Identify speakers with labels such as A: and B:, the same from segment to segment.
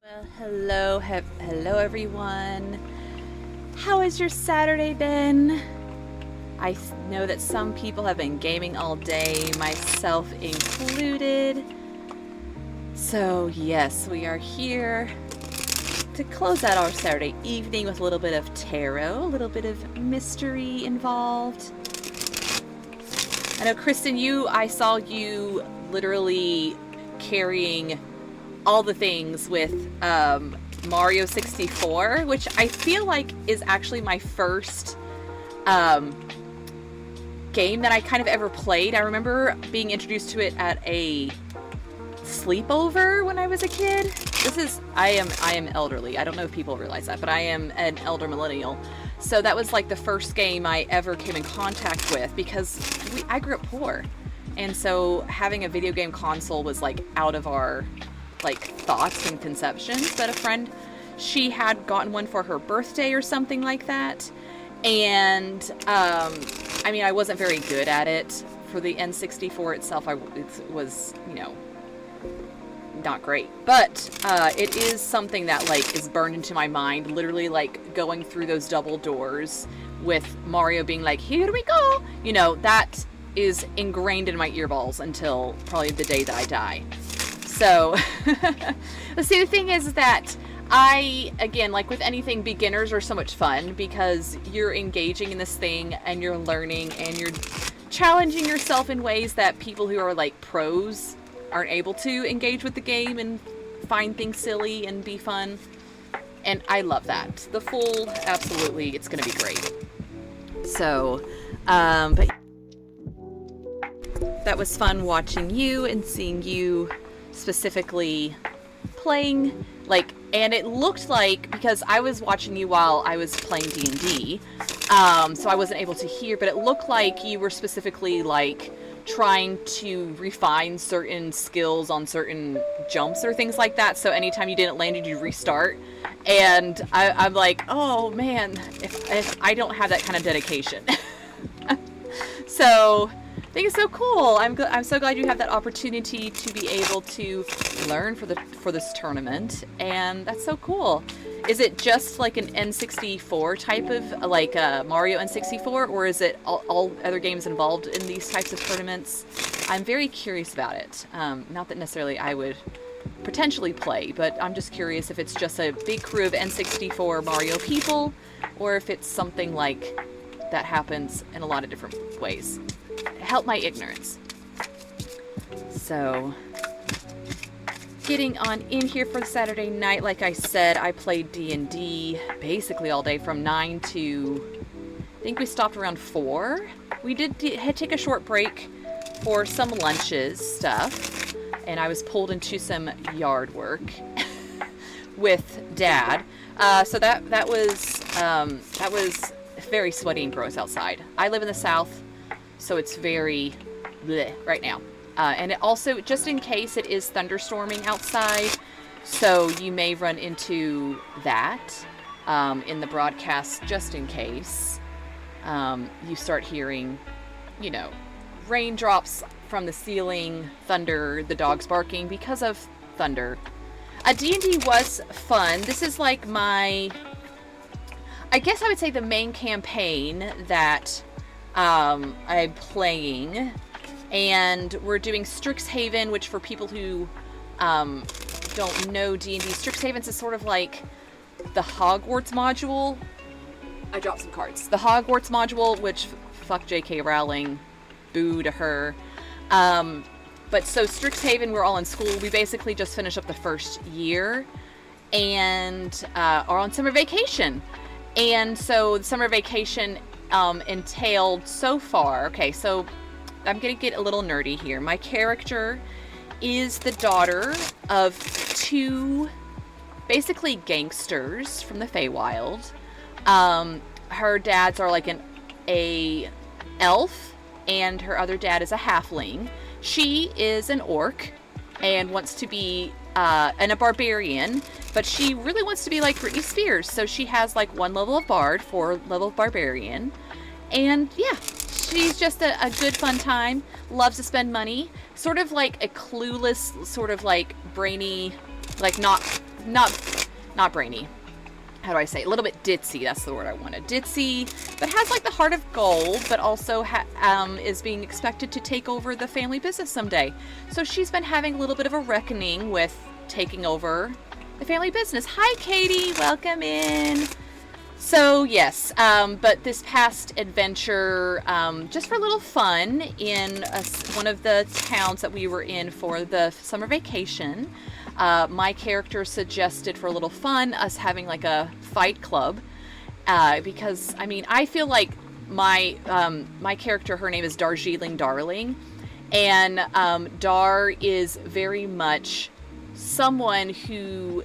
A: Well, hello everyone. How has your Saturday been? I know that some people have been gaming all day, myself included. So yes, we are here to close out our Saturday evening with a little bit of tarot, a little bit of mystery involved. I know, Kristen, I saw you literally carrying all the things with Mario 64, which I feel like is actually my first game that I kind of ever played. I remember being introduced to it at a sleepover when I was a kid. I am elderly. I don't know if people realize that, but I am an elder millennial. So that was like the first game I ever came in contact with because I grew up poor. And so having a video game console was like out of our thoughts and conceptions. But a friend, she had gotten one for her birthday or something like that. And I mean, I wasn't very good at it. For the N64 itself, it was, not great. But it is something that is burned into my mind, literally going through those double doors with Mario being like, here we go. That is ingrained in my earballs until probably the day that I die. So, see, the thing is that again, like with anything, beginners are so much fun because you're engaging in this thing and you're learning and you're challenging yourself in ways that people who are pros aren't able to engage with the game and find things silly and be fun. And I love that. The full, absolutely, it's going to be great. So, but that was fun watching you and seeing you specifically playing, and it looked like, because I was watching you while I was playing D&D, so I wasn't able to hear, but it looked like you were specifically trying to refine certain skills on certain jumps or things like that, so anytime you didn't land, you'd restart. And I'm like, oh man, if I don't have that kind of dedication. So I think it's so cool. I'm so glad you have that opportunity to be able to learn for this tournament, and that's so cool. Is it just like an N64 type of Mario N64, or is it all other games involved in these types of tournaments? I'm very curious about it. Not that necessarily I would potentially play, but I'm just curious if it's just a big crew of N64 Mario people, or if it's something like that happens in a lot of different ways. Help my ignorance. So, getting on in here for Saturday night, like I said, I played D&D basically all day from 9 to, I think we stopped around 4. We had take a short break for some lunches stuff, and I was pulled into some yard work with Dad. So that was very sweaty and gross outside. I live in the South, so it's very bleh right now. And it also, just in case, it is thunderstorming outside, so you may run into that in the broadcast, just in case you start hearing, raindrops from the ceiling, thunder, the dogs barking because of thunder. D&D was fun. This is like I guess I would say the main campaign that I'm playing, and we're doing Strixhaven, which for people who don't know D&D, Strixhaven is sort of like the Hogwarts module. I dropped some cards. The Hogwarts module, which fuck J.K. Rowling, boo to her. But so Strixhaven, we're all in school. We basically just finished up the first year and are on summer vacation. And so the summer vacation entailed so far, okay, so I'm going to get a little nerdy here. My character is the daughter of 2 basically gangsters from the Feywild. Her dads are like a elf, and her other dad is a halfling. She is an orc and wants to be and a barbarian, but she really wants to be like Britney Spears. So she has 1 level of bard, 4 level of barbarian, and yeah, she's just a good fun time. Loves to spend money. Sort of like a clueless, sort of brainy, not not brainy. How do I say? A little bit ditzy. That's the word I wanted. Ditzy, but has like the heart of gold, but also is being expected to take over the family business someday. So she's been having a little bit of a reckoning with taking over the family business. Hi, Katie. Welcome in. So yes, but this past adventure, just for a little fun in one of the towns that we were in for the summer vacation, my character suggested for a little fun us having like a fight club, because I mean I feel like my character, her name is Darjeeling Darling, and Dar is very much someone who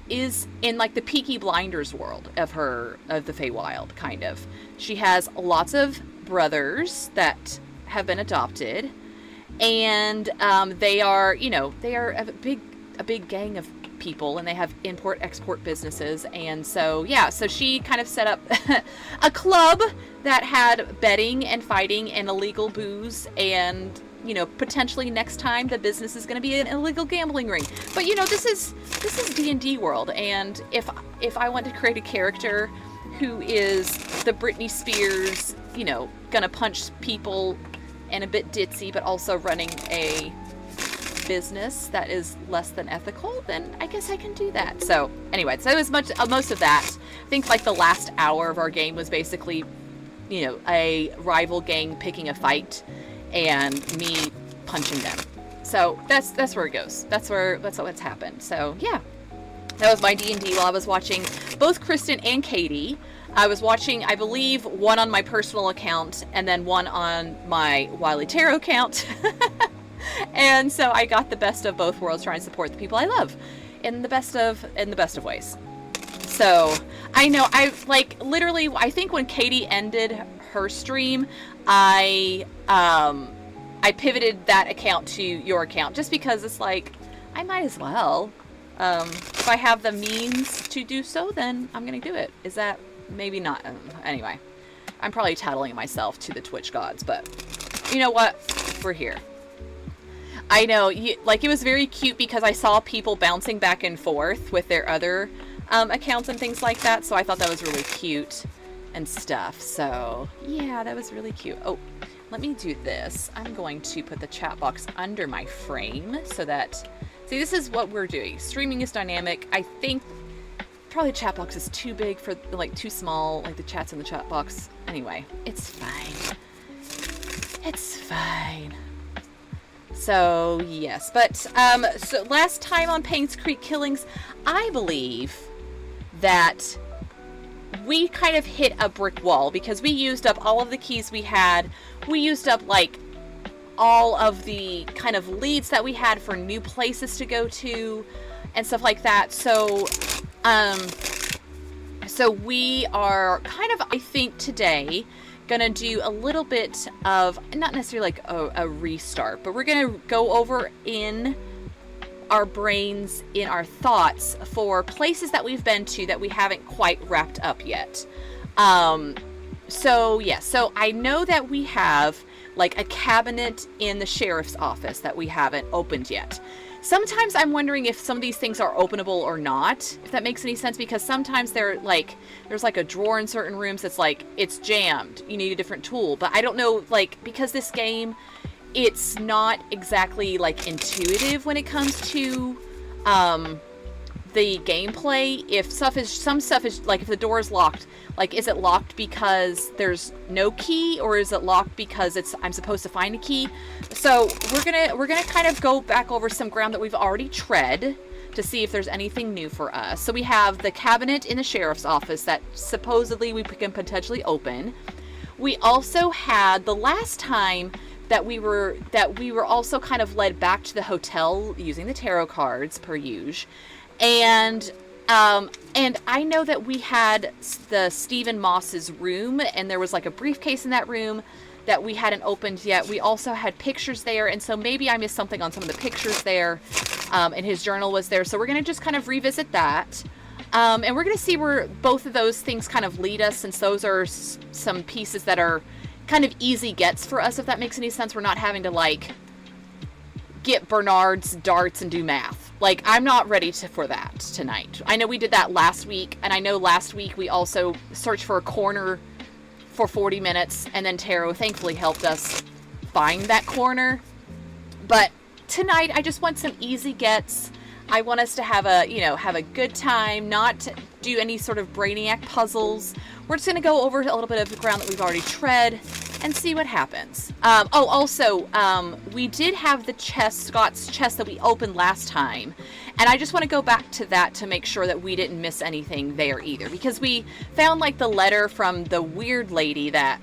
A: is in like the Peaky Blinders world of the Feywild, kind of. She has lots of brothers that have been adopted, and they are a big gang of people, and they have import-export businesses. And so so she kind of set up a club that had betting and fighting and illegal booze, and potentially next time the business is going to be an illegal gambling ring. But this is D&D world, and if I want to create a character who is the Britney Spears, gonna punch people and a bit ditzy, but also running a business that is less than ethical, then I guess I can do that. So anyway, so it was most of that. I think like the last hour of our game was basically, a rival gang picking a fight and me punching them. So that's where it goes. That's what's happened. So yeah, that was my D&D while I was watching both Kristen and Katie. I was watching, I believe, one on my personal account and then one on my Wily Tarot account. And so I got the best of both worlds, trying to support the people I love in the best of ways. So I know I think when Katie ended her stream, I pivoted that account to your account, just because it's like, I might as well. If I have the means to do so, then I'm going to do it. Is that maybe not? Anyway, I'm probably tattling myself to the Twitch gods, but you know what? We're here. I know, it was very cute because I saw people bouncing back and forth with their other accounts and things like that, so I thought that was really cute and stuff. So yeah, that was really cute. Oh, let me do this. I'm going to put the chat box under my frame so that, see, this is what we're doing. Streaming is dynamic. I think probably the chat box is too big for, too small, the chats in the chat box. Anyway, it's fine. It's fine. So yes, but so last time on Painscreek Killings, I believe that we kind of hit a brick wall because we used up all of the keys we had. We used up all of the kind of leads that we had for new places to go to and stuff like that. So so we are kind of, I think today, gonna do a little bit of, not necessarily a restart, but we're gonna go over in our brains, in our thoughts, for places that we've been to that we haven't quite wrapped up yet. So yeah, so I know that we have a cabinet in the sheriff's office that we haven't opened yet. Sometimes I'm wondering if some of these things are openable or not, if that makes any sense, because sometimes there's a drawer in certain rooms that's it's jammed, you need a different tool. But I don't know, because this game, it's not exactly intuitive when it comes to the gameplay. If some stuff is if the door is locked, is it locked because there's no key, or is it locked because I'm supposed to find a key? So we're gonna kind of go back over some ground that we've already tread to see if there's anything new for us. So we have the cabinet in the sheriff's office that supposedly we can potentially open. We also had the last time that we were also kind of led back to the hotel using the tarot cards per usual. And I know that we had the Stephen Moss's room, and there was a briefcase in that room that we hadn't opened yet. We also had pictures there, and so maybe I missed something on some of the pictures there, and his journal was there. So we're going to just kind of revisit that, and we're going to see where both of those things kind of lead us, since those are some pieces that are kind of easy gets for us, if that makes any sense. We're not having to get Bernard's darts and do math. Like, I'm not ready for that tonight. I know we did that last week, and I know last week we also searched for a corner for 40 minutes, and then Taro thankfully helped us find that corner. But tonight, I just want some easy gets. I want us to have a good time, not to do any sort of brainiac puzzles. We're just going to go over a little bit of the ground that we've already tread and see what happens. We did have the Scott's chest that we opened last time. And I just want to go back to that to make sure that we didn't miss anything there either. Because we found like the letter from the weird lady that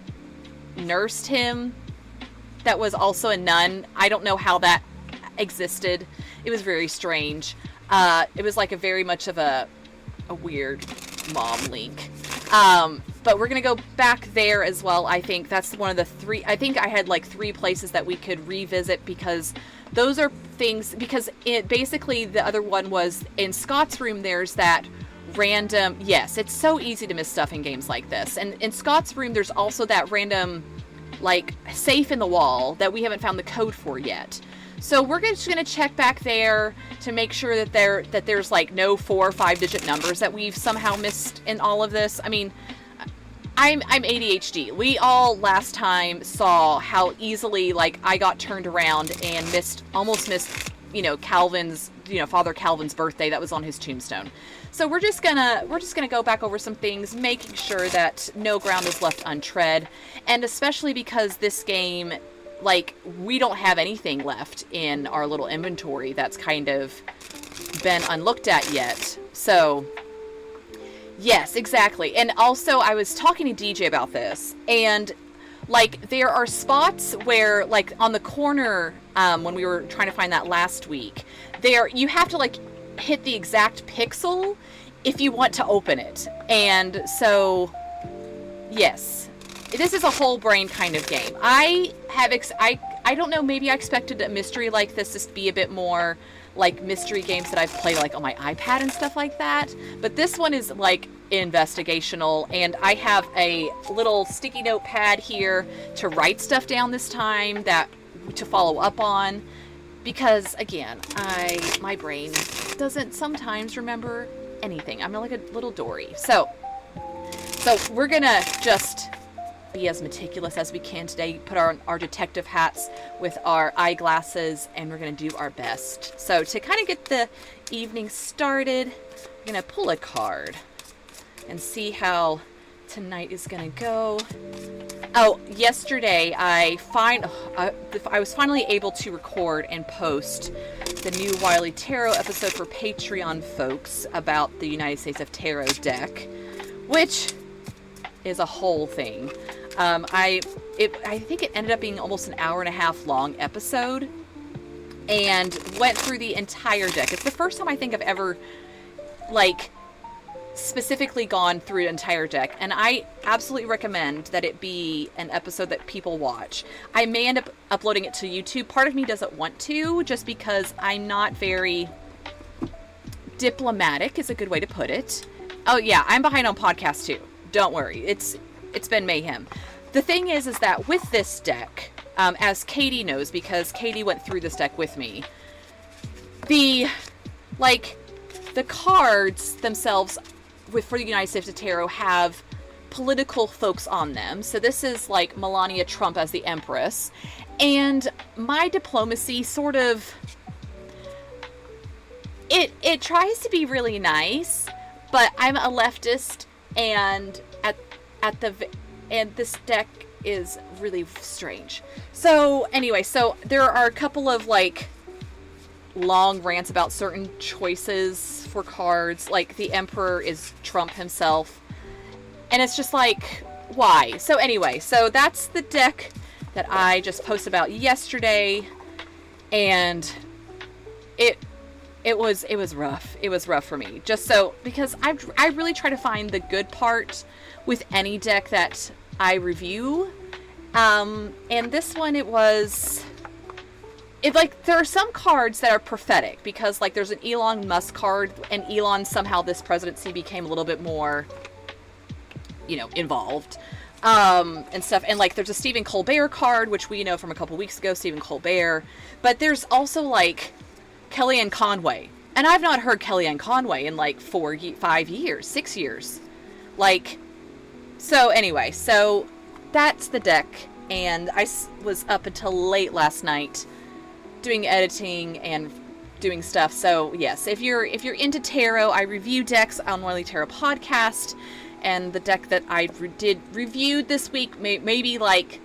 A: nursed him that was also a nun. I don't know how that existed. It was very strange. It was like a very much of a weird mom link. But we're going to go back there as well. I think that's one of the three. I think I had like 3 places that we could revisit because those are things, because it basically the other one was in Scott's room. There's that random, yes, it's so easy to miss stuff in games like this. And in Scott's room, there's also that random like safe in the wall that we haven't found the code for yet. So we're just going to check back there to make sure that there's like no 4 or 5 digit numbers that we've somehow missed in all of this. I mean, I'm ADHD. We all last time saw how easily like I got turned around and almost missed, Calvin's, Father Calvin's birthday that was on his tombstone. So we're just gonna go back over some things, making sure that no ground is left untread, and especially because this game, like, we don't have anything left in our little inventory that's kind of been unlooked at yet. So, yes, exactly. And also, I was talking to DJ about this, and, like, there are spots where, like, on the corner, when we were trying to find that last week, you have to, like, hit the exact pixel if you want to open it. And so, yes. This is a whole brain kind of game. I don't know, maybe I expected a mystery like this to be a bit more like mystery games that I've played like on my iPad and stuff like that. But this one is like investigational, and I have a little sticky notepad here to write stuff down this time to follow up on. Because again, my brain doesn't sometimes remember anything. I'm like a little Dory. So we're gonna just be as meticulous as we can today, put our detective hats with our eyeglasses, and we're going to do our best. So to kind of get the evening started, I'm going to pull a card and see how tonight is going to go. Oh, yesterday I was finally able to record and post the new Wily Tarot episode for Patreon folks about the United States of Tarot deck, which is a whole thing. I think it ended up being almost an hour and a half long episode, and went through the entire deck. It's the first time I think I've ever, like, specifically gone through an entire deck, and I absolutely recommend that it be an episode that people watch. I may end up uploading it to YouTube. Part of me doesn't want to, just because I'm not very diplomatic is a good way to put it. Oh yeah, I'm behind on podcasts too. Don't worry. It's been mayhem. The thing is that with this deck, as Katie knows, because Katie went through this deck with me, the cards themselves for the United States of Tarot have political folks on them. So this is like Melania Trump as the Empress. And my diplomacy sort of, it tries to be really nice, but I'm a leftist, and and this deck is really strange. So anyway, so there are a couple of like long rants about certain choices for cards, like the Emperor is Trump himself, and it's just like, why? So anyway, so that's the deck that I just posted about yesterday, and it was rough. It was rough for me, just so, because I really try to find the good part with any deck that I review, and this one, there are some cards that are prophetic, because like there's an Elon Musk card, and Elon somehow this presidency became a little bit more, involved. and stuff. And like, there's a Stephen Colbert card, which we know from a couple weeks ago, Stephen Colbert. But there's also like Kellyanne Conway, and I've not heard Kellyanne Conway in like 5 years, 6 years. Like, so anyway, so that's the deck, and I was up until late last night doing editing and doing stuff. So yes, if you're into tarot, I review decks on Wiley Tarot podcast, and the deck that I reviewed this week maybe like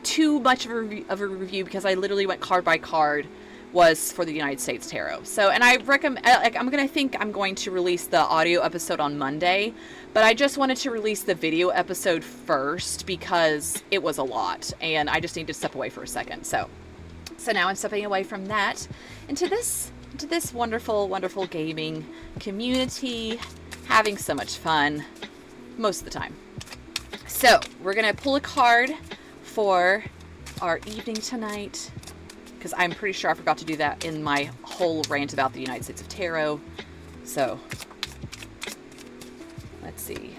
A: too much of a review, because I literally went card by card, was for the United States Tarot. So, and I recommend, like, I'm going to release the audio episode on Monday, but I just wanted to release the video episode first because it was a lot, and I just need to step away for a second. So now I'm stepping away from that into this wonderful, wonderful gaming community, having so much fun most of the time. So we're gonna pull a card for our evening tonight, because I'm pretty sure I forgot to do that in my whole rant about the United States of Tarot. So let's see.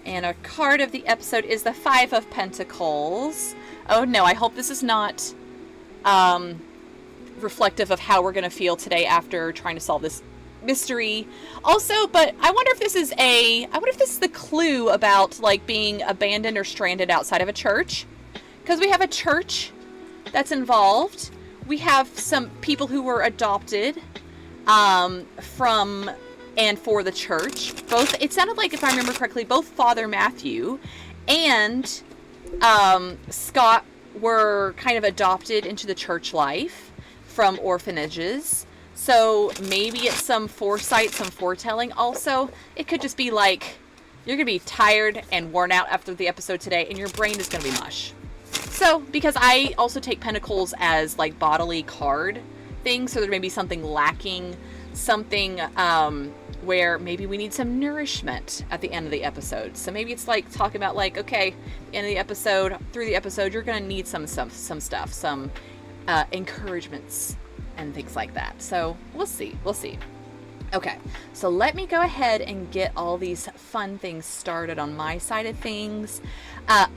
A: And our card of the episode is the Five of Pentacles. Oh no, I hope this is not reflective of how we're going to feel today after trying to solve this mystery. Also, but I wonder if this is the clue about like being abandoned or stranded outside of a church. Because we have a church that's involved. We have some people who were adopted from and for the church. Both, it sounded like, if I remember correctly, both Father Matthew and Scott were kind of adopted into the church life from orphanages. So maybe it's some foresight, some foretelling. Also, it could just be like, you're going to be tired and worn out after the episode today, and your brain is going to be mush. So, because I also take pentacles as like bodily card things, so there may be something lacking, something where maybe we need some nourishment at the end of the episode. So maybe it's like talking about like, okay, end of the episode, through the episode, you're going to need some stuff, some encouragements and things like that. So we'll see. Okay, so let me go ahead and get all these fun things started on my side of things.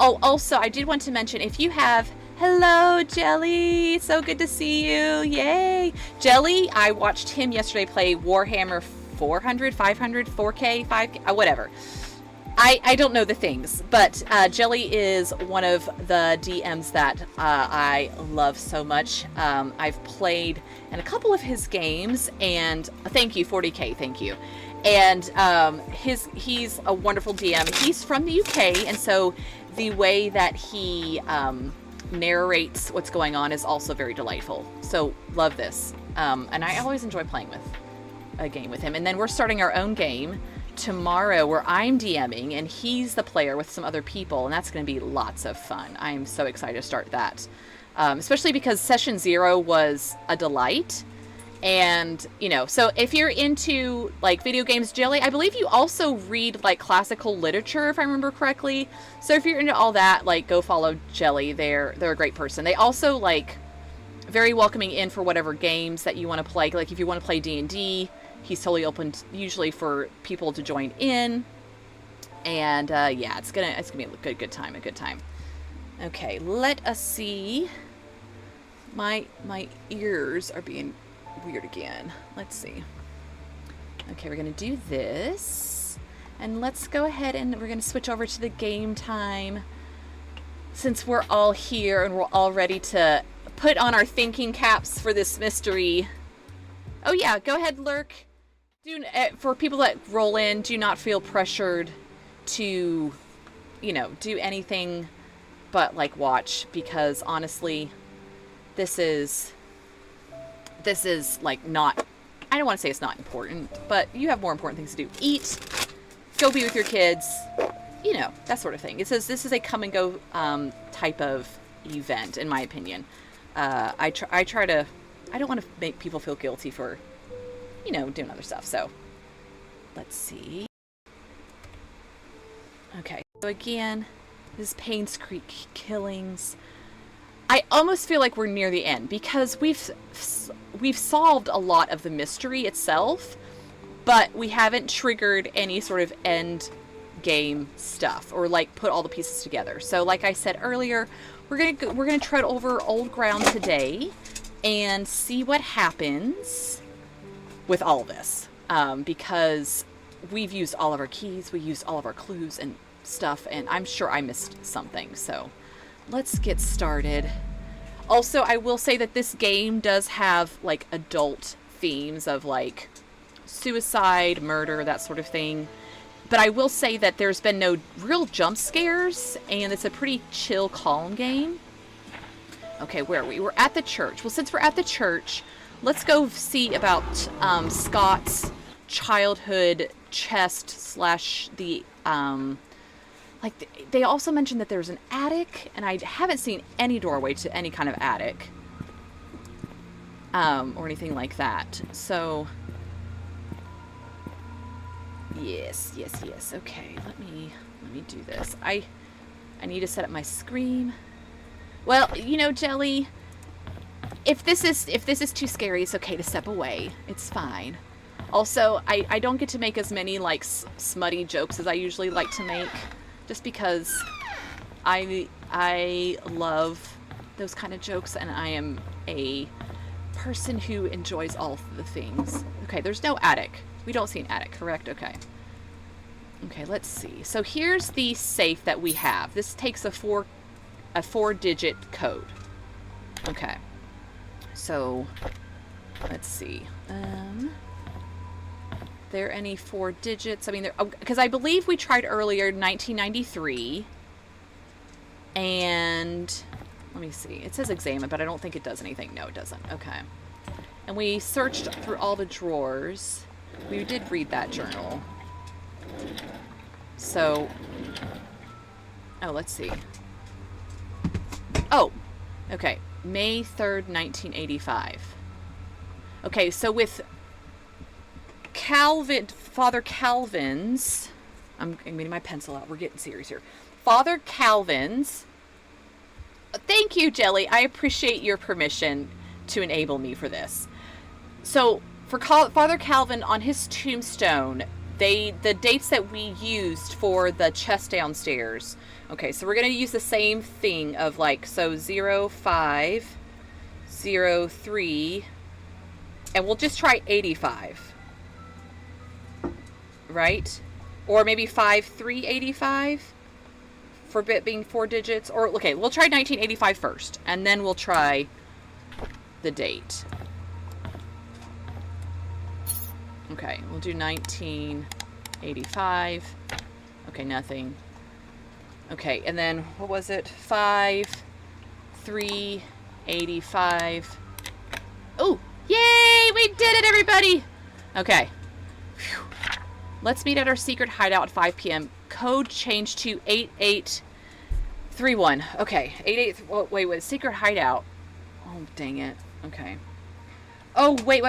A: Also, I did want to mention, if you have... Hello, Jelly! So good to see you! Yay! Jelly, I watched him yesterday play Warhammer 400, 500, 4K, 5K, whatever. I don't know the things, but Jelly is one of the DMs that I love so much. I've played in a couple of his games, and thank you, 40K, thank you. And he's a wonderful DM. He's from the UK, and so the way that he narrates what's going on is also very delightful. So love this. And I always enjoy playing with a game with him. And then we're starting our own game tomorrow where I'm DMing and he's the player with some other people, and that's going to be lots of fun. I am so excited to start that, especially because session 0 was a delight. And you know, so if you're into like video games, Jelly, I believe you also read like classical literature, if I remember correctly. So if you're into all that, like, go follow Jelly. They're a great person. They also like very welcoming in for whatever games that you want to play. Like if you want to play D&D, he's totally open usually for people to join in. And yeah, it's gonna be a good time. Okay, let us see. My ears are being weird again. Let's see. Okay, we're gonna do this, and let's go ahead and we're gonna switch over to the game time, since we're all here and we're all ready to put on our thinking caps for this mystery. Oh yeah, go ahead, lurk. For people that roll in, do not feel pressured to, you know, do anything but like watch, because honestly, this is like not, I don't want to say it's not important, but you have more important things to do. Eat, go be with your kids, you know, that sort of thing. It says this is a come and go type of event, in my opinion. I try to, I don't want to make people feel guilty for, you know, doing other stuff. So let's see. Okay, so again, this is Painscreek killings. I almost feel like we're near the end, because we've solved a lot of the mystery itself, but we haven't triggered any sort of end game stuff, or like put all the pieces together. So like I said earlier, we're gonna tread over old ground today and see what happens with all this, because we've used all of our keys, we used all of our clues and stuff, and I'm sure I missed something. So let's get started. Also, I will say that this game does have like adult themes of like suicide, murder, that sort of thing. But I will say that there's been no real jump scares, and it's a pretty chill, calm game. Okay, where are we? We're at the church. Well, since we're at the church, let's go see about Scott's childhood chest slash the, they also mentioned that there's an attic, and I haven't seen any doorway to any kind of attic, or anything like that. So, yes. Okay, let me do this. I need to set up my screen. Well, you know, Jelly, if this is too scary, it's okay to step away. It's fine. Also, I don't get to make as many like smutty jokes as I usually like to make, just because I love those kind of jokes, and I am a person who enjoys all the things. Okay, there's no attic. We don't see an attic, correct? Okay. Okay, let's see. So here's the safe that we have. This takes a four-digit code. Okay. So let's see. There any 4 digits? I mean, because I believe we tried earlier 1993, and let me see. It says examine, but I don't think it does anything. No, it doesn't. Okay. And we searched through all the drawers. We did read that journal. So, oh, let's see. Oh, okay. May 3rd, 1985. Okay, so with Father Calvin's, I'm getting my pencil out. We're getting serious here. Father Calvin's, thank you, Jelly. I appreciate your permission to enable me for this. So, for Father Calvin, on his tombstone, the dates that we used for the chest downstairs. Okay, so we're going to use the same thing of like, so 05, 03, and we'll just try 85. Right? Or maybe 5385 for it being 4 digits. Or, okay, we'll try 1985 first, and then we'll try the date. Okay, we'll do 1985. Okay, nothing. Okay, and then, what was it? 5385. Oh, yay! We did it, everybody! Okay. Whew. Let's meet at our secret hideout at 5 p.m. Code changed to 8831. Okay, 88... Oh, wait, secret hideout. Oh, dang it. Okay. Oh, wait.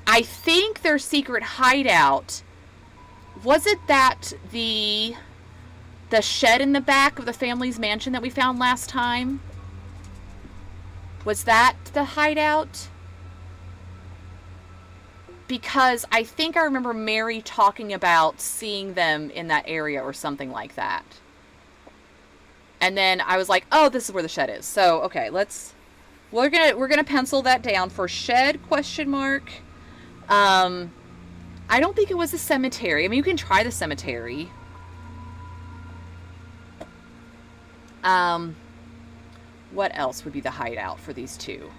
A: I think their secret hideout, was it that the shed in the back of the family's mansion that we found last time? Was that the hideout? Because I think I remember Mary talking about seeing them in that area or something like that. And then I was like, oh, this is where the shed is. So, okay, we're gonna pencil that down for shed ? I don't think it was a cemetery. I mean, you can try the cemetery. What else would be the hideout for these two?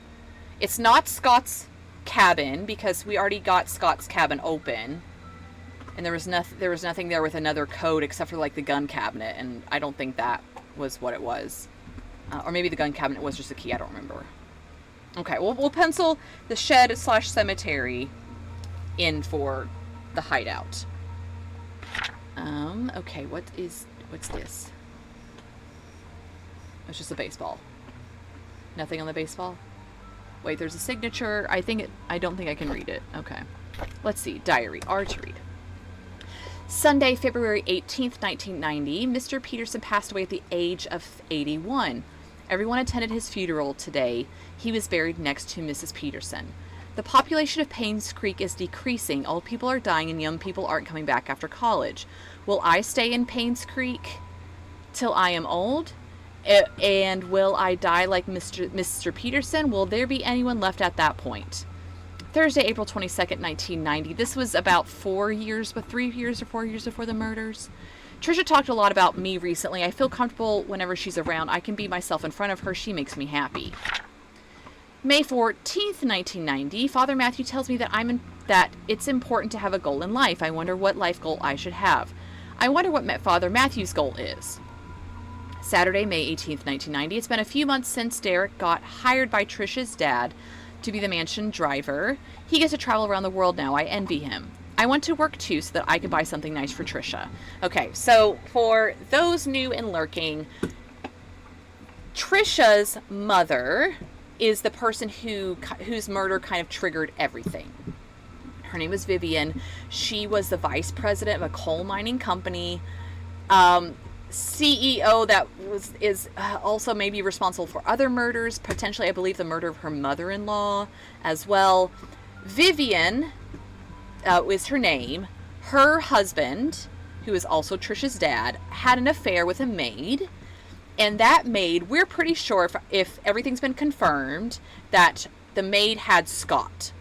A: It's not Scott's cabin, because we already got Scott's cabin open, and there was nothing there with another code except for like the gun cabinet, and I don't think that was what it was. Or maybe the gun cabinet was just a key. I don't remember. Okay, we'll pencil the shed / cemetery in for the hideout. Okay, what's this? It's just a baseball. Nothing on the baseball? Wait, there's a signature. I don't think I can read it. Okay. Let's see. Diary. R to read. Sunday, February 18th, 1990. Mr. Peterson passed away at the age of 81. Everyone attended his funeral today. He was buried next to Mrs. Peterson. The population of Painscreek is decreasing. Old people are dying and young people aren't coming back after college. Will I stay in Painscreek till I am old? And will I die like Mr. Peterson? Will there be anyone left at that point? Thursday, April 22nd, 1990. This was about 3 years or 4 years before the murders. Trisha talked a lot about me recently. I feel comfortable whenever she's around. I can be myself in front of her. She makes me happy. May 14th, 1990. Father Matthew tells me that it's important to have a goal in life. I wonder what life goal I should have. I wonder what Father Matthew's goal is. Saturday, May 18th, 1990. It's been a few months since Derek got hired by Trisha's dad to be the mansion driver. He gets to travel around the world now. I envy him. I want to work too so that I can buy something nice for Trisha. Okay, so for those new and lurking, Trisha's mother is the person whose murder kind of triggered everything. Her name was Vivian. She was the vice president of a coal mining company, CEO that is also maybe responsible for other murders, potentially I believe the murder of her mother-in-law as well. Vivian is her name. Her husband, who is also Trisha's dad, had an affair with a maid. And that maid, we're pretty sure, if everything's been confirmed, that the maid had Scott.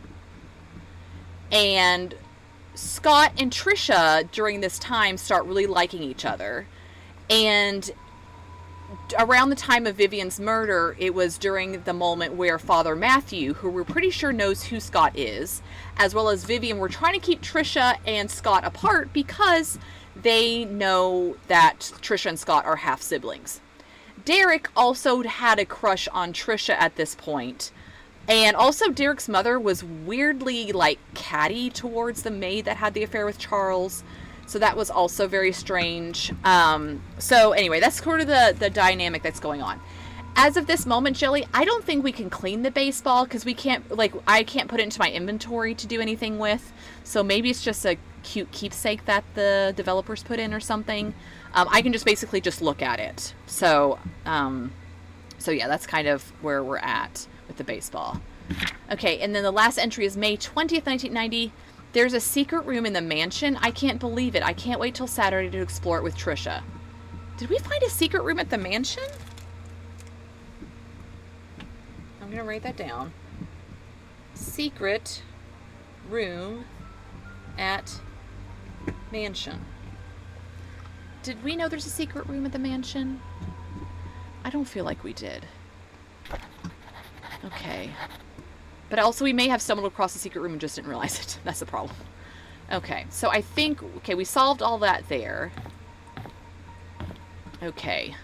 A: And Scott and Trisha, during this time, start really liking each other. And around the time of Vivian's murder, it was during the moment where Father Matthew, who we're pretty sure knows who Scott is, as well as Vivian, were trying to keep Trisha and Scott apart because they know that Trisha and Scott are half siblings. Derek also had a crush on Trisha at this point. And also Derek's mother was weirdly catty towards the maid that had the affair with Charles. So that was also very strange. So anyway, that's sort of the dynamic that's going on. As of this moment, Jelly, I don't think we can clean the baseball because we can't, I can't put it into my inventory to do anything with. So maybe it's just a cute keepsake that the developers put in or something. I can just basically just look at it. So yeah, that's kind of where we're at with the baseball. Okay, and then the last entry is May 20th, 1990. There's a secret room in the mansion. I can't believe it. I can't wait till Saturday to explore it with Trisha. Did we find a secret room at the mansion? I'm going to write that down. Secret room at mansion. Did we know there's a secret room at the mansion? I don't feel like we did. Okay. But also we may have stumbled across the secret room and just didn't realize it. That's the problem. Okay, so I think, okay, we solved all that there. Okay.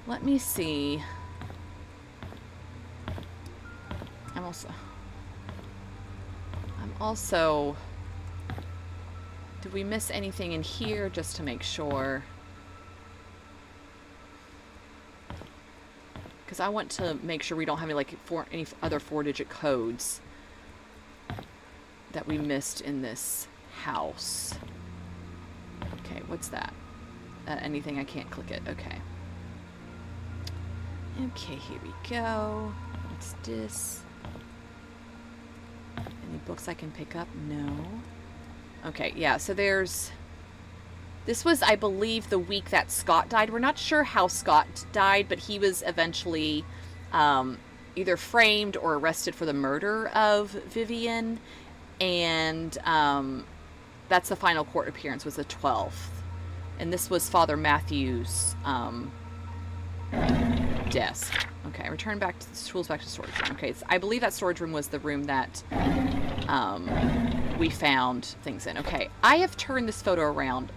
A: Let me see. I'm also, did we miss anything in here just to make sure? Because I want to make sure we don't have any other 4-digit codes that we missed in this house. Okay, what's that? Anything? I can't click it. Okay. Okay, here we go. What's this? Any books I can pick up? No. Okay, yeah, so this was, I believe, the week that Scott died. We're not sure how Scott died, but he was eventually either framed or arrested for the murder of Vivian. And that's the final court appearance, was the 12th. And this was Father Matthew's desk. Okay, return back to the tools, back to storage room. Okay, I believe that storage room was the room that we found things in. Okay, I have turned this photo around.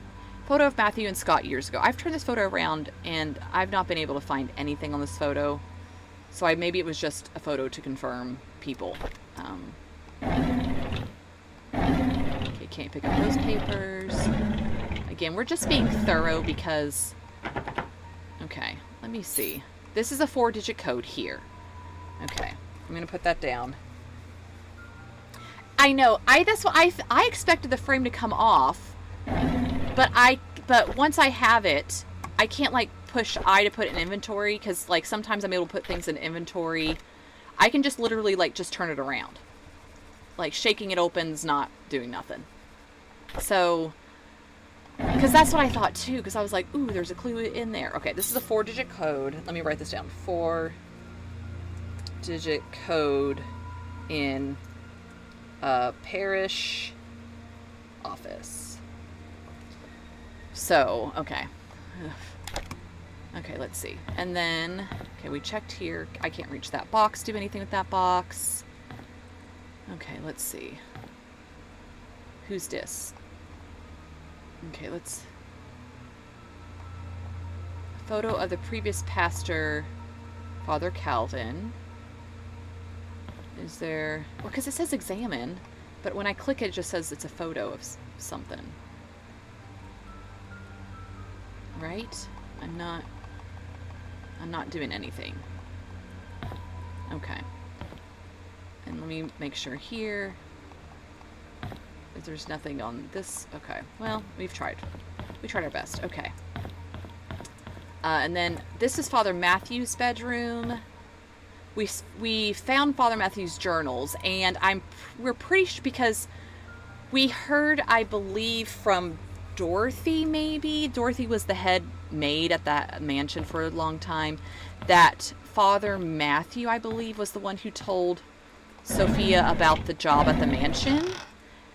A: Photo of Matthew and Scott years ago. I've turned this photo around and I've not been able to find anything on this photo. So maybe it was just a photo to confirm people. Okay, can't pick up those papers. Again, we're just being thorough because... Okay, let me see. This is a 4-digit code here. Okay, I'm going to put that down. I know, that's what I expected the frame to come off, but once I have it, I can't push I to put it in inventory because sometimes I'm able to put things in inventory. I can just literally, like, just turn it around. Like, shaking it open's not doing nothing. So, because that's what I thought, too. Because I was like, ooh, there's a clue in there. Okay, this is a 4-digit code. Let me write this down. 4-digit code in a parish office. So, okay. Okay, let's see. And then, okay, we checked here. I can't reach that box, do anything with that box. Okay, let's see. Who's this? Okay, let's... A photo of the previous pastor, Father Calvin. Is there... Well, because it says examine, but when I click it, it just says it's a photo of something. Right? I'm not doing anything. Okay. And let me make sure here if there's nothing on this. Okay. Well, we've tried. We tried our best. Okay. And then this is Father Matthew's bedroom. We found Father Matthew's journals, and we're pretty sure, because we heard, I believe, from Dorothy, maybe. Dorothy was the head maid at that mansion for a long time. That Father Matthew, I believe, was the one who told Sophia about the job at the mansion.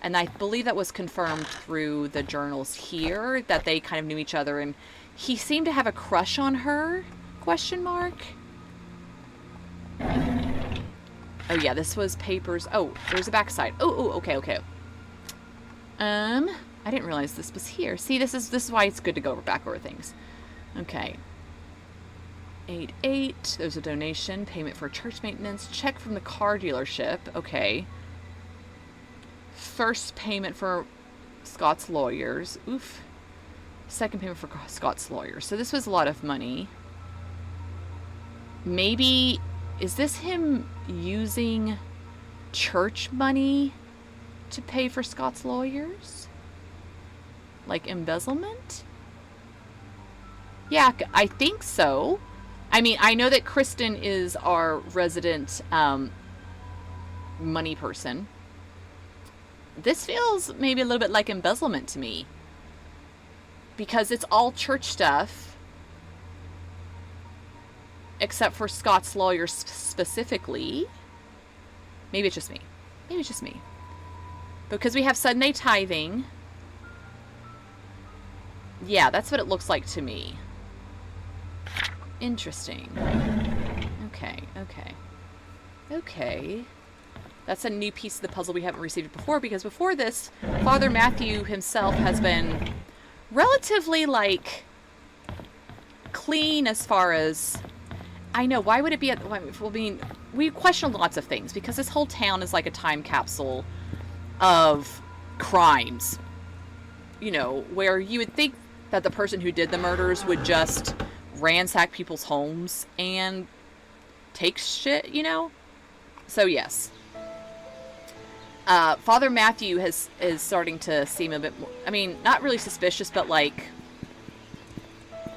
A: And I believe that was confirmed through the journals here, that they kind of knew each other, and he seemed to have a crush on her, question mark. Oh yeah, this was papers. Oh, there's a backside. Oh, okay. I didn't realize this was here. See, this is why it's good to go back over things. Okay. 8-8. There's a donation. Payment for church maintenance. Check from the car dealership. Okay. First payment for Scott's lawyers. Oof. Second payment for Scott's lawyers. So this was a lot of money. Maybe... Is this him using church money to pay for Scott's lawyers? Like embezzlement? Yeah, I think so. I mean, I know that Kristen is our resident money person. This feels maybe a little bit like embezzlement to me. Because it's all church stuff. Except for Scott's lawyers specifically. Maybe it's just me. Because we have Sunday tithing. Yeah, that's what it looks like to me. Interesting. Okay. That's a new piece of the puzzle we haven't received before, because before this, Father Matthew himself has been relatively, like, clean as far as... I know, why would it be at... I mean, we question lots of things, because this whole town is like a time capsule of crimes. You know, where you would think that the person who did the murders would just ransack people's homes and take shit, you know? So, yes. Father Matthew is starting to seem a bit more... I mean, not really suspicious, but, like...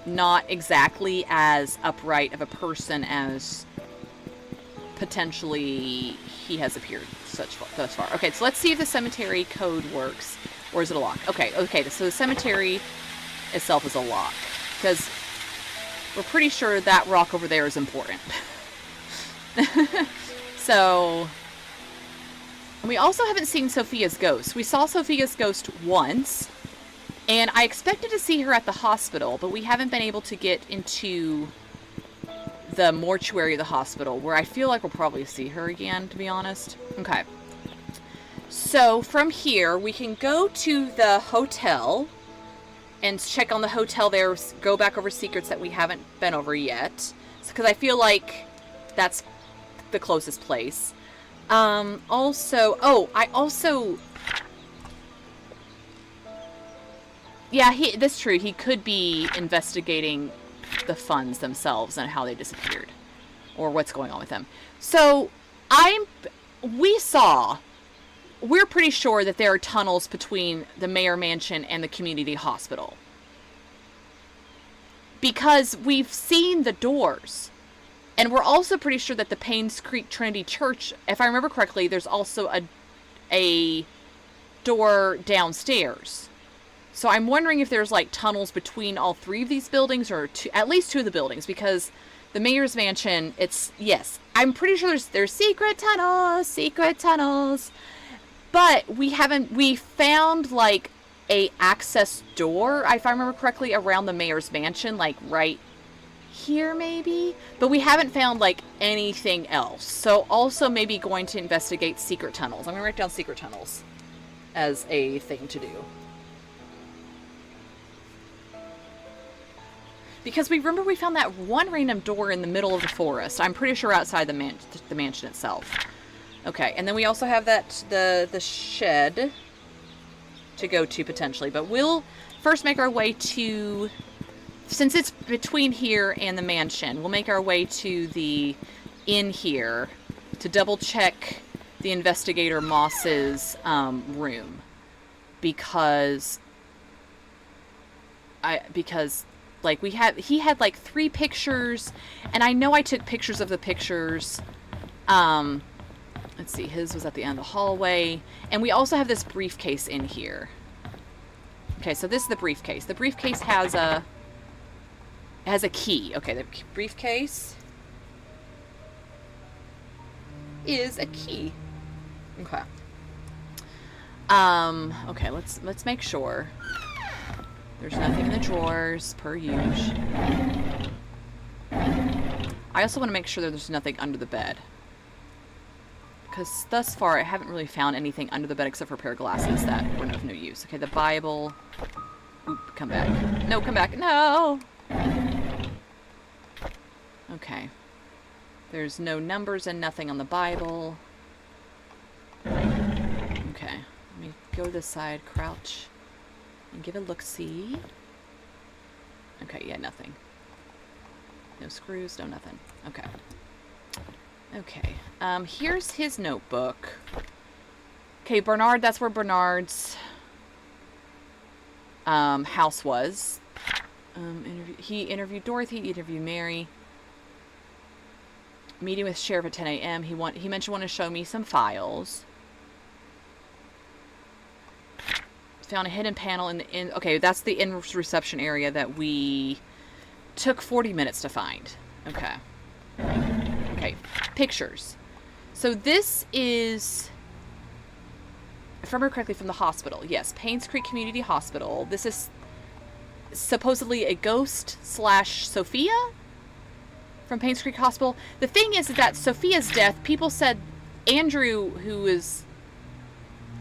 A: not exactly as upright of a person as potentially he has appeared thus far. Okay, so let's see if the cemetery code works. Or is it a lock? Okay, so the cemetery itself is a lock. Because we're pretty sure that rock over there is important. So... And we also haven't seen Sophia's ghost. We saw Sophia's ghost once... And I expected to see her at the hospital, but we haven't been able to get into the mortuary of the hospital, where I feel like we'll probably see her again, to be honest. Okay. So, from here, we can go to the hotel and check on the hotel there, go back over secrets that we haven't been over yet. Because I feel like that's the closest place. Yeah, that's true. He could be investigating the funds themselves and how they disappeared. Or what's going on with them. So, we're pretty sure that there are tunnels between the Mayor Mansion and the community hospital. Because we've seen the doors. And we're also pretty sure that the Painscreek Trinity Church, if I remember correctly, there's also a door downstairs. So I'm wondering if there's like tunnels between all three of these buildings, or at least two of the buildings, because the mayor's mansion, yes, I'm pretty sure there's secret tunnels. But we found like a access door, if I remember correctly, around the mayor's mansion, like right here maybe, but we haven't found like anything else. So also maybe going to investigate secret tunnels. I'm gonna write down secret tunnels as a thing to do, because we remember we found that one random door in the middle of the forest. I'm pretty sure outside the mansion itself. Okay, and then we also have the shed to go to potentially, but we'll first make our way to, since it's between here and the mansion, we'll make our way to the inn here to double check the investigator Moss's room, because like he had like 3 pictures, and I know I took pictures of the pictures. Let's see, his was at the end of the hallway. And we also have this briefcase in here. Okay, so this is the briefcase. The briefcase has a key. Okay, the briefcase is a key. Okay. Okay, let's make sure there's nothing in the drawers, per usual. I also want to make sure that there's nothing under the bed, because thus far I haven't really found anything under the bed except for a pair of glasses that were of no use. Okay, the Bible. Oop, come back. No, come back. No! Okay. There's no numbers and nothing on the Bible. Okay. Let me go to this side, crouch, and give a look-see. Okay, yeah, nothing. No screws, no nothing. Okay. Okay, here's his notebook. Okay, Bernard, that's where Bernard's house was. He interviewed Dorothy, he interviewed Mary. Meeting with Sheriff at 10 a.m. He mentioned wanting to show me some files. Found a hidden panel in the inn. Okay, that's the inn reception area that we took 40 minutes to find. Okay. Okay, pictures. So this is, if I remember correctly, from the hospital. Yes, Painscreek Community Hospital. This is supposedly a ghost / Sophia from Painscreek Hospital. The thing is that Sophia's death, people said, Andrew, who is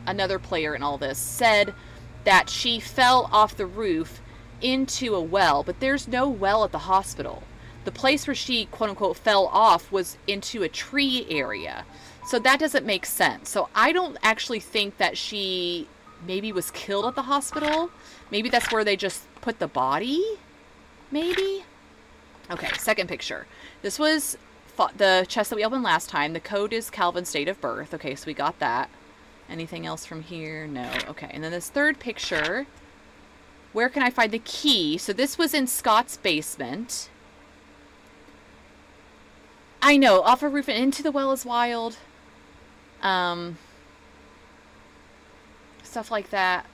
A: another player in all this, said that she fell off the roof into a well, but there's no well at the hospital. The place where she, quote-unquote, fell off was into a tree area. So that doesn't make sense. So I don't actually think that she maybe was killed at the hospital. Maybe that's where they just put the body? Maybe? Okay, second picture. This was the chest that we opened last time. The code is Calvin's date of birth. Okay, so we got that. Anything else from here? No. Okay, and then this third picture. Where can I find the key? So this was in Scott's basement. I know, off a roof and into the well is wild. Stuff like that.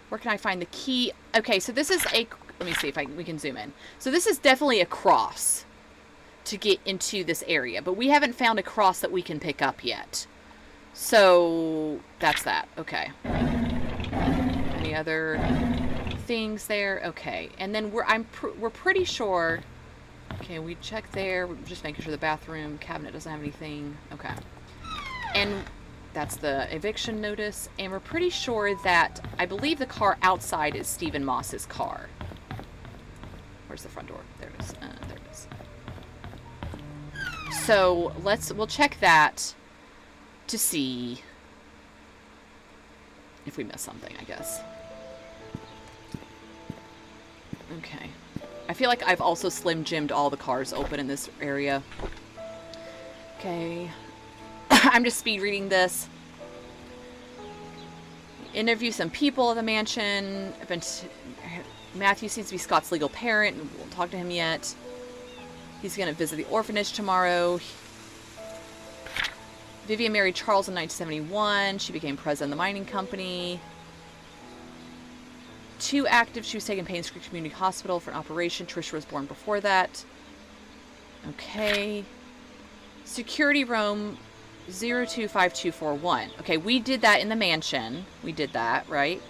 A: Where can I find the key? Okay, so this is a, let me see if we can zoom in. So this is definitely a cross to get into this area, but we haven't found a cross that we can pick up yet. So that's that. Okay. Any other things there? Okay. And then we're pretty sure. Okay, we check there. We're just making sure the bathroom cabinet doesn't have anything. Okay. And that's the eviction notice. And we're pretty sure that, I believe the car outside is Stephen Moss's car. Where's the front door? There it is. There it is. So we'll check that to see if we missed something, I guess. Okay. I feel like I've also Slim Jimmed all the cars open in this area. Okay. I'm just speed reading this. Interview some people at the mansion. Matthew seems to be Scott's legal parent. We won't talk to him yet. He's going to visit the orphanage tomorrow. Vivian married Charles in 1971. She became president of the mining company. 2 active. She was taken to Painscreek Community Hospital for an operation. Trisha was born before that. Okay. Security room 025241. Okay, we did that in the mansion. We did that, right?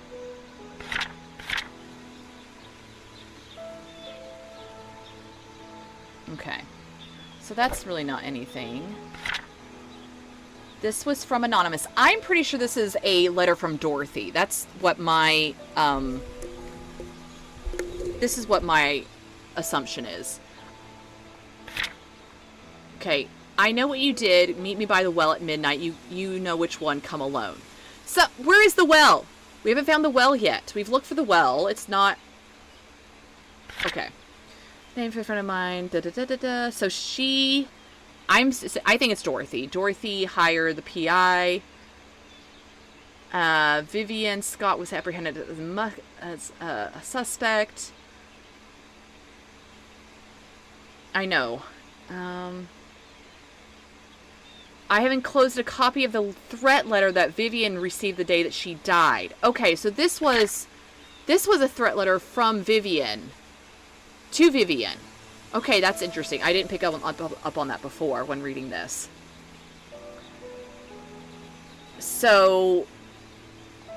A: Okay. So that's really not anything. This was from Anonymous. I'm pretty sure this is a letter from Dorothy. That's what my, this is what my assumption is. Okay, I know what you did. Meet me by the well at midnight. You know which one. Come alone. So, where is the well? We haven't found the well yet. We've looked for the well. It's not... Okay. Name for a friend of mine. Da, da, da, da, da. So she... I think it's Dorothy. Dorothy hired the PI. Vivian Scott was apprehended as a suspect. I know. I have enclosed a copy of the threat letter that Vivian received the day that she died. Okay, so this was a threat letter from Vivian to Vivian. Okay, that's interesting. I didn't pick up on that before when reading this. So,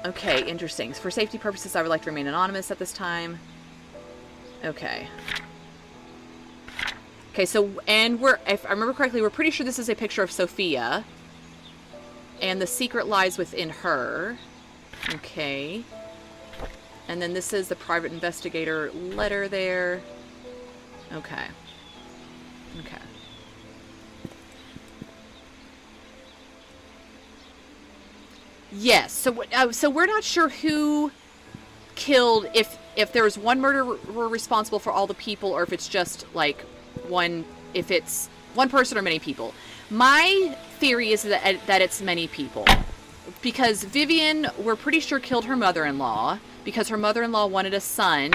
A: okay, interesting. For safety purposes, I would like to remain anonymous at this time. Okay. Okay, so, and if I remember correctly, we're pretty sure this is a picture of Sophia. And the secret lies within her. Okay. And then this is the private investigator letter there. Okay. Okay. Yes. So we're not sure who killed, if there's one murderer responsible for all the people, or if it's just like if it's one person or many people. My theory is that it's many people, because Vivian, we're pretty sure, killed her mother-in-law because her mother-in-law wanted a son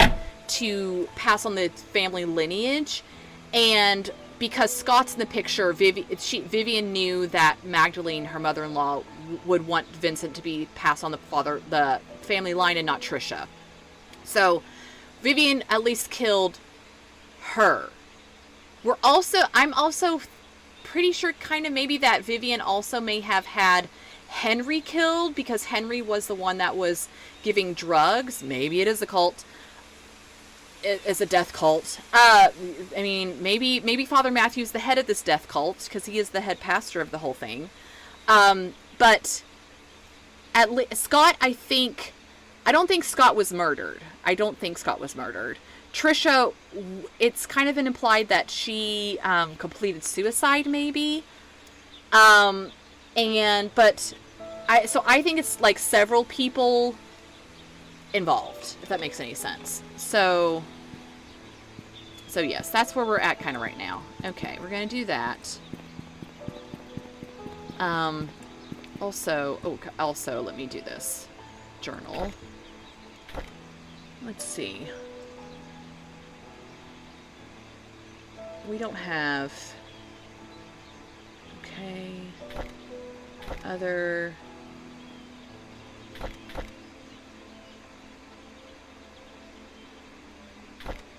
A: to pass on the family lineage, and because Scott's in the picture, Vivian knew that Magdalene, her mother-in-law, would want Vincent to be passed on the family line and not Trisha. So Vivian at least killed her. I'm also pretty sure kind of maybe that Vivian also may have had Henry killed, because Henry was the one that was giving drugs. Maybe it is a cult. It's a death cult. I mean, maybe Father Matthew's the head of this death cult, because he is the head pastor of the whole thing. But at least Scott, I don't think Scott was murdered. Trisha, it's kind of been implied that she completed suicide, maybe. But I think it's like several people involved, if that makes any sense. So yes, that's where we're at kind of right now. Okay, we're gonna do that. Also, let me do this journal. Let's see. We don't have... Okay. Other...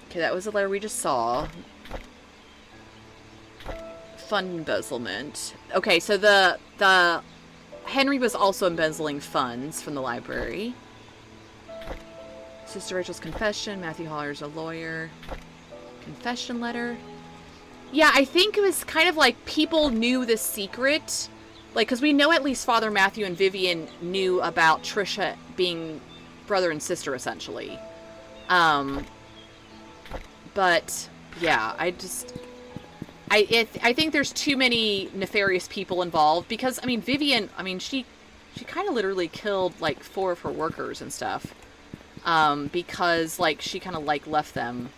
A: Okay, that was the letter we just saw. Fund embezzlement. Okay, so the Henry was also embezzling funds from the library. Sister Rachel's confession. Matthew Holler's a lawyer. Confession letter. Yeah, I think it was kind of like people knew this secret. Like, because we know at least Father Matthew and Vivian knew about Trisha being brother and sister, essentially. But, yeah, I think there's too many nefarious people involved. Because, I mean, Vivian, she kind of literally killed, like, 4 of her workers and stuff. Because, like, she kind of, like, left them...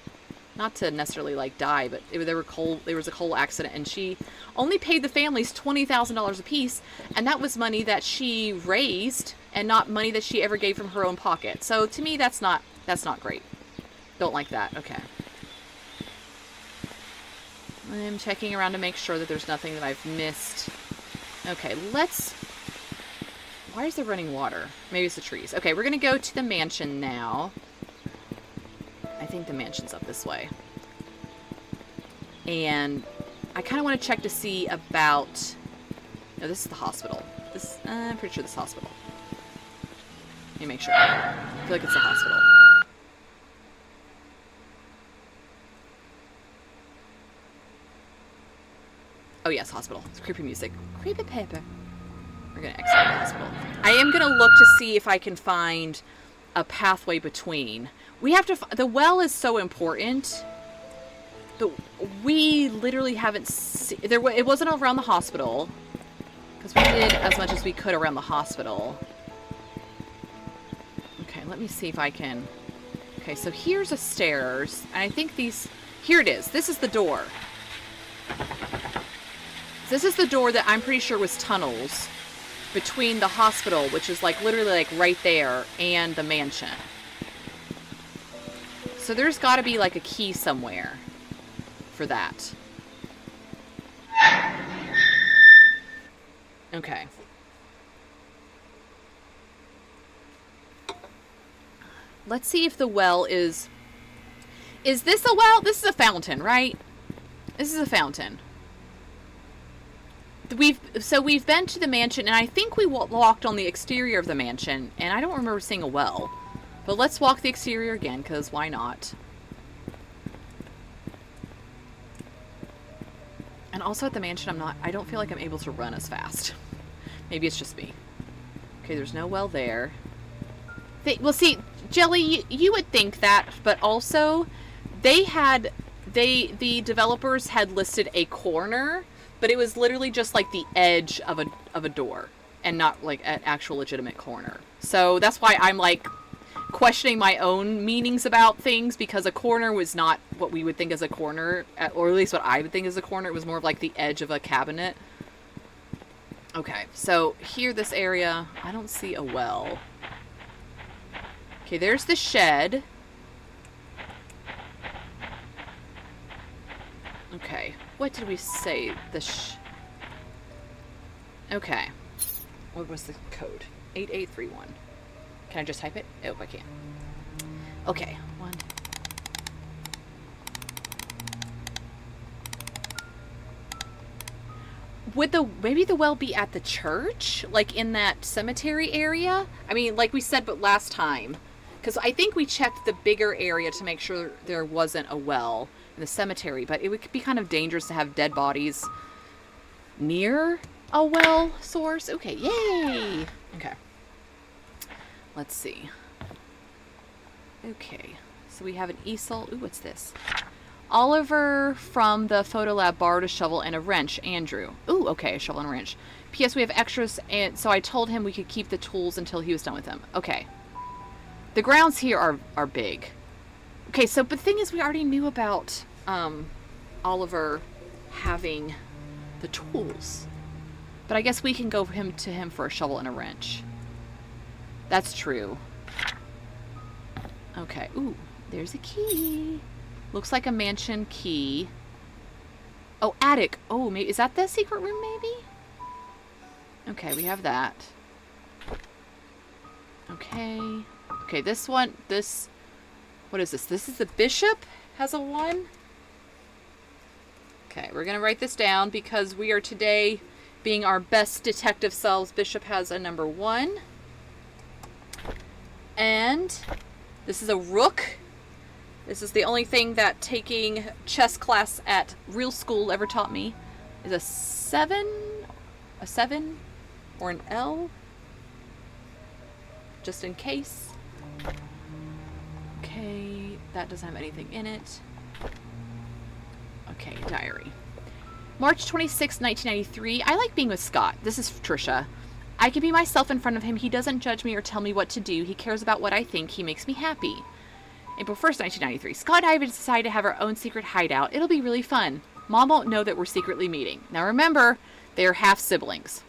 A: Not to necessarily, like, die, but there was a coal accident, and she only paid the families $20,000 apiece, and that was money that she raised, and not money that she ever gave from her own pocket. So, to me, that's not great. Don't like that. Okay. I'm checking around to make sure that there's nothing that I've missed. Okay, let's... Why is there running water? Maybe it's the trees. Okay, we're going to go to the mansion now. I think the mansion's up this way. And I kind of want to check to see about... No, this is the hospital. I'm pretty sure this is the hospital. Let me make sure. I feel like it's the hospital. Oh yes, hospital. It's creepy music. Creepy paper. We're gonna exit the hospital. I am gonna look to see if I can find a pathway between. We have to. The well is so important, but we literally haven't seen. It wasn't around the hospital because we did as much as we could around the hospital. Okay, let me see if I can. Okay, so here's a stairs, and I think these. Here it is. This is the door. This is the door that I'm pretty sure was tunnels between the hospital, which is like literally like right there, and the mansion. So there's got to be like a key somewhere for that. Okay. Let's see if the well is... Is this a well? This is a fountain, right? This is a fountain. We've been to the mansion, and I think we walked on the exterior of the mansion, and I don't remember seeing a well. But let's walk the exterior again, because why not? And also at the mansion, I don't feel like I'm able to run as fast. Maybe it's just me. Okay, there's no well there. Well, see, Jelly, you would think that, but also, the developers had listed a corner, but it was literally just like the edge of a door, and not like an actual legitimate corner. So that's why I'm like questioning my own meanings about things, because a corner was not what we would think as a corner, or at least what I would think as a corner. It was more of like the edge of a cabinet. Okay, so here, this area, I don't see a well. Okay, there's the shed. Okay, what did we say? Okay. What was the code? 8831. Can I just type it? Oh, I can. Okay, one. Would maybe the well be at the church? Like in that cemetery area? I mean, like we said, but last time. Because I think we checked the bigger area to make sure there wasn't a well in the cemetery. But it would be kind of dangerous to have dead bodies near a well source. Okay, yay! Okay. Let's see. Okay. So we have an easel. Ooh, what's this? Oliver from the photo lab borrowed a shovel and a wrench. Andrew. Ooh, okay, a shovel and a wrench. P.S. We have extras, and so I told him we could keep the tools until he was done with them. Okay. The grounds here are big. Okay, so but the thing is, we already knew about Oliver having the tools. But I guess we can go to him for a shovel and a wrench. That's true. Okay. Ooh, there's a key. Looks like a mansion key. Oh, attic. Oh, maybe is that the secret room, maybe? Okay, we have that. Okay. Okay, this one, what is this? This is the bishop has a 1. Okay, we're going to write this down because we are today being our best detective selves. Bishop has a number 1. And this is a rook. This is the only thing that taking chess class at real school ever taught me. Is a 7? A 7? Or an L? Just in case. Okay, that doesn't have anything in it. Okay, diary. March 26, 1993. I like being with Scott. This is Trisha. I can be myself in front of him. He doesn't judge me or tell me what to do. He cares about what I think. He makes me happy. April 1st, 1993. Scott and I have decided to have our own secret hideout. It'll be really fun. Mom won't know that we're secretly meeting. Now remember, they are half siblings.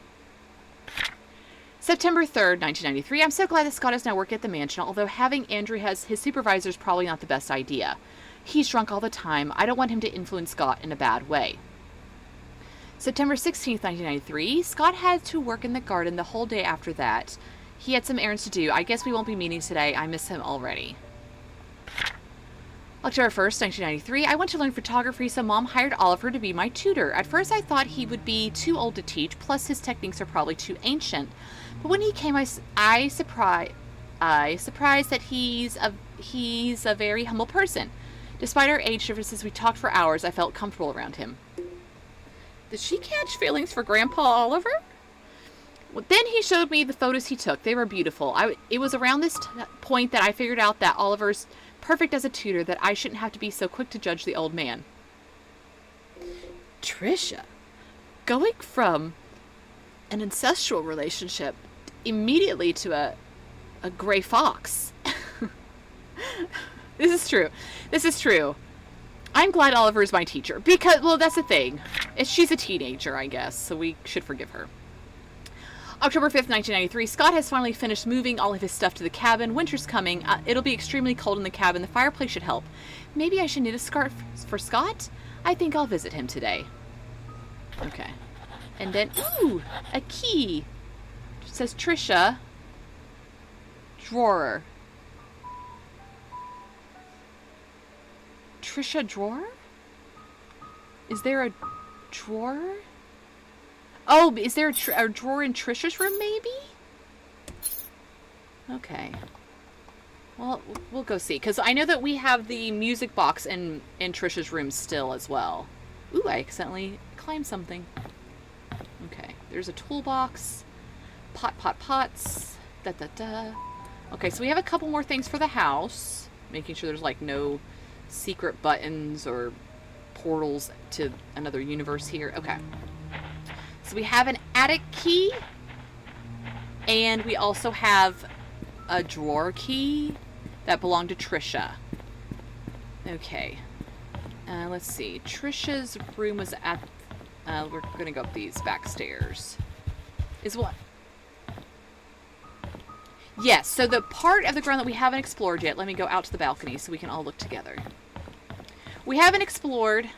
A: September 3rd, 1993. I'm so glad that Scott is now working at the mansion, although having Andrew as his supervisor is probably not the best idea. He's drunk all the time. I don't want him to influence Scott in a bad way. September 16th, 1993. Scott had to work in the garden the whole day after that. He had some errands to do. I guess we won't be meeting today. I miss him already. October 1st, 1993. I went to learn photography, so Mom hired Oliver to be my tutor. At first I thought he would be too old to teach, plus his techniques are probably too ancient. But when he came, I surprised that he's a very humble person. Despite our age differences, we talked for hours. I felt comfortable around him. Did she catch feelings for Grandpa Oliver? Well, then he showed me the photos he took. They were beautiful. It was around this point that I figured out that Oliver's perfect as a tutor, that I shouldn't have to be so quick to judge the old man. Trisha, going from an ancestral relationship immediately to a gray fox. This is true. This is true. I'm glad Oliver is my teacher because, well, that's the thing. She's a teenager, I guess, so we should forgive her. October 5th, 1993. Scott has finally finished moving all of his stuff to the cabin. Winter's coming. It'll be extremely cold in the cabin. The fireplace should help. Maybe I should knit a scarf for Scott? I think I'll visit him today. Okay. And then, ooh, a key. It says Trisha. Drawer. Trisha drawer? Is there a drawer? Oh, is there a drawer in Trisha's room, maybe? Okay. Well, we'll go see. Because I know that we have the music box in Trisha's room still as well. Ooh, I accidentally climbed something. Okay. There's a toolbox. Pots. Da-da-da. Okay, so we have a couple more things for the house. Making sure there's, like, no secret buttons or portals to another universe here. Okay. So we have an attic key, and we also have a drawer key that belonged to Trisha. Okay. Let's see. Trisha's room was at... we're going to go up these back stairs. Is what? Yes, so the part of the ground that we haven't explored yet, let me go out to the balcony so we can all look together. We haven't explored...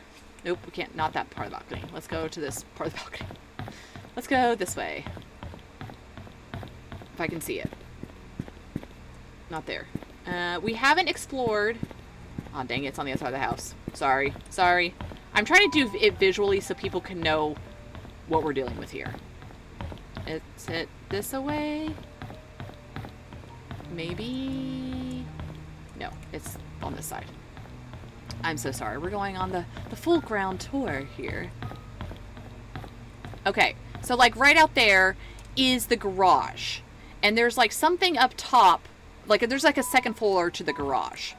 A: Nope, we can't. Not that part of the balcony. Let's go to this part of the balcony. Let's go this way. If I can see it. Not there. We haven't explored... Oh, dang it, it's on the other side of the house. Sorry. I'm trying to do it visually so people can know what we're dealing with here. Is it this away? Maybe... No, it's on this side. I'm so sorry. We're going on the full ground tour here. Okay, so like right out there is the garage. And there's like something up top. Like there's like a second floor to the garage.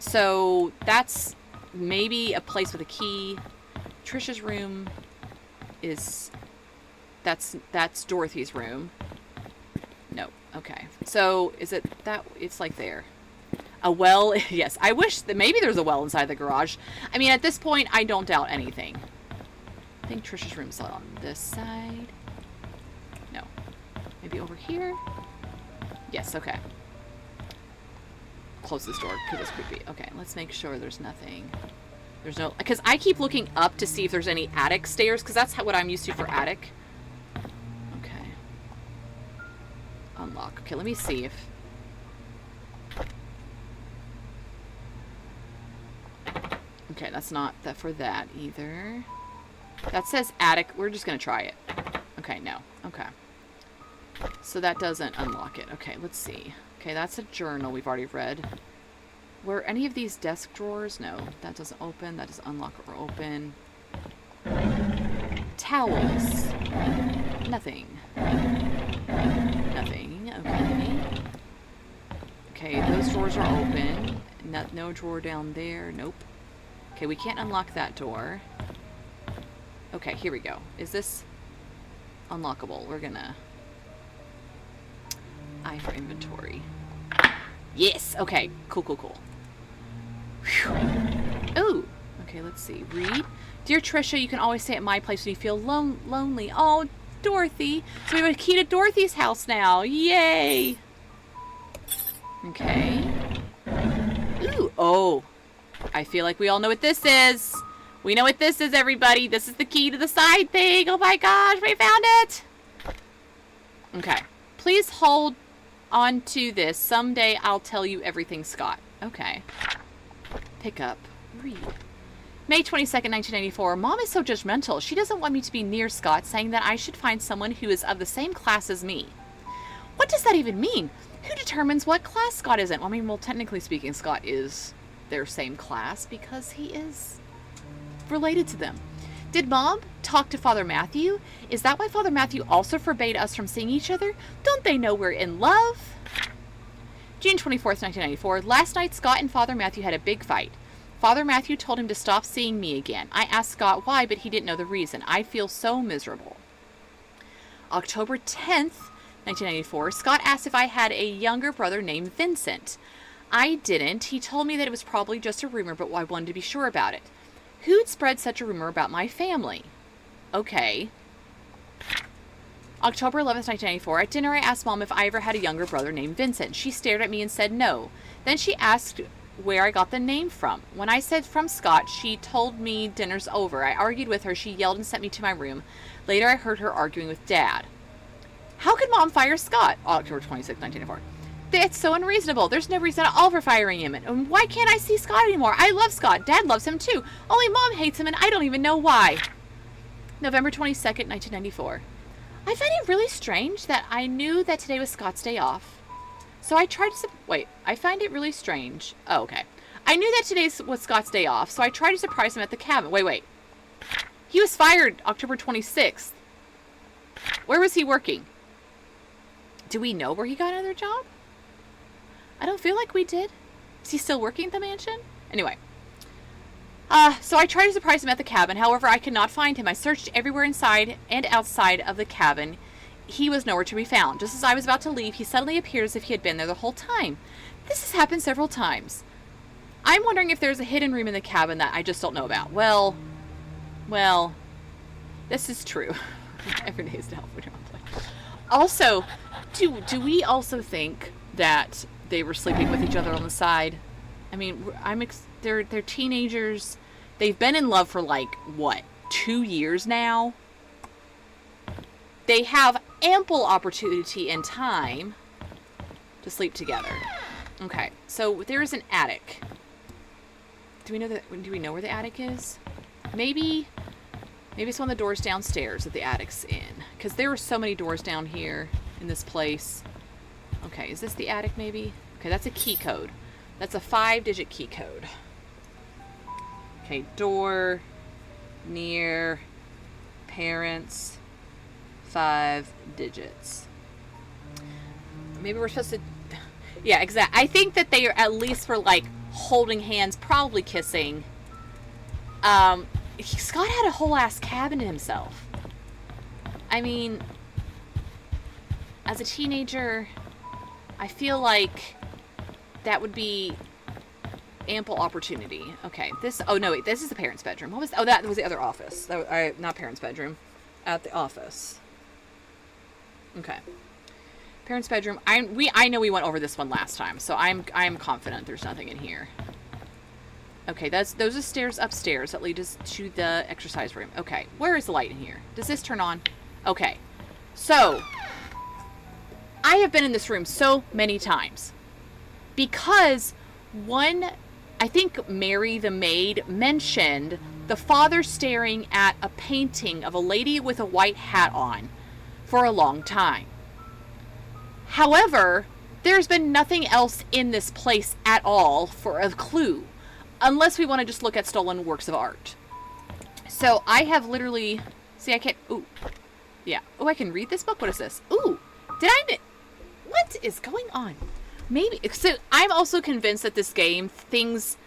A: So that's maybe a place with a key. Trisha's room is... That's Dorothy's room. No. Okay. So is it that... It's like there. A well, yes. I wish that maybe there's a well inside the garage. I mean, at this point, I don't doubt anything. I think Trisha's room's on this side. No. Maybe over here? Yes, okay. Close this door because it's creepy. Okay, let's make sure there's nothing. There's no... Because I keep looking up to see if there's any attic stairs, because that's what I'm used to for attic. Okay. Unlock. Okay, let me see if... Okay, that's not that for that either. That says attic. We're just going to try it. Okay, no. Okay. So that doesn't unlock it. Okay, let's see. Okay, that's a journal we've already read. Were any of these desk drawers? No, that doesn't open. That doesn't unlock or open. Towels. Nothing. Nothing. Okay. Okay, those drawers are open. No drawer down there. Nope. Okay, we can't unlock that door. Okay, here we go. Is this unlockable? We're gonna... I for inventory. Yes! Okay, cool. Oh! Okay, let's see. Read. Dear Trisha, you can always stay at my place when you feel lonely. Oh, Dorothy! So we have a key to Dorothy's house now. Yay! Okay. Ooh! Oh, I feel like we all know what this is. We know what this is, everybody. This is the key to the side thing. Oh my gosh, we found it. Okay. Please hold on to this. Someday I'll tell you everything, Scott. Okay. Pick up. Read. May 22nd, 1994. Mom is so judgmental. She doesn't want me to be near Scott, saying that I should find someone who is of the same class as me. What does that even mean? Who determines what class Scott is in? Well, I mean, well, technically speaking, Scott is their same class because he is related to them. Did Mom talk to Father Matthew? Is that why Father Matthew also forbade us from seeing each other? Don't they know we're in love? June 24th, 1994. Last night, Scott and Father Matthew had a big fight. Father Matthew told him to stop seeing me again. I asked Scott why, but he didn't know the reason. I feel so miserable. October 10th, 1994. Scott asked if I had a younger brother named Vincent. I didn't. He told me that it was probably just a rumor, but I wanted to be sure about it. Who'd spread such a rumor about my family? Okay. October 11th, 1994. At dinner, I asked Mom if I ever had a younger brother named Vincent. She stared at me and said no. Then she asked where I got the name from. When I said from Scott, she told me dinner's over. I argued with her. She yelled and sent me to my room. Later, I heard her arguing with Dad. How could Mom fire Scott? October 26th, 1994. That's so unreasonable. There's no reason at all for firing him. And why can't I see Scott anymore? I love Scott. Dad loves him too. Only Mom hates him and I don't even know why. November 22nd, 1994. I find it really strange that I knew that today was Scott's day off. So I tried to... I find it really strange. Oh, okay. I knew that today was Scott's day off, so I tried to surprise him at the cabin. Wait. He was fired October 26th. Where was he working? Do we know where he got another job? I don't feel like we did. Is he still working at the mansion? Anyway. So I tried to surprise him at the cabin. However, I could not find him. I searched everywhere inside and outside of the cabin. He was nowhere to be found. Just as I was about to leave, he suddenly appeared as if he had been there the whole time. This has happened several times. I'm wondering if there's a hidden room in the cabin that I just don't know about. Well, this is true. Every day is to help when you're on play. Also, do we also think that they were sleeping with each other on the side? I mean, they're teenagers. They've been in love for like, what, 2 years now? They have ample opportunity and time to sleep together. Okay, so there is an attic. Do we know where the attic is? Maybe it's one of the doors downstairs that the attic's in. Because there are so many doors down here in this place. Okay, is this the attic maybe? Okay, that's a key code. That's a 5-digit key code. Okay, door, near, parents, 5 digits. Maybe we're supposed to... Yeah, exactly. I think that they are at least for like holding hands, probably kissing. Scott had a whole ass cabin to himself. I mean, as a teenager, I feel like that would be ample opportunity. Okay, this... Oh, no, wait. This is the parents' bedroom. What was... Oh, that was the other office. Not parents' bedroom. At the office. Okay. Parents' bedroom. I know we went over this one last time, so I'm confident there's nothing in here. Okay, those are stairs upstairs that lead us to the exercise room. Okay, where is the light in here? Does this turn on? Okay. So, I have been in this room so many times. Because I think Mary the maid mentioned the father staring at a painting of a lady with a white hat on for a long time. However, there's been nothing else in this place at all for a clue, unless we want to just look at stolen works of art. So I have literally... See, I can't... Ooh. Yeah. Oh, I can read this book? What is this? Ooh. What is going on? Maybe... So I'm also convinced that this game, things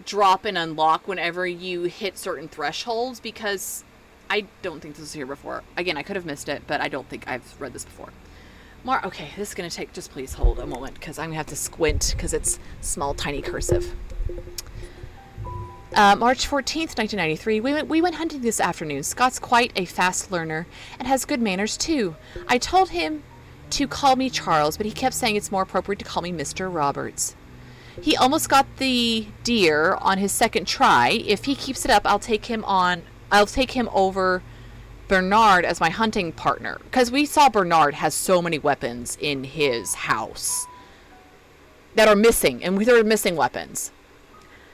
A: drop and unlock whenever you hit certain thresholds, because I don't think this was here before. Again, I could have missed it, but I don't think I've read this before. Okay, this is going to take... Just please hold a moment, because I'm going to have to squint, because it's small, tiny cursive. March 14th, 1993. We went hunting this afternoon. Scott's quite a fast learner, and has good manners, too. I told him to call me Charles, but he kept saying it's more appropriate to call me Mr. Roberts. He almost got the deer on his second try. If he keeps it up, I'll take him over Bernard as my hunting partner. Because we saw Bernard has so many weapons in his house that are missing, and they're missing weapons.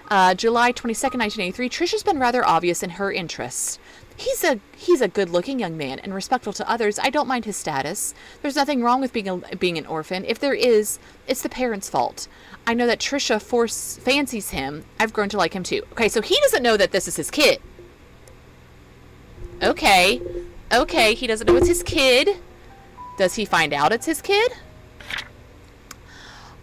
A: July 22nd, 1983. Trisha's been rather obvious in her interests. He's a good-looking young man and respectful to others. I don't mind his status. There's nothing wrong with being an orphan. If there is, it's the parents' fault. I know that Trisha fancies him. I've grown to like him too. Okay, so he doesn't know that this is his kid. Okay, he doesn't know it's his kid. Does he find out it's his kid?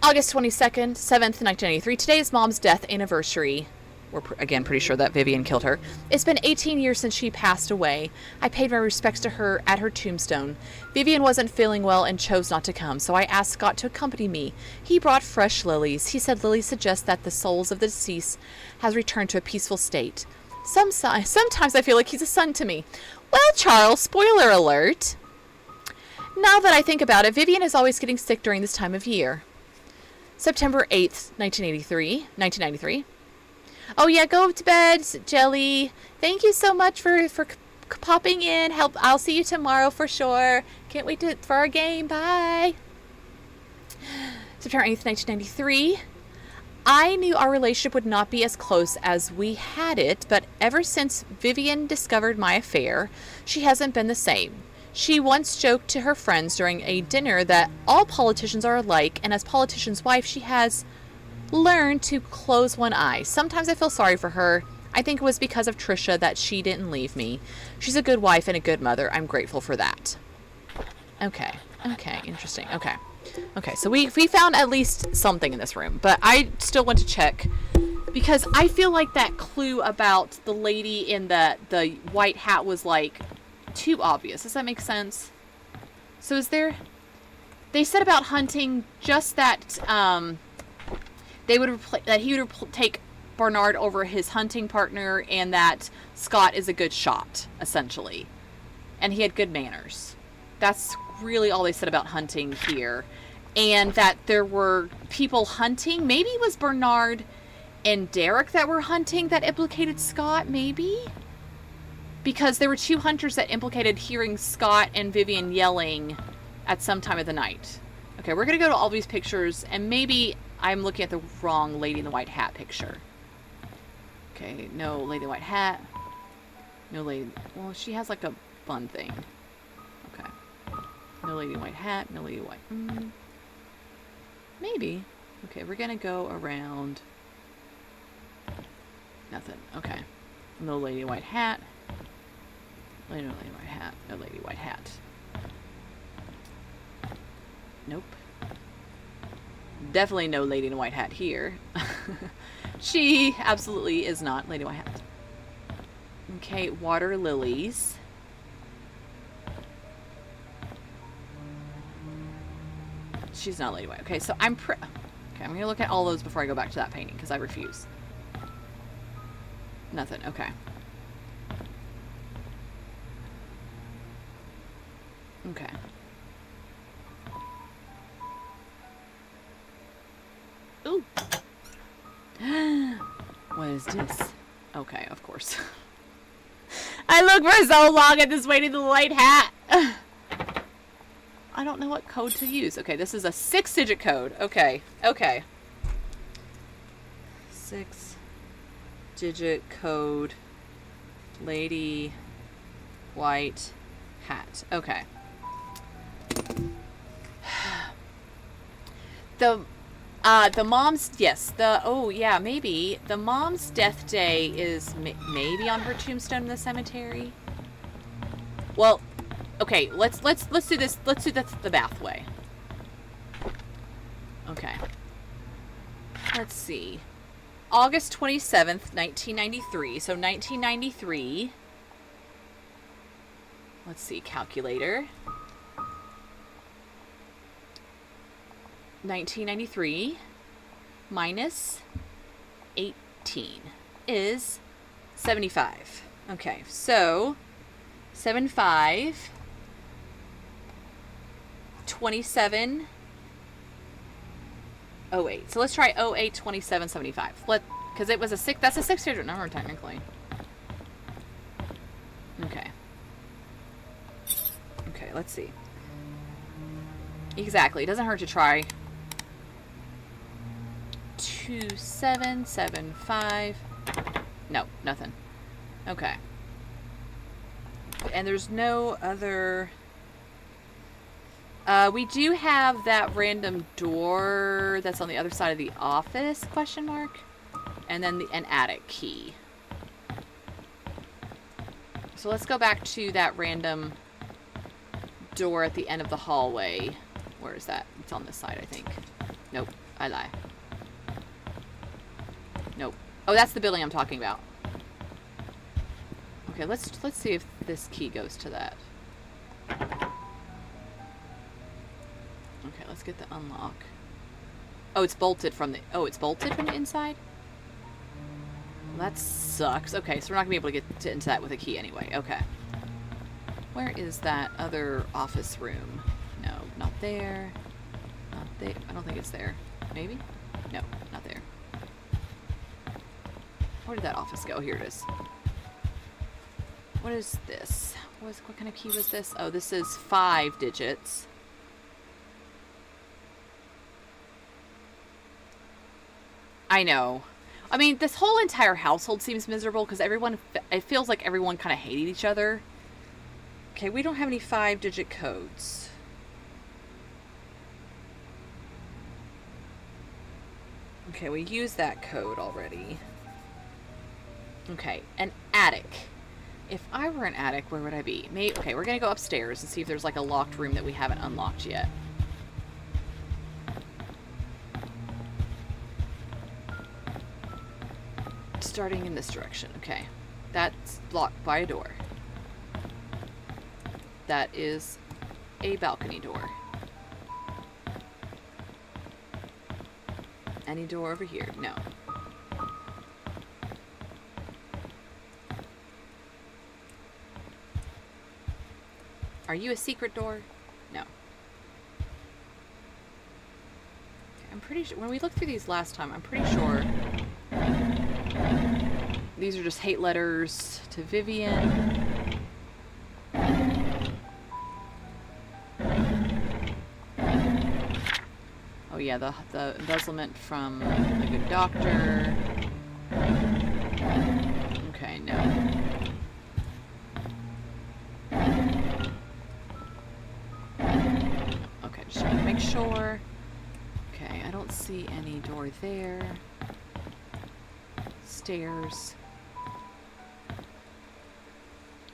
A: August 22nd, 7th, 1993. Today is Mom's death anniversary. We're again pretty sure that Vivian killed her. It's been 18 years since she passed away. I paid my respects to her at her tombstone. Vivian wasn't feeling well and chose not to come, so I asked Scott to accompany me. He brought fresh lilies. He said lilies suggest that the souls of the deceased has returned to a peaceful state. Sometimes I feel like he's a son to me. Well, Charles, spoiler alert. Now that I think about it, Vivian is always getting sick during this time of year. September 8th, 1993. Oh yeah, go to bed, Jelly. Thank you so much for popping in. I'll see you tomorrow for sure. Can't wait for our game. Bye. September 8th, 1993. I knew our relationship would not be as close as we had it, but ever since Vivian discovered my affair, she hasn't been the same. She once joked to her friends during a dinner that all politicians are alike, and as politician's wife, she has learned to close one eye. Sometimes I feel sorry for her. I think it was because of Trisha that she didn't leave me. She's a good wife and a good mother. I'm grateful for that. Okay, interesting. Okay, so we found at least something in this room, but I still want to check because I feel like that clue about the lady in the white hat was like too obvious. Does that make sense? So is there... They said about hunting just that he would take Bernard over his hunting partner, and that Scott is a good shot, essentially. And he had good manners. That's really all they said about hunting here. And that there were people hunting. Maybe it was Bernard and Derek that were hunting that implicated Scott, maybe? Because there were two hunters that implicated hearing Scott and Vivian yelling at some time of the night. Okay, we're going to go to all these pictures, and maybe I'm looking at the wrong Lady in the White Hat picture. Okay, no Lady in the White Hat. No Lady... Well, she has like a fun thing. Okay. No Lady in the White Hat. No Lady in the White... Maybe. Okay, we're going to go around... Nothing. Okay. No Lady in White Hat. No Lady White Hat. No Lady White Hat. Nope. Definitely no Lady in a White Hat here. She absolutely is not Lady White Hat. Okay, water lilies. She's not Lady White. Okay, so I'm going to look at all those before I go back to that painting, because I refuse. Nothing. Okay. Okay. Ooh. What is this? Okay, of course. I looked for so long at this Lady in the White Hat. I don't know what code to use. Okay, this is a 6-digit code. Okay. 6-digit code. Lady White Hat. Okay. The mom's, yes, oh yeah, maybe the mom's death day is maybe on her tombstone in the cemetery. Well, okay, let's do this. Let's do the bath way. Okay. Let's see. August 27th, 1993. So 1993. Let's see, calculator. 1993 minus 18 is 75. Okay, so 75, 27. 08. So let's try 08 2775. Because it was a 6. That's a 6-digit number technically. Okay. Okay, let's see. Exactly. It doesn't hurt to try. 2775. No, nothing. Okay. And there's no other... we do have that random door that's on the other side of the office, question mark. And then an attic key. So let's go back to that random door at the end of the hallway. Where is that? It's on this side, I think. Nope, I lie. Nope. Oh, that's the building I'm talking about. Okay, let's see if this key goes to that. Okay, let's get the unlock. Oh, it's bolted from the... Oh, it's bolted from the inside? Well, that sucks. Okay, so we're not going to be able to get into that with a key anyway. Okay. Where is that other office room? No, not there. Not there. I don't think it's there. Maybe? No, not there. Where did that office go? Here it is. What is this? What kind of key was this? Oh, this is 5 digits. I know. I mean, this whole entire household seems miserable because everyone, it feels like everyone kind of hated each other. Okay, we don't have any 5-digit codes. Okay, we used that code already. Okay, an attic. If I were an attic, where would I be? Maybe, okay, we're going to go upstairs and see if there's like a locked room that we haven't unlocked yet. Starting in this direction. Okay. That's blocked by a door. That is a balcony door. Any door over here? No. Are you a secret door? No. Okay, I'm pretty sure, when we looked through these last time, I'm pretty sure these are just hate letters to Vivian. Oh yeah, the embezzlement from the good doctor. Okay, no. Okay, just want to make sure. Okay, I don't see any door there. Stairs.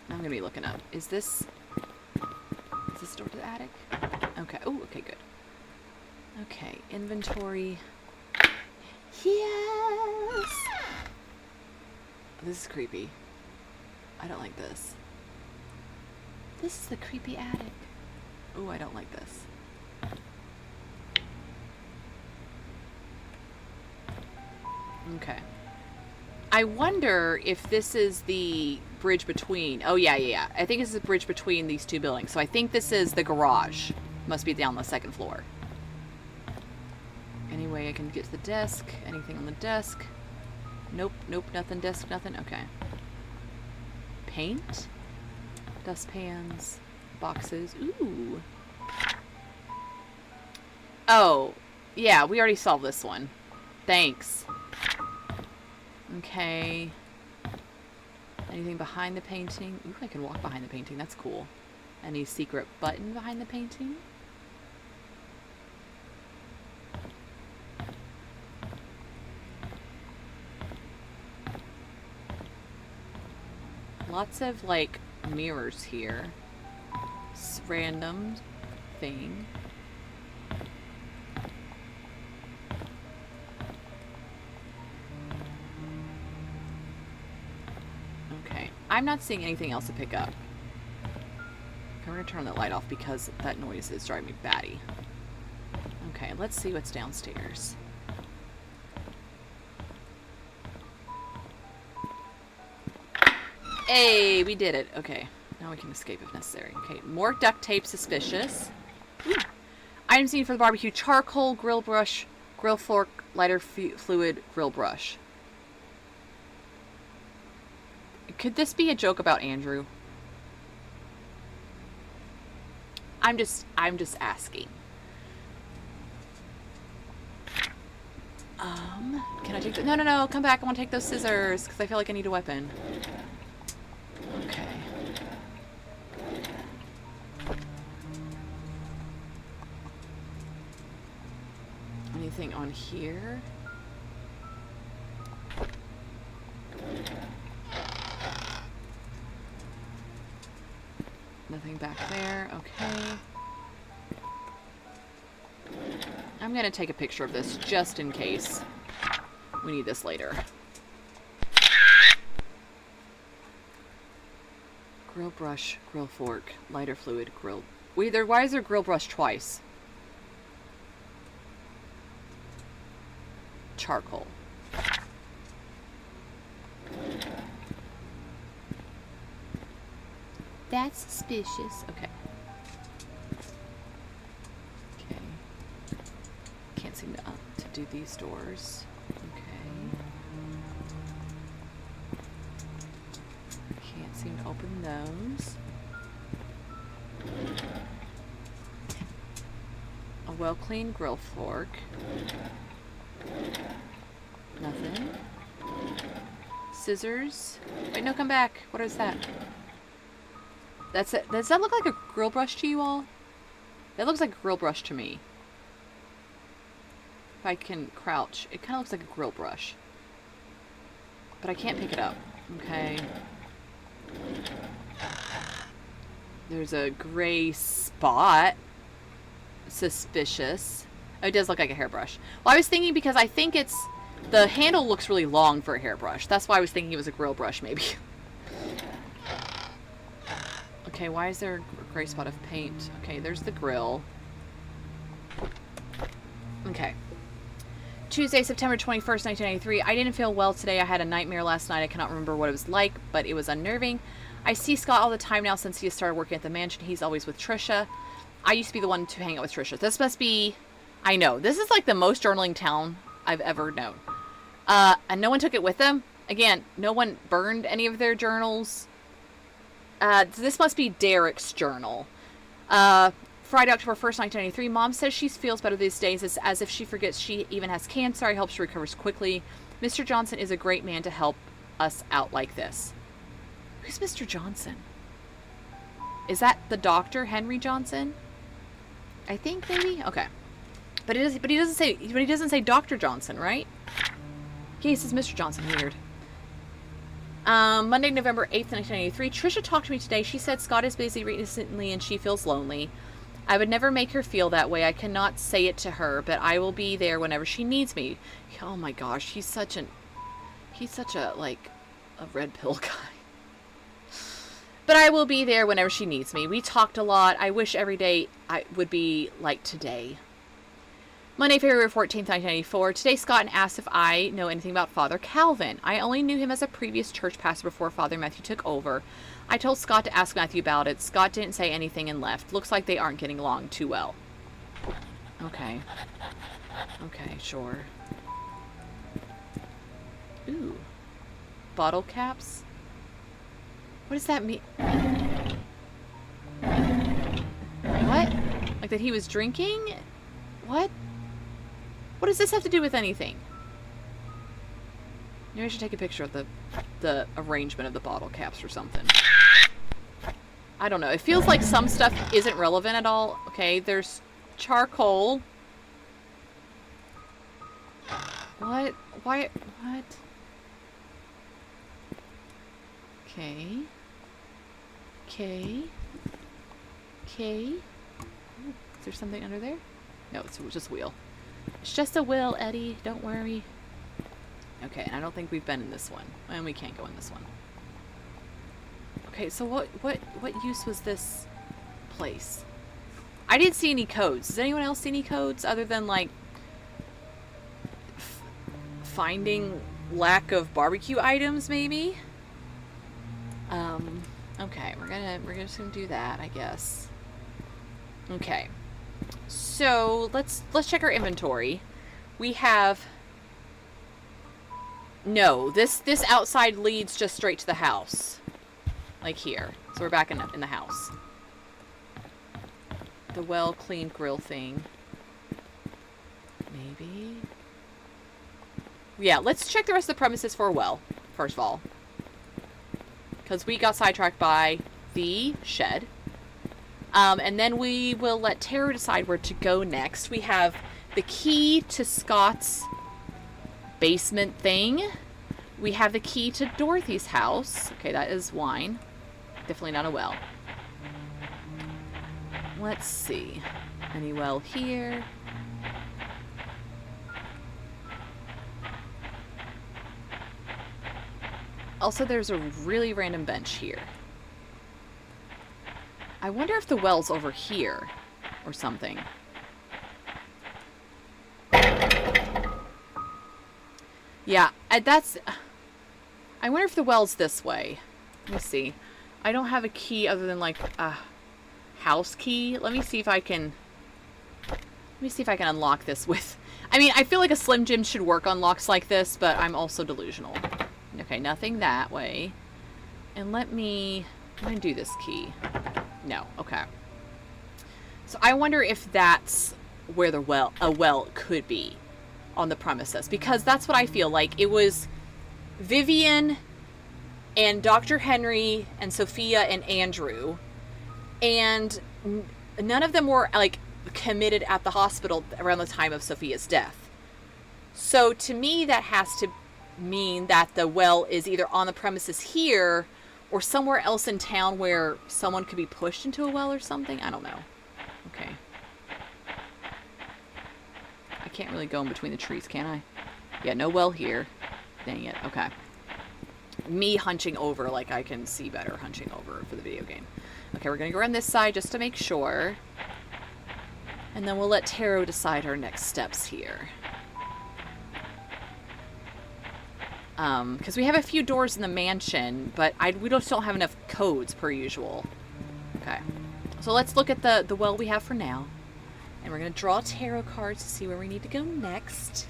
A: I'm gonna be looking up. Is this door to the attic? Okay. Oh, okay, good. Okay, inventory. Yes! This is creepy. I don't like this. This is the creepy attic. Oh, I don't like this. Okay. I wonder if this is the bridge between... Oh, yeah. I think this is the bridge between these two buildings. So I think this is the garage. Must be down the second floor. Any way I can get to the desk? Anything on the desk? Nope, nothing. Desk, nothing. Okay. Paint? Dustpans. Boxes. Ooh. Oh. Yeah, we already solved this one. Thanks. Okay. Anything behind the painting? Ooh, I can walk behind the painting. That's cool. Any secret button behind the painting? Lots of, like, mirrors here. It's random thing. Okay. I'm not seeing anything else to pick up. I'm going to turn that light off because that noise is driving me batty. Okay, let's see what's downstairs. Hey, we did it. Okay, now we can escape if necessary. Okay, more duct tape, suspicious. Ooh. Items needed for the barbecue: charcoal, grill brush, Grill fork, lighter fluid, grill brush. Could this be a joke about Andrew? I'm just asking. Can I take the... No, come back. I want to take those scissors because I feel like I need a weapon. Okay. Anything on here? Nothing back there. Okay. I'm going to take a picture of this just in case we need this later. Grill brush, grill fork, lighter fluid, grill... Why is there grill brush twice? Charcoal. That's suspicious. Okay. Okay. Can't seem to do these doors. Okay. Can't seem to open those. A well-cleaned grill fork. Nothing. Scissors. Wait, no, come back. What is that? That's it. Does that look like a grill brush to you all? That looks like a grill brush to me. If I can crouch, it kind of looks like a grill brush. But I can't pick it up. Okay. There's a gray spot. Suspicious. Oh, it does look like a hairbrush. Well, I was thinking because I think it's... The handle looks really long for a hairbrush. That's why I was thinking it was a grill brush, maybe. Okay, why is there a gray spot of paint? Okay, there's the grill. Okay. Tuesday, September 21st, 1993. I didn't feel well today. I had a nightmare last night. I cannot remember what it was like, but it was unnerving. I see Scott all the time now since he has started working at the mansion. He's always with Trisha. I used to be the one to hang out with Trisha. This must be... I know. This is like the most journaling town I've ever known. And no one took it with them. Again, no one burned any of their journals. This must be Derek's journal. Friday, October 1st, 1993. Mom says she feels better these days. It's as if she forgets she even has cancer. I hope she recovers quickly. Mr. Johnson is a great man to help us out like this. Who's Mr. Johnson? Is that the doctor, Henry Johnson? I think maybe. Okay, but he doesn't say Dr. Johnson, right? Yeah, he says Mr. Johnson. Weird. Monday, November 8th, 1993. Trisha talked to me today. She said Scott is busy recently and she feels lonely. I would never make her feel that way. I cannot say it to her, but I will be there whenever she needs me. Oh my gosh, he's such a like a red pill guy. But I will be there whenever she needs me. We talked a lot. I wish every day I would be like today. Monday, February 14th, 1994. Today, Scott asked if I know anything about Father Calvin. I only knew him as a previous church pastor before Father Matthew took over. I told Scott to ask Matthew about it. Scott didn't say anything and left. Looks like they aren't getting along too well. Okay. Okay, sure. Ooh. Bottle caps? What does that mean? What? Like that he was drinking? What? What does this have to do with anything? Maybe I should take a picture of the arrangement of the bottle caps or something. I don't know. It feels like some stuff isn't relevant at all. Okay, there's charcoal. What? Why? What? Okay. Okay. Okay. Ooh, is there something under there? No, it's just a wheel. It's just a wheel, Eddie. Don't worry. Okay, and I don't think we've been in this one. And we can't go in this one. Okay, so what use was this place? I didn't see any codes. Does anyone else see any codes other than like finding lack of barbecue items maybe? Okay, we're just gonna do that, I guess. Okay. So let's check our inventory. We have... No, this outside leads just straight to the house. Like here. So we're back in the house. The well-cleaned grill thing. Maybe? Yeah, let's check the rest of the premises for a well, first of all. Because we got sidetracked by the shed. And then we will let Tara decide where to go next. We have the key to Scott's basement thing. We have the key to Dorothy's house. Okay, that is wine. Definitely not a well. Let's see. Any well here? Also, there's a really random bench here. I wonder if the well's over here or something. Yeah, that's... I wonder if the well's this way. Let me see. I don't have a key other than, like, a house key. Let me see if I can... Let me see if I can unlock this with... I mean, I feel like a Slim Jim should work on locks like this, but I'm also delusional. Okay, nothing that way. And let me... I'm going to do this key. No, okay. So I wonder if that's where the a well could be on the premises. Because that's what I feel like. It was Vivian and Dr. Henry and Sophia and Andrew. And none of them were, like, committed at the hospital around the time of Sophia's death. So to me, that has to mean that the well is either on the premises here or somewhere else in town where someone could be pushed into a well or something. I don't know. Okay. I can't really go in between the trees, can I? Yeah, no well here. Dang it. Okay. Me hunching over like I can see better hunching over for the video game. Okay, we're going to go around this side just to make sure. And then we'll let Taro decide our next steps here. Because we have a few doors in the mansion, but we don't still have enough codes per usual. Okay. So let's look at the well we have for now. And we're going to draw tarot cards to see where we need to go next.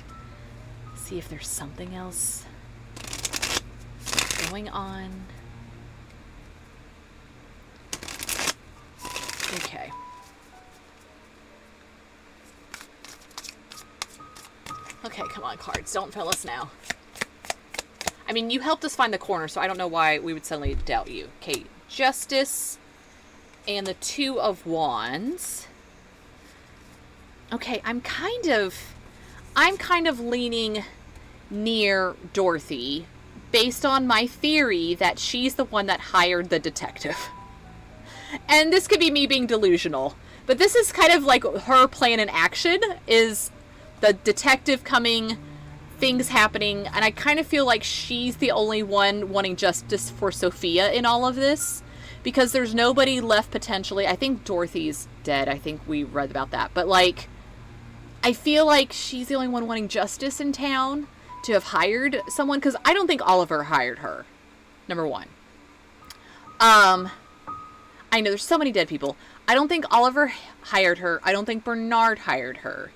A: See if there's something else going on. Okay. Okay, come on, cards. Don't fail us now. I mean, you helped us find the corner, so I don't know why we would suddenly doubt you. Okay, Justice and the Two of Wands. Okay, I'm kind of leaning near Dorothy based on my theory that she's the one that hired the detective. And this could be me being delusional, but this is kind of like her plan in action, is the detective coming, things happening, and I kind of feel like she's the only one wanting justice for Sophia in all of this, because there's nobody left potentially. I think Dorothy's dead. I think we read about that. But, like, I feel like she's the only one wanting justice in town to have hired someone, because I don't think Oliver hired her, number one. I know there's so many dead people. I don't think Oliver hired her. I don't think Bernard hired her.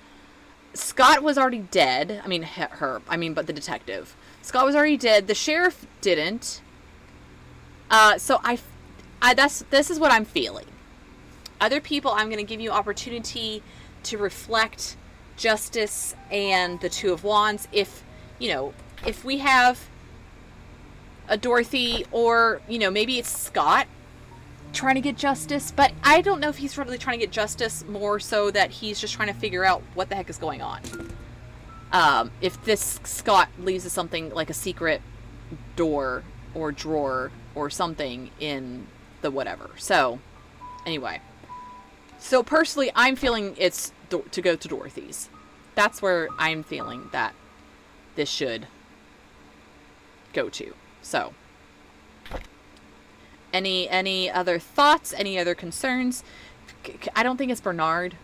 A: Scott was already dead. I mean, but the detective. Scott was already dead. The sheriff didn't. So this is what I'm feeling. Other people, I'm going to give you opportunity to reflect Justice and the Two of Wands. If we have a Dorothy, or, maybe it's Scott trying to get justice, but I don't know if he's really trying to get justice, more so that he's just trying to figure out what the heck is going on. If this Scott leaves us something like a secret door or drawer or something in the whatever. So, anyway. So, personally, I'm feeling it's to go to Dorothy's. That's where I'm feeling that this should go to. So, any other thoughts? Any other concerns? I don't think it's Bernard.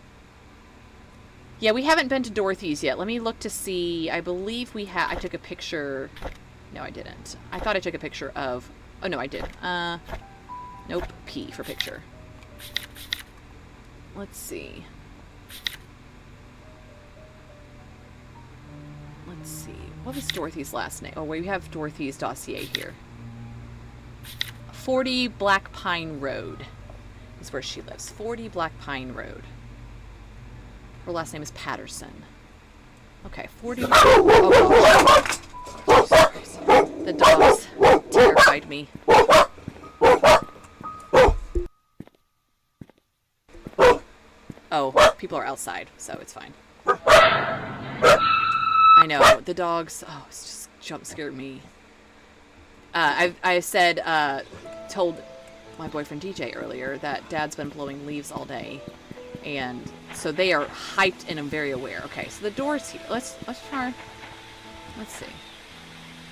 A: Yeah, we haven't been to Dorothy's yet. Let me look to see. I believe we have. I took a picture. No, I didn't. I thought I took a picture of... Oh, no, I did. Nope. P for picture. Let's see. see. What was Dorothy's last name? Oh, we have Dorothy's dossier here. 40 Black Pine Road is where she lives. 40 Black Pine Road. Her last name is Patterson. Okay, 40... Oh, the dogs terrified me. Oh, people are outside, so it's fine. I know, the dogs... Oh, it's just jump scared me. I said, told my boyfriend DJ earlier that Dad's been blowing leaves all day. And so they are hyped and I'm very aware. Okay, so the door's here. Let's try. Let's see.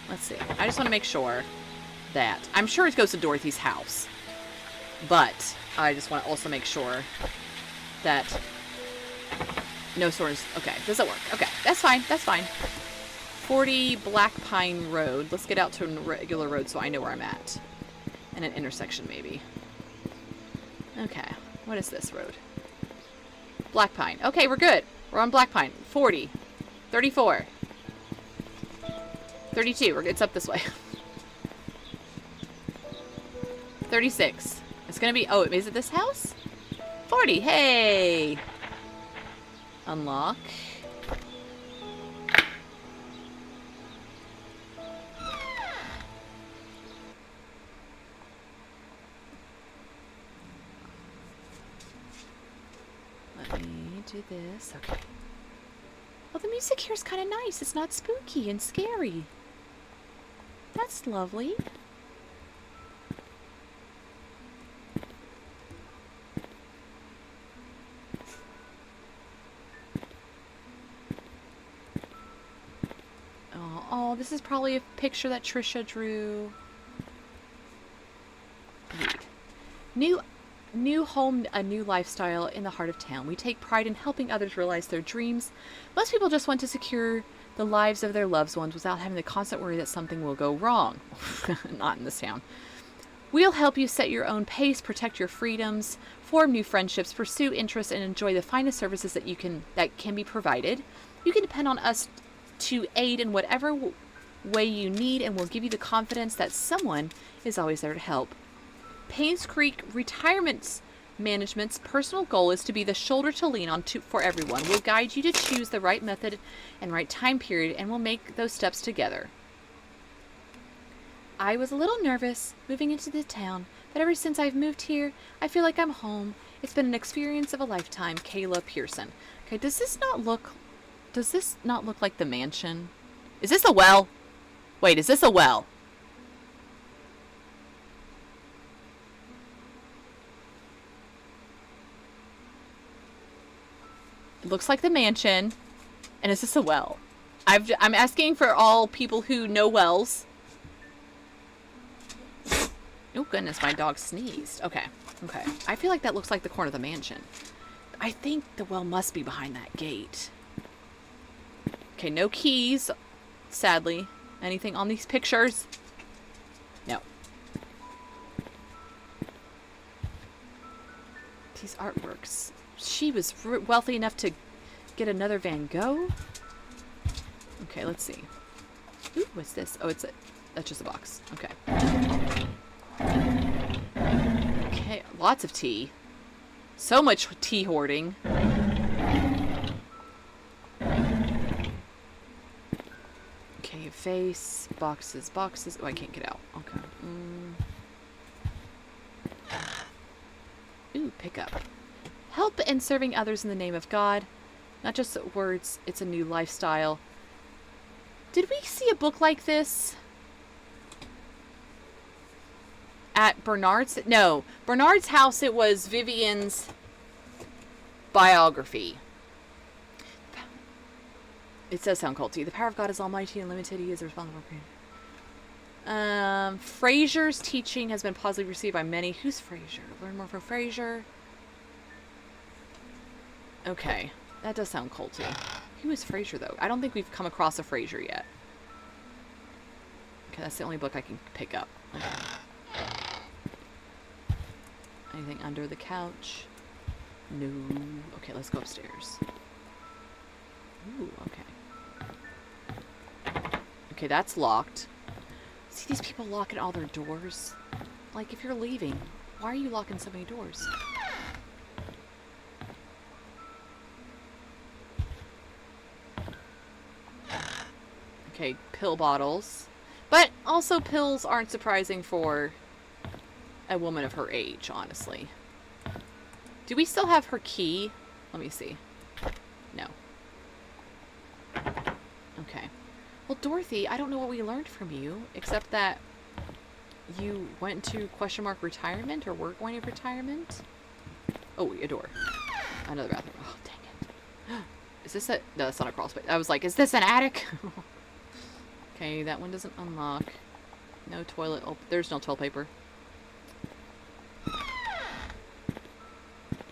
A: Let's see. I just want to make sure that... I'm sure it goes to Dorothy's house. But I just want to also make sure that no stores... Okay, does it work? Okay, that's fine. That's fine. 40 Black Pine Road. Let's get out to a regular road so I know where I'm at. And an intersection, maybe. Okay, what is this road? Black Pine. Okay, we're good. We're on Black Pine. 40. 34. 32. It's up this way. 36. It's gonna be... Oh, is it this house? 40. Hey! Unlock. Let me do this. Okay. Well, the music here is kind of nice. It's not spooky and scary. That's lovely. Oh, this is probably a picture that Trisha drew. Read. New home, a new lifestyle in the heart of town. We take pride in helping others realize their dreams. Most people just want to secure the lives of their loved ones without having the constant worry that something will go wrong. Not in this town. We'll help you set your own pace, protect your freedoms, form new friendships, pursue interests, and enjoy the finest services that can be provided. You can depend on us to aid in whatever way you need, and we'll give you the confidence that someone is always there to help. Painscreek Retirement Management's personal goal is to be the shoulder to lean on for everyone. We'll guide you to choose the right method and right time period, and we'll make those steps together. I was a little nervous moving into the town, but ever since I've moved here, I feel like I'm home. It's been an experience of a lifetime. Kayla Pearson. Okay, does this not look like the mansion? Is this a well? Wait, is this a well? It looks like the mansion. And is this a well? I'm asking for all people who know wells. Oh goodness, my dog sneezed. Okay, okay. I feel like that looks like the corner of the mansion. I think the well must be behind that gate. Okay, no keys, sadly. Anything on these pictures? No. These artworks. She was wealthy enough to get another Van Gogh? Okay, let's see. Ooh, what's this? Oh, that's just a box. Okay. Okay, lots of tea. So much tea hoarding. Okay, face, boxes. Oh, I can't get out. Okay. Ooh, pick up. Help in serving others in the name of God. Not just words, it's a new lifestyle. Did we see a book like this at Bernard's? No, Bernard's house, it was Vivian's biography. It does sound culty. The power of God is almighty and limited. He is responsible for Fraser's teaching has been positively received by many. Who's Fraser? Learn more from Fraser. Okay, that does sound culty. Who is Fraser, though? I don't think we've come across a Fraser yet. Okay, that's the only book I can pick up. Okay. Anything under the couch? No. Okay, let's go upstairs. Ooh, okay. Okay, that's locked. See these people locking all their doors? Like, if you're leaving, why are you locking so many doors? Okay, pill bottles. But also pills aren't surprising for a woman of her age, honestly. Do we still have her key? Let me see. No. Okay. Well, Dorothy, I don't know what we learned from you, except that you went to retirement, or were going to retirement? Oh, a door. Another bathroom. Oh, dang it. Is this a... No, that's not a crawl space. I was like, is this an attic? Okay, that one doesn't unlock. No toilet. Oh, there's no toilet paper.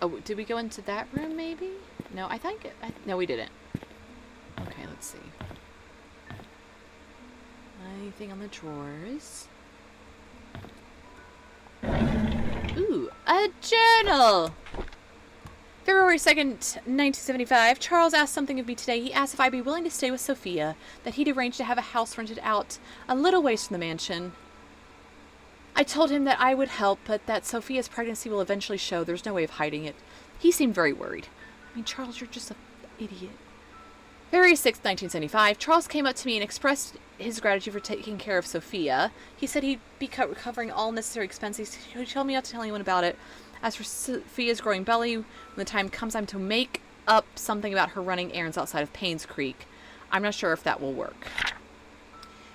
A: Oh, did we go into that room, maybe? No, I think... no, we didn't. Okay, let's see. Anything on the drawers? Ooh, a journal! February 2nd, 1975. Charles asked something of me today. He asked if I'd be willing to stay with Sophia, that he'd arranged to have a house rented out a little ways from the mansion. I told him that I would help, but that Sophia's pregnancy will eventually show. There's no way of hiding it. He seemed very worried. I mean, Charles, you're just an idiot. February 6th, 1975. Charles came up to me and expressed his gratitude for taking care of Sophia. He said he'd be covering all necessary expenses. He told me not to tell anyone about it. As for Sophia's growing belly, when the time comes, I'm to make up something about her running errands outside of Painscreek. I'm not sure if that will work.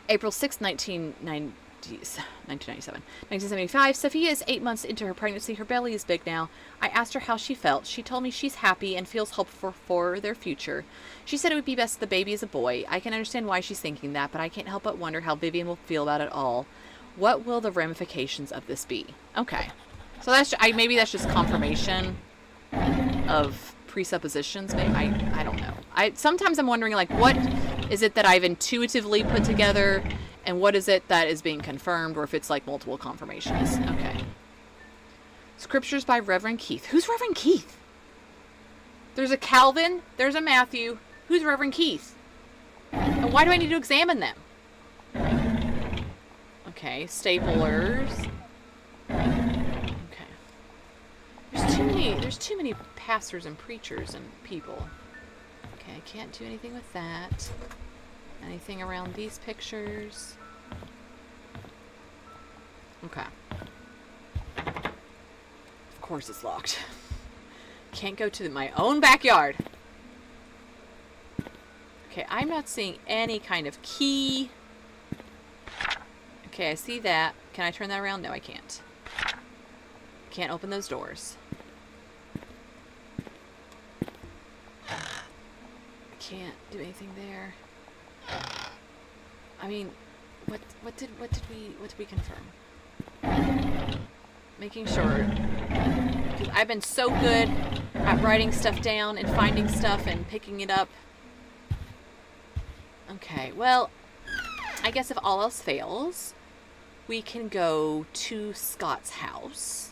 A: April 6th, 1975. Sophia is 8 months into her pregnancy. Her belly is big now. I asked her how she felt. She told me she's happy and feels hopeful for their future. She said it would be best if the baby is a boy. I can understand why she's thinking that, but I can't help but wonder how Vivian will feel about it all. What will the ramifications of this be? Okay. So that's maybe that's just confirmation of presuppositions. Maybe I don't know. Sometimes I'm wondering, like, what is it that I've intuitively put together, and what is it that is being confirmed, or if it's like multiple confirmations. Okay. Scriptures by Reverend Keith. Who's Reverend Keith? There's a Calvin. There's a Matthew. Who's Reverend Keith? And why do I need to examine them? Okay. Staplers. There's too many pastors and preachers and people. Okay, I can't do anything with that. Anything around these pictures? Okay. Of course it's locked. Can't go to my own backyard. Okay, I'm not seeing any kind of key. Okay, I see that. Can I turn that around? No, I can't. Can't open those doors. Can't do anything there. I mean, what did we confirm? Making sure, because I've been so good at writing stuff down and finding stuff and picking it up. Okay, well, I guess if all else fails, we can go to Scott's house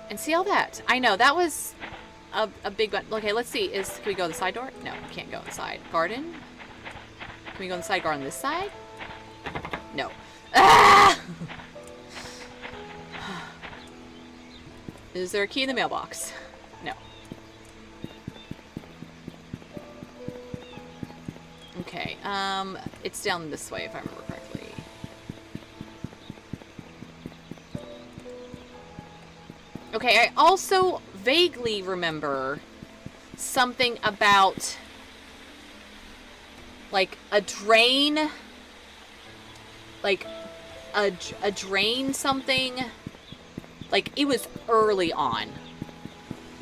A: and see all that. I know that was a big one. Okay, let's see. Can we go the side door? No, we can't go inside. Garden? Can we go inside garden this side? No. Ah! Is there a key in the mailbox? No. Okay, it's down this way if I remember correctly. Okay, I also vaguely remember something about like a drain, like a drain something. Like it was early on.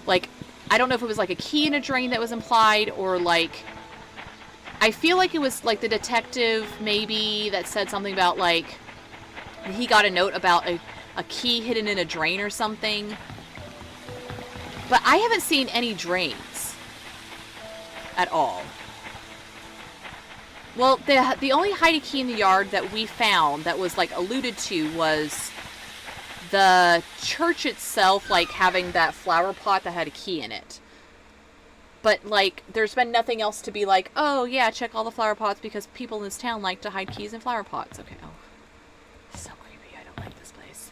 A: Like I don't know if it was like a key in a drain that was implied, or like I feel like it was like the detective maybe that said something about like he got a note about a key hidden in a drain or something. But I haven't seen any drains at all. Well, the only hidey key in the yard that we found that was like alluded to was the church itself, like having that flower pot that had a key in it. But, like, there's been nothing else to be like, oh, yeah, check all the flower pots because people in this town like to hide keys in flower pots. Okay, oh. So creepy. I don't like this place.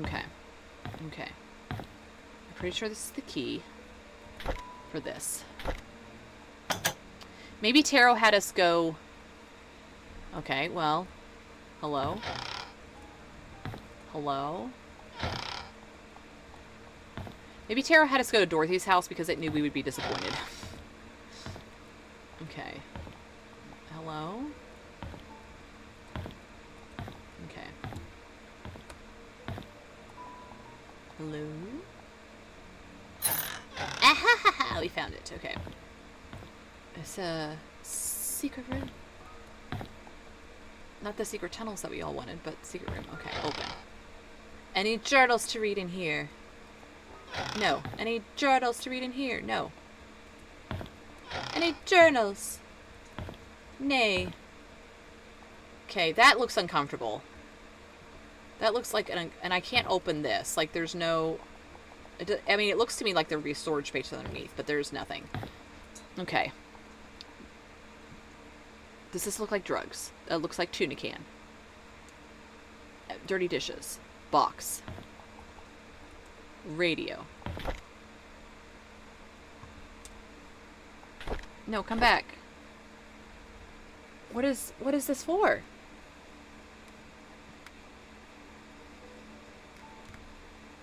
A: Okay. Okay. I'm pretty sure this is the key for this. Maybe Tarot had us go... Okay, well... Hello? Hello? Maybe Tarot had us go to Dorothy's house because it knew we would be disappointed. Okay. Hello? Okay. Hello? Ah, we found it. Okay. It's a secret room. Not the secret tunnels that we all wanted, but secret room. Okay, open. Any journals to read in here? No. Any journals to read in here? No. Any journals? Nay. Okay, that looks uncomfortable. That looks like and I can't open this. Like, there's no... I mean, it looks to me like there would be a storage space underneath, but there's nothing. Okay. Does this look like drugs? It looks like tuna can. Dirty dishes. Box. Radio. No, come back. What is this for?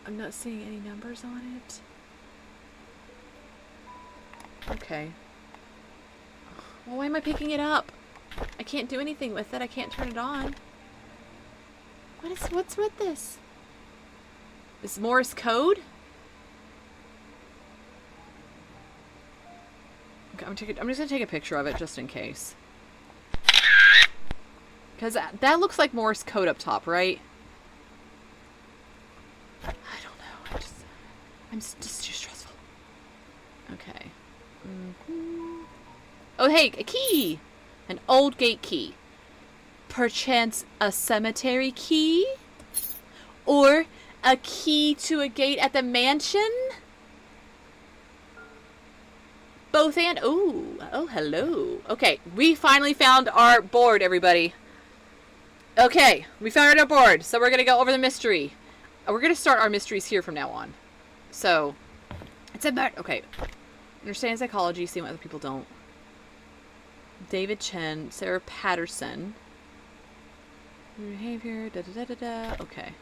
A: I'm not seeing any numbers on it. Okay. Well, why am I picking it up? I can't do anything with it. I can't turn it on. What's with this? Is Morse code? Okay, I'm just gonna take a picture of it just in case. Because that looks like Morse code up top, right? I don't know. I'm just too stressful. Okay. Oh, hey, a key! An old gate key. Perchance a cemetery key? Or a key to a gate at the mansion? Both and... Oh, hello. Okay, we finally found our board, everybody. Okay, we found our board, so we're going to go over the mystery. We're going to start our mysteries here from now on. So, it's about... Okay. Understand psychology, see what other people don't. David Chen, Sarah Patterson. Behavior, da-da-da-da-da. Okay.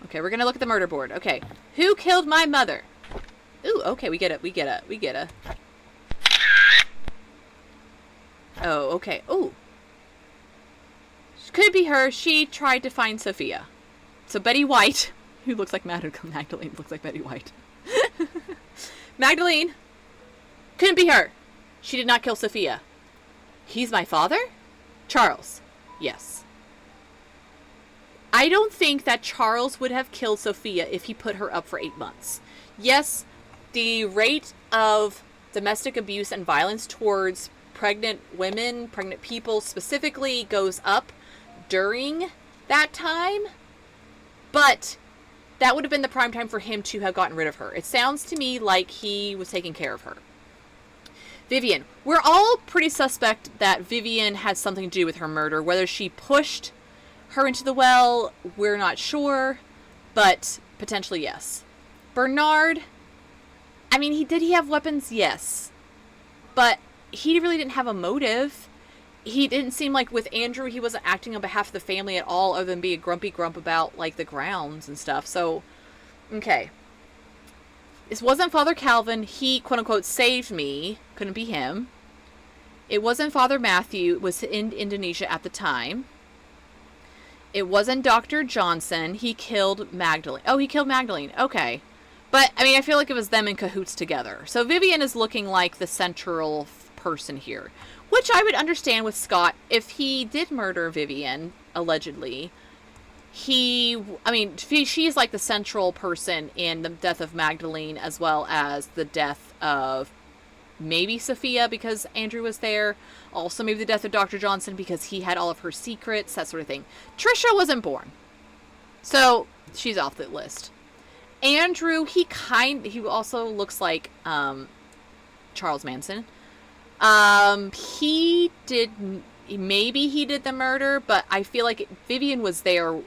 A: Okay, we're going to look at the murder board. Okay. Who killed my mother? Ooh, okay, we get it. Oh, okay. Ooh. Could be her. She tried to find Sophia. So Betty White, who looks like Magdalene, looks like Betty White. Magdalene. Couldn't be her. She did not kill Sophia. He's my father? Charles. Yes. I don't think that Charles would have killed Sophia if he put her up for 8 months. Yes, the rate of domestic abuse and violence towards pregnant women, pregnant people specifically, goes up during that time. But that would have been the prime time for him to have gotten rid of her. It sounds to me like he was taking care of her. Vivian. We're all pretty suspect that Vivian had something to do with her murder. Whether she pushed her into the well, we're not sure. But potentially yes. Bernard. I mean, did he have weapons? Yes. But he really didn't have a motive. He didn't seem like with Andrew, he wasn't acting on behalf of the family at all, other than being a grumpy grump about, like, the grounds and stuff. So, okay. This wasn't Father Calvin. He, quote-unquote, saved me. Couldn't be him. It wasn't Father Matthew. It was in Indonesia at the time. It wasn't Dr. Johnson. He killed Magdalene. Oh, he killed Magdalene. Okay. But, I mean, I feel like it was them in cahoots together. So Vivian is looking like the central person here. Which I would understand with Scott. If he did murder Vivian, allegedly, she's like the central person in the death of Magdalene, as well as the death of maybe Sophia, because Andrew was there. Also maybe the death of Dr. Johnson, because he had all of her secrets, that sort of thing. Trisha wasn't born. So, she's off the list. Andrew, he also looks like Charles Manson. Maybe he did the murder, but I feel like Vivian was there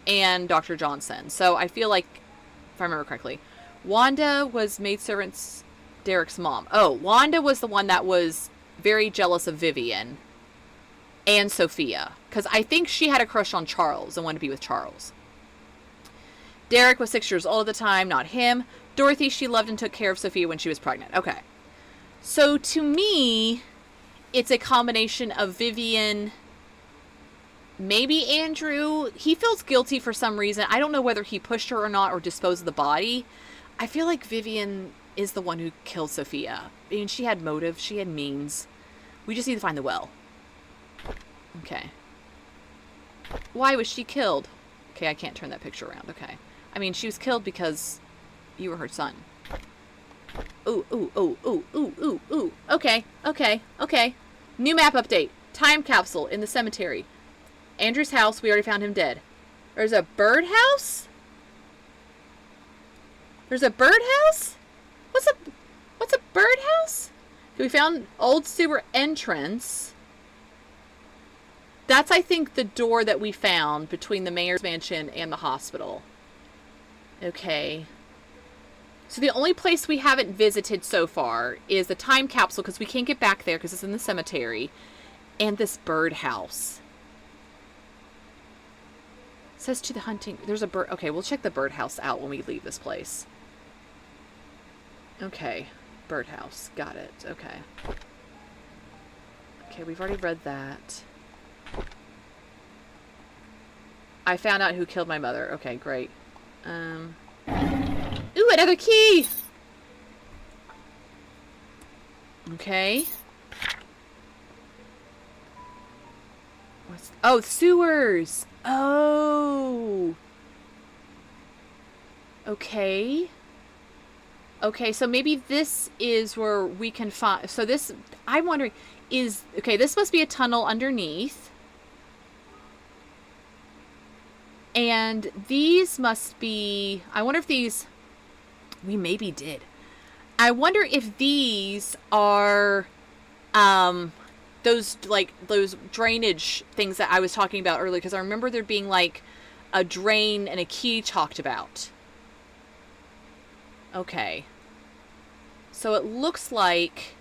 A: and Dr. Johnson. So I feel like, if I remember correctly, Wanda was maidservant's Derek's mom. Oh, Wanda was the one that was very jealous of Vivian and Sophia, because I think she had a crush on Charles and wanted to be with Charles. Derek was 6 years old at the time, not him. Dorothy, she loved and took care of Sophia when she was pregnant. Okay. So to me, it's a combination of Vivian, maybe Andrew. He feels guilty for some reason. I don't know whether he pushed her or not, or disposed of the body. I feel like Vivian is the one who killed Sophia. I mean, she had motive. She had means. We just need to find the well. Okay. Why was she killed? Okay, I can't turn that picture around. Okay. I mean, she was killed because you were her son. Ooh, ooh, ooh, ooh, ooh, ooh, ooh. Okay, okay, okay. New map update. Time capsule in the cemetery. Andrew's house, we already found him dead. There's a birdhouse? There's a birdhouse? What's a birdhouse? We found old sewer entrance. That's, I think, the door that we found between the mayor's mansion and the hospital. Okay. So the only place we haven't visited so far is the time capsule, because we can't get back there because it's in the cemetery, and this birdhouse. It says to the hunting. There's a bird. Okay, we'll check the birdhouse out when we leave this place. Okay. Birdhouse. Got it. Okay. Okay, we've already read that. I found out who killed my mother. Okay, great. Ooh, another key! Okay. Oh, sewers! Oh! Okay. Okay, so maybe this is where we can find... So this... I'm wondering, is... Okay, this must be a tunnel underneath. And these must be... I wonder if these... We maybe did. I wonder if these are... those drainage things that I was talking about earlier. Because I remember there being like a drain and a key talked about. Okay. So it looks like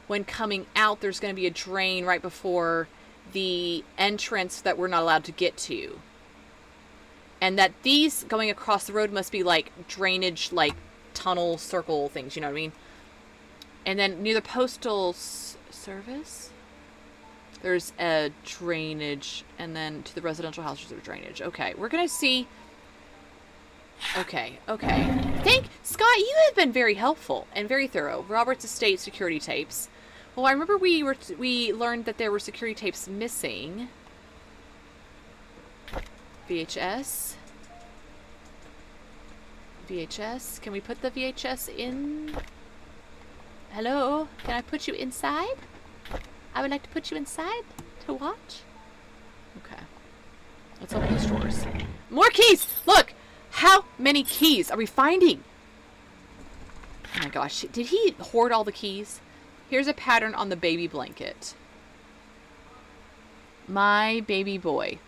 A: when coming out, there's going to be a drain right before the entrance that we're not allowed to get to. And that these going across the road must be like drainage, like tunnel circle things, you know what I mean? And then near the postal service, there's a drainage. And then to the residential houses, there's drainage. Okay, we're going to see... Okay. Scott, you have been very helpful and very thorough. Robert's estate security tapes. Well, I remember we learned that there were security tapes missing. VHS. Can we put the VHS in? Hello? Can I put you inside? I would like to put you inside to watch. Okay. Let's open these drawers. More keys! Look! How many keys are we finding? Oh my gosh. Did he hoard all the keys? Here's a pattern on the baby blanket. My baby boy.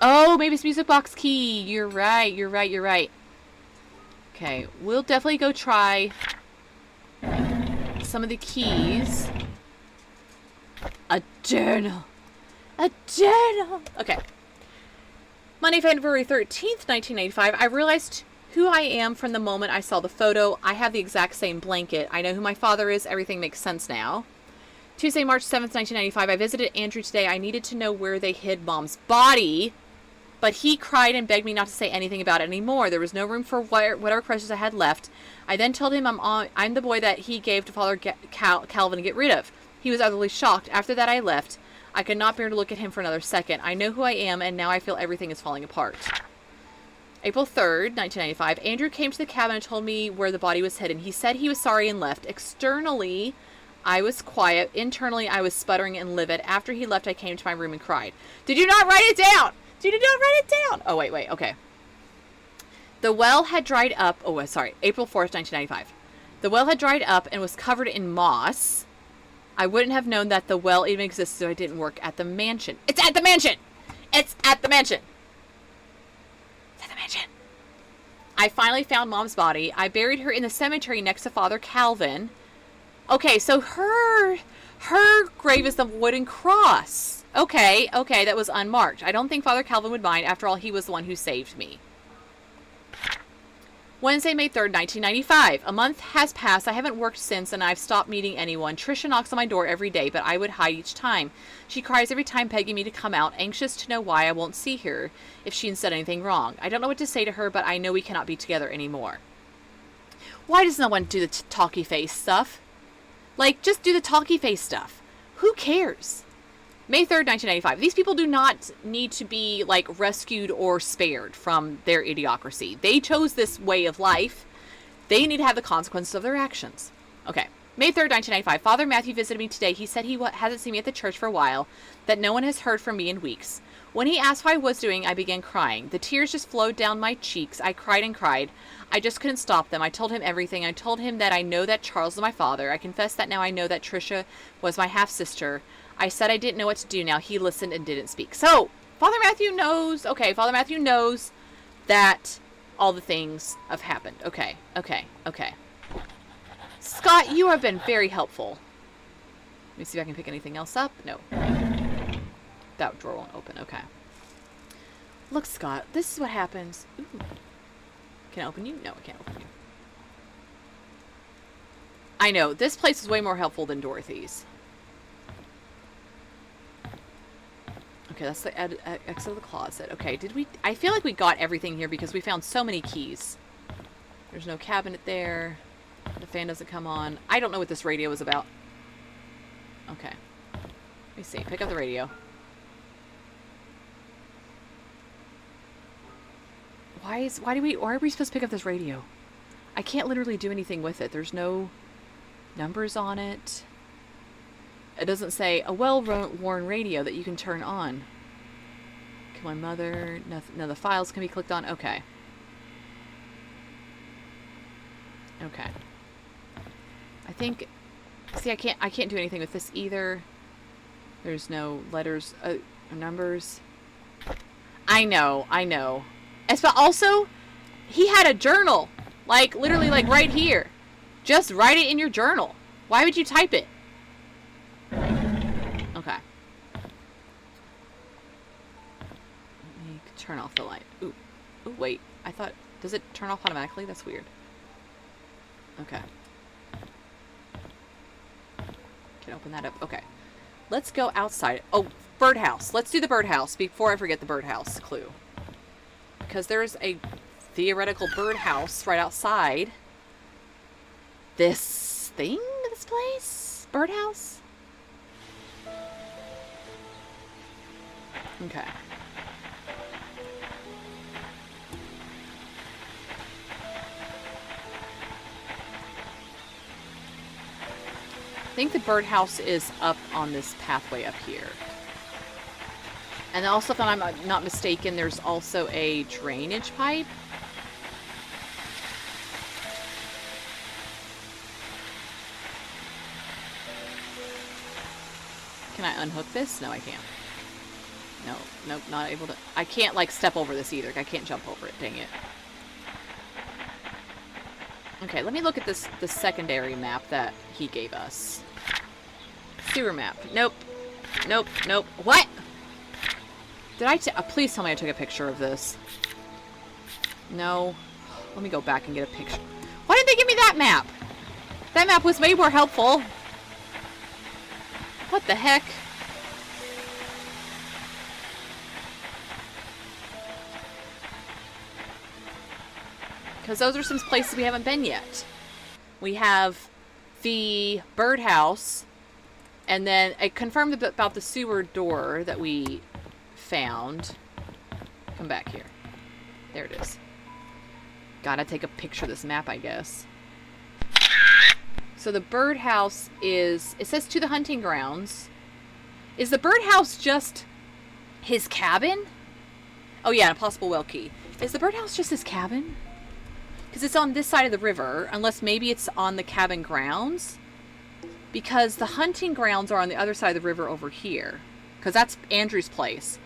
A: Oh, maybe it's music box key. You're right. Okay, we'll definitely go try some of the keys. A journal. Okay. Monday, February 13th, 1995. I realized who I am from the moment I saw the photo. I have the exact same blanket. I know who my father is. Everything makes sense now. Tuesday, March 7th, 1995. I visited Andrew today. I needed to know where they hid Mom's body, but he cried and begged me not to say anything about it anymore. There was no room for whatever questions I had left. I then told him I'm the boy that he gave to Father Calvin to get rid of. He was utterly shocked. After that, I left. I could not bear to look at him for another second. I know who I am, and now I feel everything is falling apart. April 3rd, 1995. Andrew came to the cabin and told me where the body was hidden. He said he was sorry and left. Externally, I was quiet. Internally, I was sputtering and livid. After he left, I came to my room and cried. Did you not write it down? Oh, wait. Okay. The well had dried up. Oh, sorry. April 4th, 1995. The well had dried up and was covered in moss. I wouldn't have known that the well even existed if I didn't work at the mansion. It's at the mansion! It's at the mansion! It's at the mansion! I finally found Mom's body. I buried her in the cemetery next to Father Calvin. Okay, so her grave is the wooden cross. Okay, that was unmarked. I don't think Father Calvin would mind. After all, he was the one who saved me. Wednesday, May 3rd, 1995. A month has passed. I haven't worked since, and I've stopped meeting anyone. Trisha knocks on my door every day, but I would hide each time. She cries every time begging me to come out, anxious to know why I won't see her if she said anything wrong. I don't know what to say to her, but I know we cannot be together anymore. Why does no one do the talky face stuff? Like, just do the talky face stuff. Who cares? May 3rd, 1995. These people do not need to be, like, rescued or spared from their idiocracy. They chose this way of life. They need to have the consequences of their actions. Okay. May 3rd, 1995. Father Matthew visited me today. He said he hasn't seen me at the church for a while, that no one has heard from me in weeks. When he asked how I was doing, I began crying. The tears just flowed down my cheeks. I cried and cried. I just couldn't stop them. I told him everything. I told him that I know that Charles is my father. I confessed that now I know that Trisha was my half-sister. I said I didn't know what to do now. He listened and didn't speak. So, Father Matthew knows. Okay, Father Matthew knows that all the things have happened. Okay. Scott, you have been very helpful. Let me see if I can pick anything else up. No. That drawer won't open. Okay. Look, Scott, this is what happens. Ooh. Can I open you? No, I can't open you. I know. This place is way more helpful than Dorothy's. Okay, that's the exit of the closet. Okay, did we... I feel like we got everything here because we found so many keys. There's no cabinet there. The fan doesn't come on. I don't know what this radio is about. Okay. Let me see. Pick up the radio. Why are we supposed to pick up this radio? I can't literally do anything with it. There's no numbers on it. It doesn't say a well-worn radio that you can turn on. Kill my mother. None of the files can be clicked on. Okay. Okay. I think... See, I can't do anything with this either. There's no letters or numbers. I know. But also, he had a journal. Like, literally, like, right here. Just write it in your journal. Why would you type it? Okay. Let me turn off the light. Ooh, wait. I thought... Does it turn off automatically? That's weird. Okay. Can open that up. Okay. Let's go outside. Oh, birdhouse. Let's do the birdhouse before I forget the birdhouse clue. Because there's a theoretical birdhouse right outside this thing? This place? Birdhouse? Okay. I think the birdhouse is up on this pathway up here. And also, if I'm not mistaken, there's also a drainage pipe. Can I unhook this? No, I can't. No, nope, not able to. I can't, like, step over this either. I can't jump over it. Dang it. Okay, let me look at this secondary map that he gave us. Sewer map. Nope. What? Did I... please tell me I took a picture of this. No. Let me go back and get a picture. Why didn't they give me that map? That map was way more helpful. What the heck? Because those are some places we haven't been yet. We have the birdhouse, and then it confirmed about the sewer door that we found. Come back here. There it is. Gotta take a picture of this map, I guess. So the birdhouse is... It says to the hunting grounds. Is the birdhouse just his cabin? Oh yeah, and a possible well key. Is the birdhouse just his cabin? Because it's on this side of the river, unless maybe it's on the cabin grounds. Because the hunting grounds are on the other side of the river over here. Because that's Andrew's place.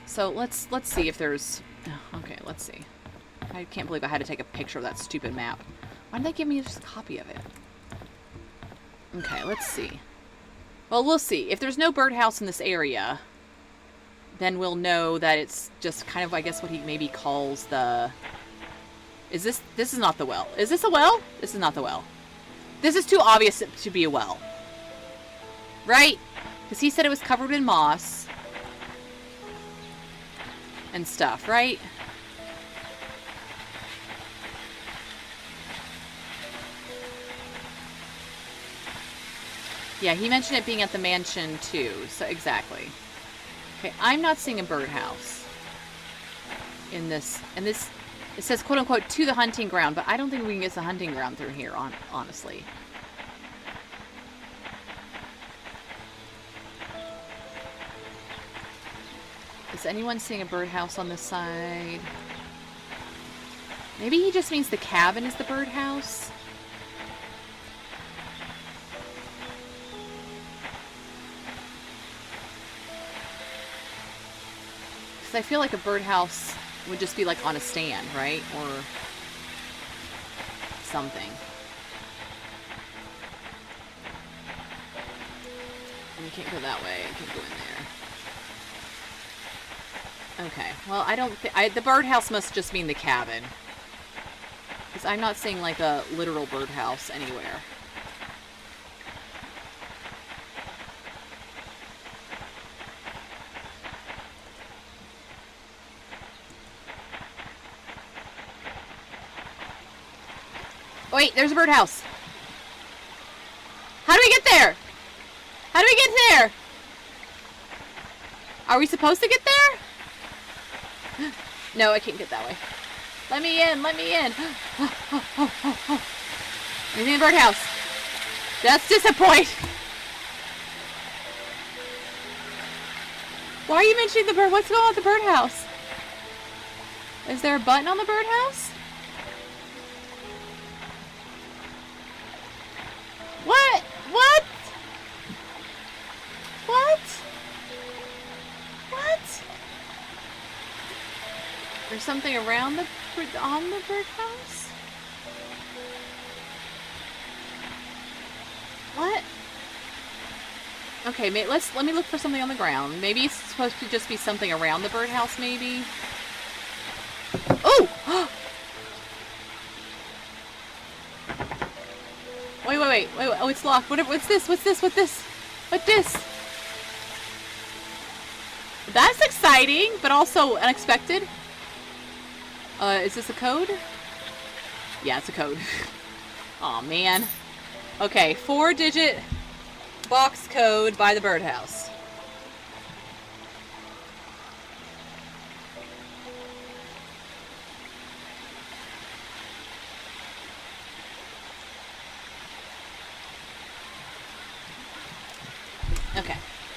A: So let's see if there's... Okay, let's see. I can't believe I had to take a picture of that stupid map. Why didn't they give me just a copy of it? Okay, let's see. Well, we'll see. If there's no birdhouse in this area, then we'll know that it's just kind of, I guess, what he maybe calls the... Is this... This is not the well. Is this a well? This is not the well. This is too obvious to be a well. Right? Because he said it was covered in moss. And stuff, right? Yeah, he mentioned it being at the mansion too, so exactly. Okay, I'm not seeing a birdhouse in this, and this, it says quote unquote to the hunting ground, but I don't think we can get the hunting ground through here, honestly. Is anyone seeing a birdhouse on this side? Maybe he just means the cabin is the birdhouse? Because I feel like a birdhouse would just be like on a stand, right? Or something. And you can't go that way. You can't go in there. Okay. Well, I don't think... the birdhouse must just mean the cabin. Because I'm not seeing like a literal birdhouse anywhere. Wait, there's a birdhouse. How do we get there? How do we get there? Are we supposed to get there? No, I can't get that way. Let me in, let me in. Anything in the birdhouse? That's disappointing. Why are you mentioning the bird? What's going on with the birdhouse? Is there a button on the birdhouse? What? What? What? What? There's something around the on the birdhouse? What? Okay, let me look for something on the ground. Maybe it's supposed to just be something around the birdhouse, maybe. Oh! Wait. Oh, it's locked. What's this? What's this? What's this? What's this? That's exciting, but also unexpected. Is this a code? Yeah, it's a code. Aw, man. Okay, 4-digit box code by the birdhouse.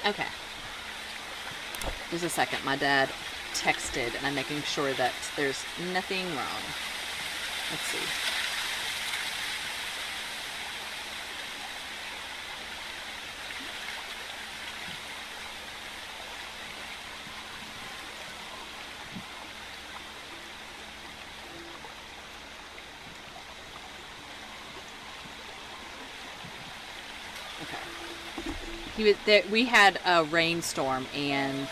A: Okay. Just a second. My dad texted, and I'm making sure that there's nothing wrong. Let's see. We had a rainstorm, and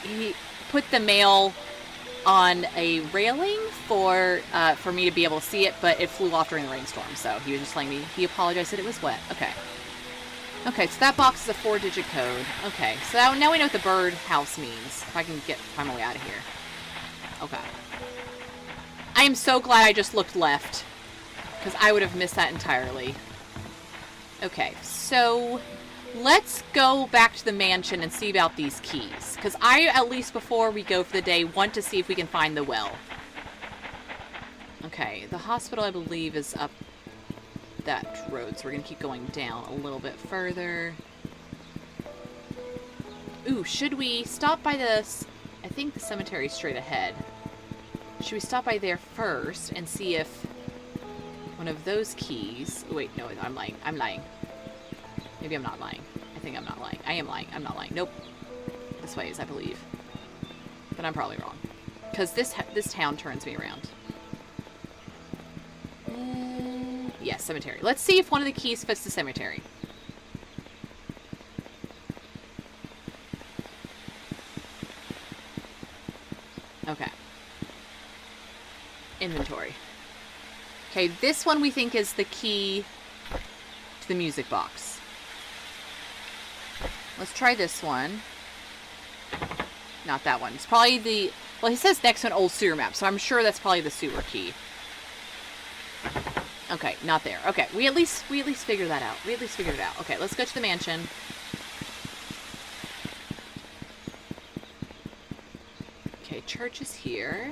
A: he put the mail on a railing for me to be able to see it, but it flew off during the rainstorm. So he was just letting me. He apologized that it was wet. Okay. So that box is a 4-digit code. Okay. So now we know what the birdhouse means. If I can find my way out of here. Okay. I am so glad I just looked left, because I would have missed that entirely. Okay, so let's go back to the mansion and see about these keys. Because I, at least before we go for the day, want to see if we can find the well. Okay, the hospital, I believe, is up that road. So we're going to keep going down a little bit further. Ooh, should we stop by this? I think the cemetery is straight ahead. Should we stop by there first and see if one of those keys... Wait, no, I'm lying. I'm lying. Maybe I'm not lying. I think I'm not lying. I am lying. I'm not lying. Nope. This way is, I believe. But I'm probably wrong. Because this town turns me around. Yes, cemetery. Let's see if one of the keys fits the cemetery. Okay. Inventory. Okay, this one we think is the key to the music box. Let's try this one. Not that one. It's probably the... Well, he says next to an old sewer map, so I'm sure that's probably the sewer key. Okay, not there. Okay, we at least figured that out. We at least figured it out. Okay, let's go to the mansion. Okay, church is here.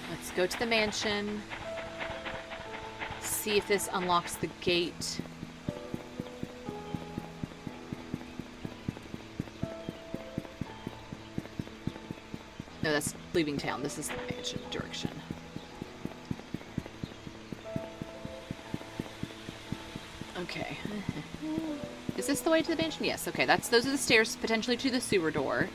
A: Let's go to the mansion. See if this unlocks the gate. No, that's leaving town. This is the mansion direction. Okay. Is this the way to the mansion? Yes. Okay, those are the stairs potentially to the sewer door.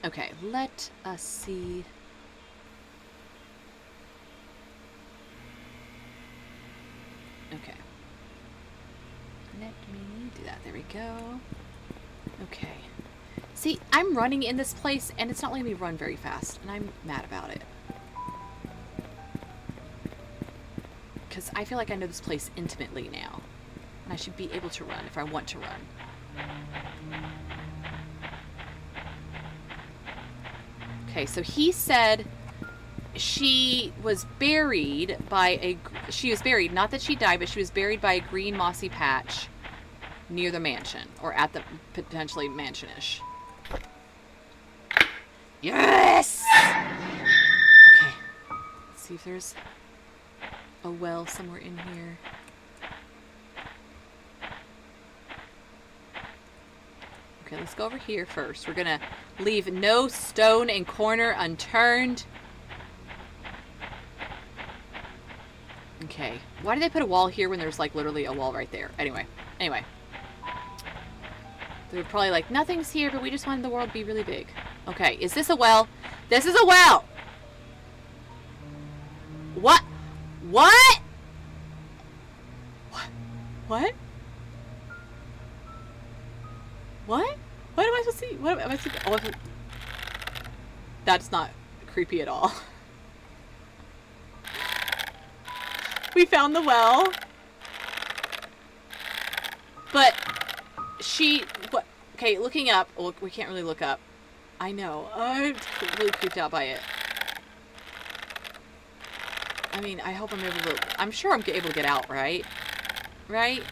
A: Okay, let us see. Okay. Let me do that. There we go. Okay. See, I'm running in this place, and it's not letting me run very fast, and I'm mad about it. Because I feel like I know this place intimately now, and I should be able to run if I want to run. Okay, so he said she was buried by she was buried, not that she died, but she was buried by a green mossy patch near the mansion, or at the potentially mansion-ish. Yes! Okay, let's see if there's a well somewhere in here. Okay, let's go over here first. We're gonna leave no stone and corner unturned. Okay. Why did they put a wall here when there's like literally a wall right there? Anyway. They were probably like, nothing's here, but we just wanted the world to be really big. Okay, is this a well? This is a well! What? What? What? What? What am I supposed to see? What am I supposed to... Oh, that's not creepy at all. We found the well. But she... What? Okay, looking up. Well, we can't really look up. I know. I'm really creeped out by it. I mean, I hope I'm able to... I'm sure I'm able to get out, right? Right?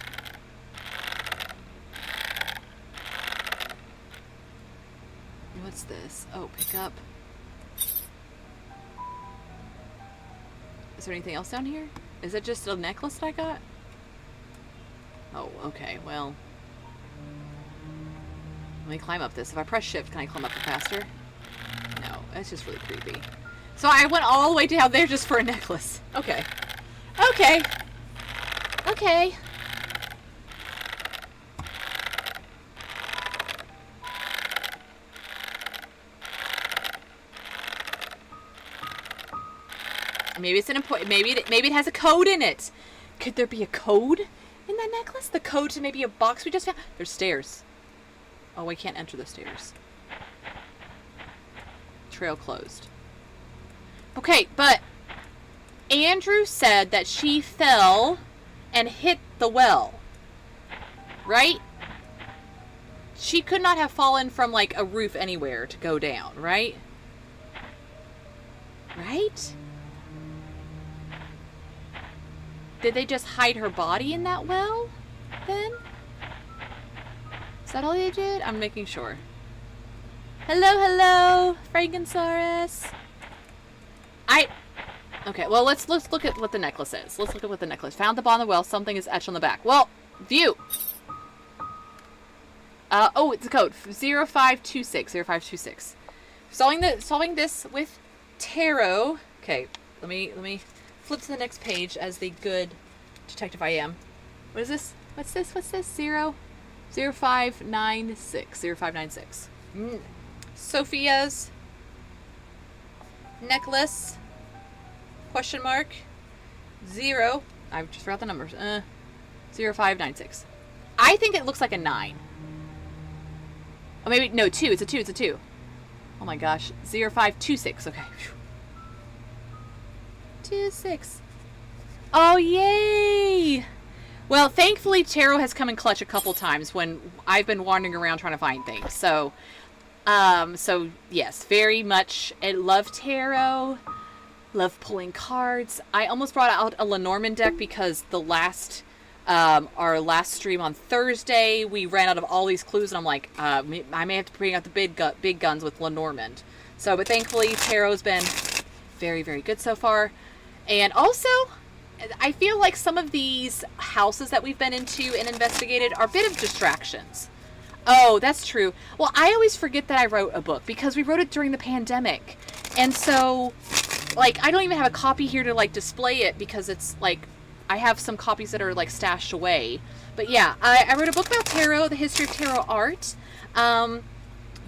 A: What's this? Oh, pick up. Is there anything else down here? Is it just a necklace that I got? Oh, okay, well. Let me climb up this. If I press shift, can I climb up it faster? No, that's just really creepy. So I went all the way down there just for a necklace. Okay. Okay. Okay. Maybe it's an important. Maybe it has a code in it. Could there be a code in that necklace? The code to maybe a box we just found. There's stairs. Oh, I can't enter the stairs. Trail closed. Okay, but Andrew said that she fell and hit the well. Right? She could not have fallen from like a roof anywhere to go down, right? Right? Did they just hide her body in that well, then? Is that all they did? I'm making sure. Hello, hello, Frankensaurus. Okay, well, let's look at what the necklace is. Let's look at what the necklace. Found the bond of the well. Something is etched on the back. Well, view. Oh, it's a code. 0526. 0526. Solving this with tarot. Okay, let me flip to the next page as the good detective I am. What is this? What's this? 0596. 0596. Sophia's necklace. Question mark. 0. I just forgot the numbers. 0596. I think it looks like a 9. Oh, maybe, no, 2. It's a 2. It's a 2. Oh my gosh. 0526. Okay. 26. Oh, yay! Well, thankfully, tarot has come in clutch a couple times when I've been wandering around trying to find things. So yes, very much. I love tarot. Love pulling cards. I almost brought out a Lenormand deck because our last stream on Thursday, we ran out of all these clues, and I'm like, I may have to bring out the big guns with Lenormand. So, but thankfully, tarot's been very, very good so far. And also, I feel like some of these houses that we've been into and investigated are a bit of distractions. Oh, that's true. Well, I always forget that I wrote a book because we wrote it during the pandemic. And so, like, I don't even have a copy here to, like, display it because it's, like, I have some copies that are, like, stashed away. But, yeah, I wrote a book about tarot, the history of tarot art. You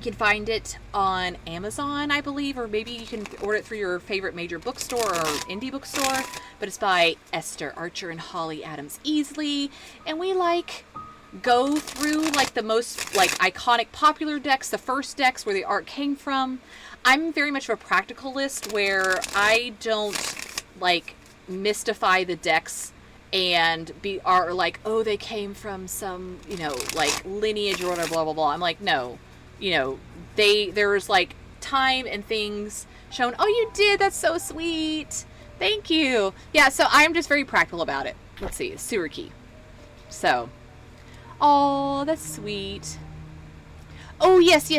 A: can find it on Amazon, I believe, or maybe you can order it through your favorite major bookstore or indie bookstore. But it's by Esther Archer and Holly Adams Easley. And we, like, go through, like, the most, like, iconic popular decks, the first decks where the art came from. I'm very much of a practicalist where I don't, like, mystify the decks and are like, oh, they came from some, you know, like, lineage or whatever, blah, blah, blah. I'm like, no. You know, there's, like, time and things shown. Oh, you did? That's so sweet. Thank you. Yeah, so I'm just very practical about it. Let's see. Sewer key. So. Oh, that's sweet. Oh, yes.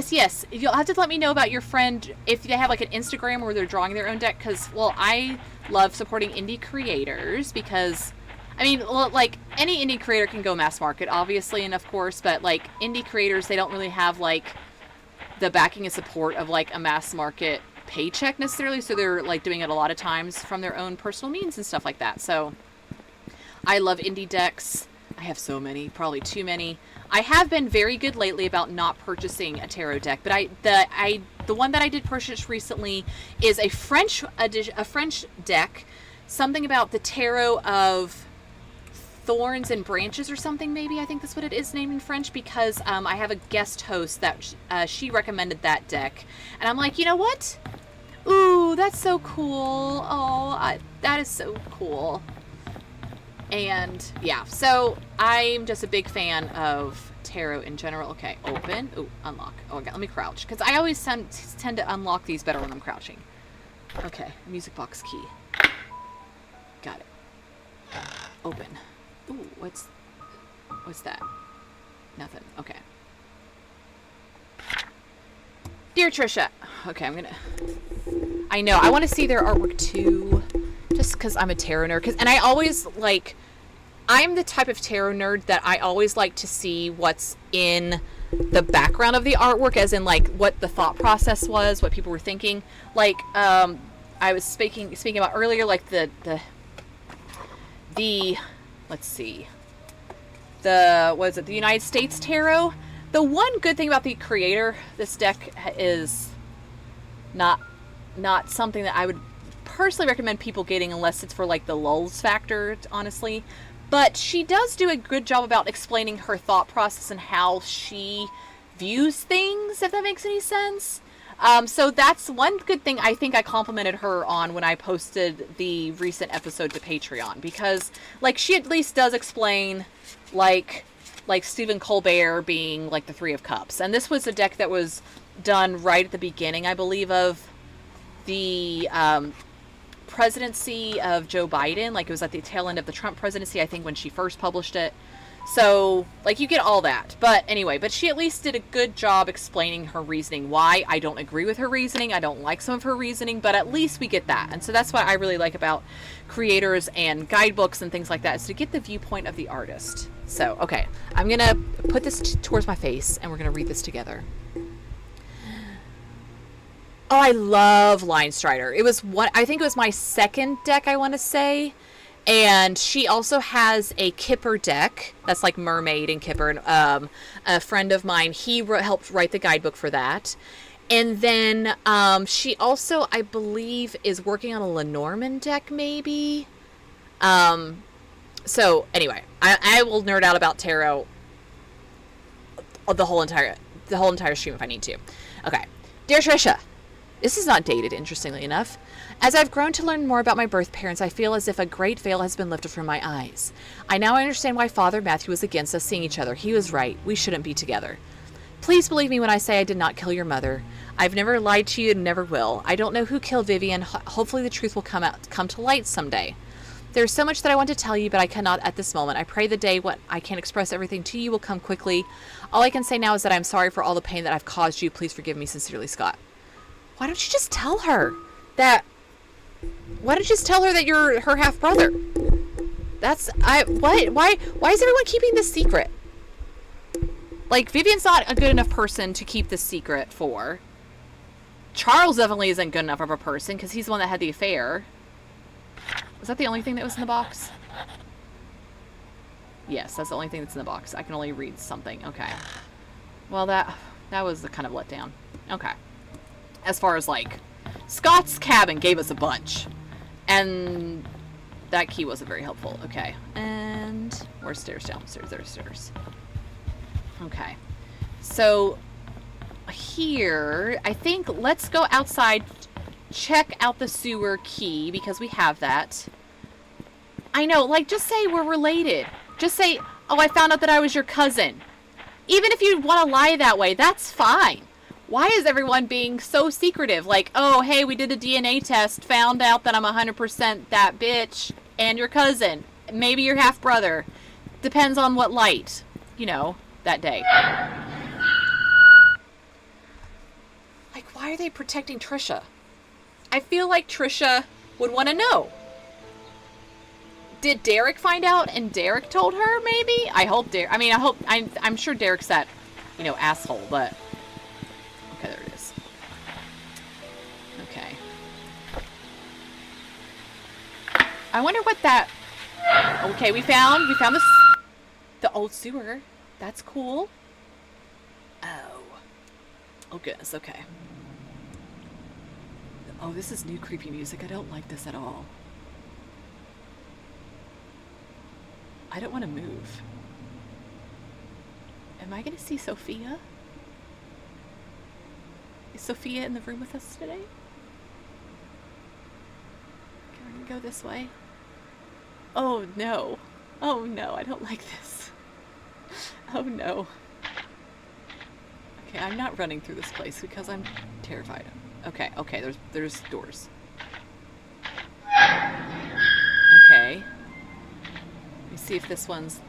A: You'll have to let me know about your friend if they have, like, an Instagram where they're drawing their own deck. Because, well, I love supporting indie creators because, I mean, like, any indie creator can go mass market, obviously, and of course. But, like, indie creators, they don't really have, like, the backing and support of, like, a mass market paycheck necessarily. So they're, like, doing it a lot of times from their own personal means and stuff like that. So I love indie decks. I have so many, probably too many. I have been very good lately about not purchasing a tarot deck, but the one that I did purchase recently is a French deck, something about the tarot of thorns and branches or something, maybe. I think that's what it is named in French, because I have a guest host that she recommended that deck, and I'm like, you know what? Ooh, that's so cool. Oh, that is so cool. And yeah, so I'm just a big fan of tarot in general. Okay, open. Ooh, unlock. Oh, okay, let me crouch, because I always tend to unlock these better when I'm crouching. Okay, music box key. Got it. Open. Ooh, what's that? Nothing. Okay. Dear Trisha. Okay, I know, I want to see their artwork too. Just because I'm a tarot nerd. And I always, like, I'm the type of tarot nerd that I always like to see what's in the background of the artwork, as in, like, what the thought process was, what people were thinking. Like, I was speaking about earlier, like, the let's see, the United States Tarot. The one good thing about the creator, this deck is not something that I would personally recommend people getting unless it's for, like, the lulz factor, honestly. But she does do a good job about explaining her thought process and how she views things, if that makes any sense. So that's one good thing I think I complimented her on when I posted the recent episode to Patreon, because, like, she at least does explain, like Stephen Colbert being, like, the Three of Cups. And this was a deck that was done right at the beginning, I believe, of the presidency of Joe Biden. Like, it was at the tail end of the Trump presidency, I think, when she first published it. So, like, you get all that. But anyway, but she at least did a good job explaining her reasoning. Why I don't agree with her reasoning. I don't like some of her reasoning, but at least we get that. And so that's what I really like about creators and guidebooks and things like that, is to get the viewpoint of the artist. So, okay, I'm going to put this towards my face, and we're going to read this together. Oh, I love Line Strider. It was I think it was my second deck, I want to say. And she also has a Kipper deck that's like Mermaid and Kipper. A friend of mine, he helped write the guidebook for that. And then she also, I believe, is working on a Lenormand deck, maybe. So anyway, I will nerd out about tarot the whole entire stream if I need to. Okay, dear Trisha. This is not dated, interestingly enough. As I've grown to learn more about my birth parents, I feel as if a great veil has been lifted from my eyes. I now understand why Father Matthew was against us seeing each other. He was right. We shouldn't be together. Please believe me when I say I did not kill your mother. I've never lied to you and never will. I don't know who killed Vivian. Hopefully the truth will come to light someday. There's so much that I want to tell you, but I cannot at this moment. I pray the day when I can express everything to you will come quickly. All I can say now is that I'm sorry for all the pain that I've caused you. Please forgive me. Sincerely, Scott. Why don't you just tell her that? Why don't you just tell her that you're her half brother? Why is everyone keeping this secret? Like, Vivian's not a good enough person to keep this secret for. Charles definitely isn't good enough of a person because he's the one that had the affair. Was that the only thing that was in the box? Yes, that's the only thing that's in the box. I can only read something. Okay. Well, that was the kind of letdown. Okay. As far as, like, Scott's cabin gave us a bunch. And that key wasn't very helpful. Okay. And where's stairs downstairs? There's stairs. Okay. So, here, I think let's go outside, check out the sewer key, because we have that. I know, like, just say we're related. Just say, oh, I found out that I was your cousin. Even if you want to lie that way, that's fine. Why is everyone being so secretive? Like, oh, hey, we did a DNA test, found out that I'm 100% that bitch, and your cousin. Maybe your half-brother. Depends on what light, you know, that day. Like, why are they protecting Trisha? I feel like Trisha would want to know. Did Derek find out and Derek told her, maybe? I hope Derek... I'm sure Derek's that, you know, asshole, but... Okay, there it is. Okay. I wonder what that... Okay, we found the old sewer. That's cool. Oh, goodness, okay. Oh, this is new creepy music. I don't like this at all. I don't want to move. Am I going to see Sophia? Is Sophia in the room with us today? Can we go this way? Oh no. Oh no, I don't like this. Oh no. Okay, I'm not running through this place because I'm terrified. Okay, there's doors. Okay. Let me see if this one's...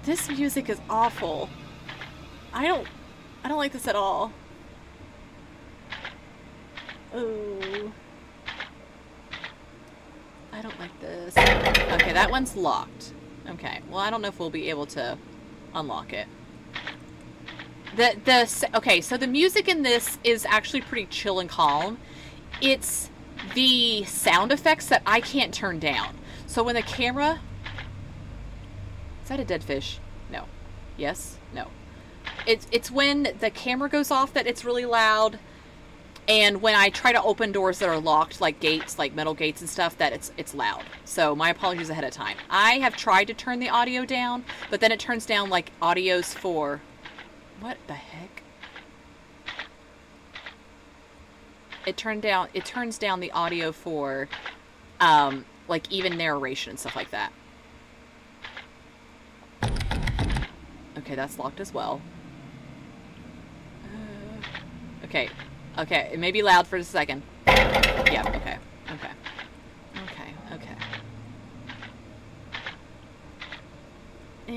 A: This music is awful. I don't like this at all. Oh. I don't like this. Okay, that one's locked. Okay, well, I don't know if we'll be able to unlock it. Okay, so the music in this is actually pretty chill and calm. It's the sound effects that I can't turn down. So when the camera... Is that a dead fish? No. Yes? No. It's when the camera goes off that it's really loud. And when I try to open doors that are locked, like gates, like metal gates and stuff, that it's loud. So my apologies ahead of time. I have tried to turn the audio down, but then it turns down like audios for... What the heck? It turns down the audio for, like even narration and stuff like that. Okay, that's locked as well. Okay. Okay, it may be loud for a second. Yeah, okay. Okay.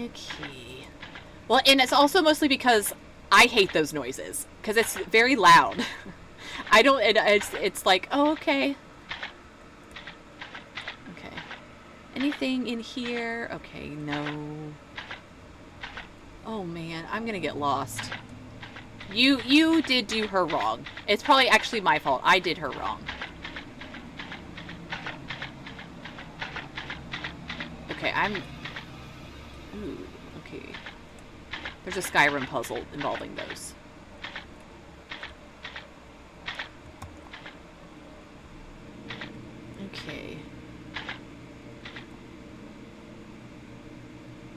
A: Okay. Well, and it's also mostly because I hate those noises. Because it's very loud. I don't... It's like, oh, okay. Okay. Anything in here? Okay, no. Oh, man. I'm gonna get lost. You did do her wrong. It's probably actually my fault. I did her wrong. Okay, Ooh, okay. There's a Skyrim puzzle involving those. Okay.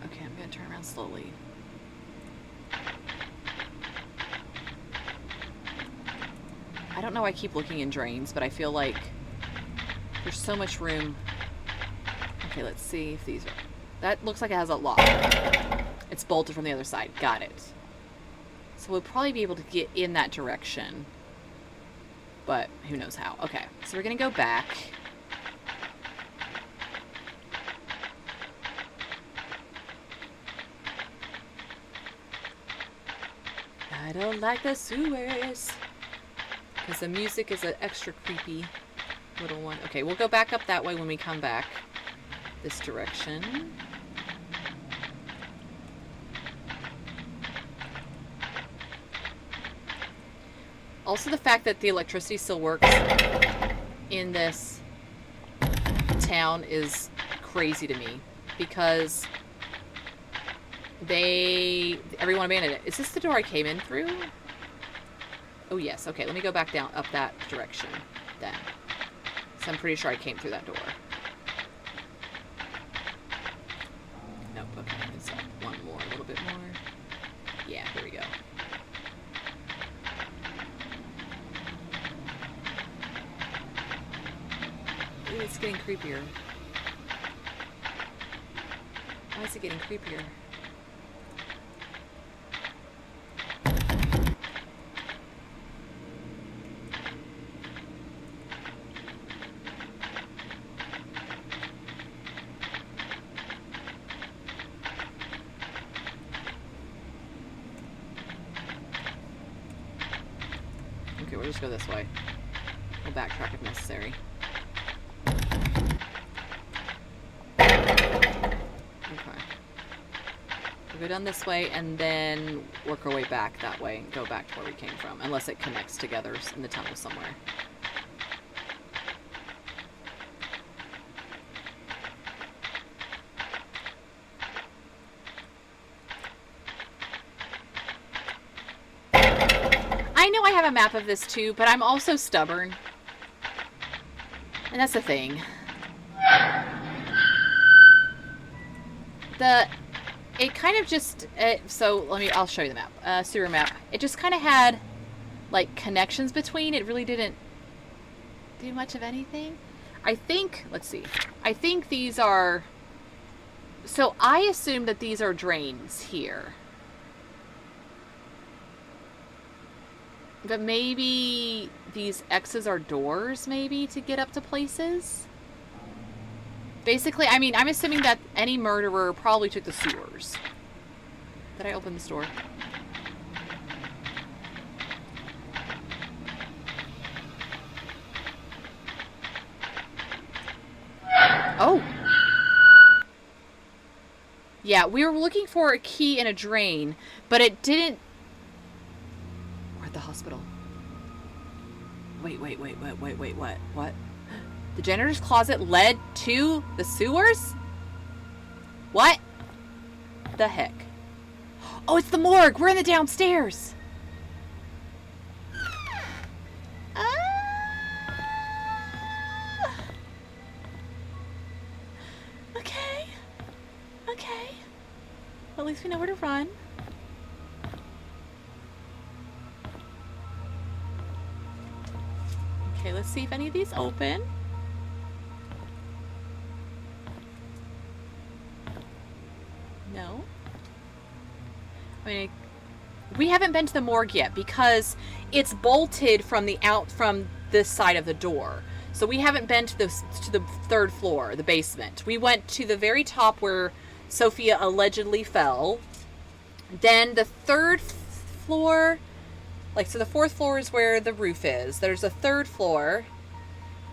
A: Okay, I'm gonna turn around slowly. I don't know why I keep looking in drains, but I feel like there's so much room. Okay, let's see if these are... That looks like it has a lock. It's bolted from the other side. Got it. So we'll probably be able to get in that direction. But who knows how. Okay, so we're going to go back. I don't like the sewers. Because the music is an extra creepy little one. Okay, we'll go back up that way when we come back. This direction. Also the fact that the electricity still works in this town is crazy to me. Because everyone abandoned it. Is this the door I came in through? Oh, yes. Okay, let me go back down, up that direction then. So I'm pretty sure I came through that door. Nope, okay. It's up one more, a little bit more. Yeah, here we go. Ooh, it's getting creepier. Why is it getting creepier? Okay, we'll just go this way. We'll backtrack if necessary. Go down this way and then work our way back that way and go back to where we came from, unless it connects together in the tunnel somewhere. I know I have a map of this too, but I'm also stubborn. And that's the thing. It kind of just, so I'll show you the map, sewer map. It just kind of had, like, connections between. It really didn't do much of anything. I think, let's see. I think these are, so I assume that these are drains here. But maybe these X's are doors, maybe, to get up to places? Basically, I mean, I'm assuming that any murderer probably took the sewers. Did I open this door? Oh! Yeah, we were looking for a key in a drain, but it didn't... We're at the hospital. Wait, what? What? The janitor's closet led to the sewers? What the heck? Oh, it's the morgue! We're in the downstairs! Okay. Okay. At least we know where to run. Okay, let's see if any of these open. No. I mean, we haven't been to the morgue yet because it's bolted from this side of the door. So we haven't been to the third floor, the basement. We went to the very top where Sophia allegedly fell. Then the third floor, like, so the fourth floor is where the roof is. There's a third floor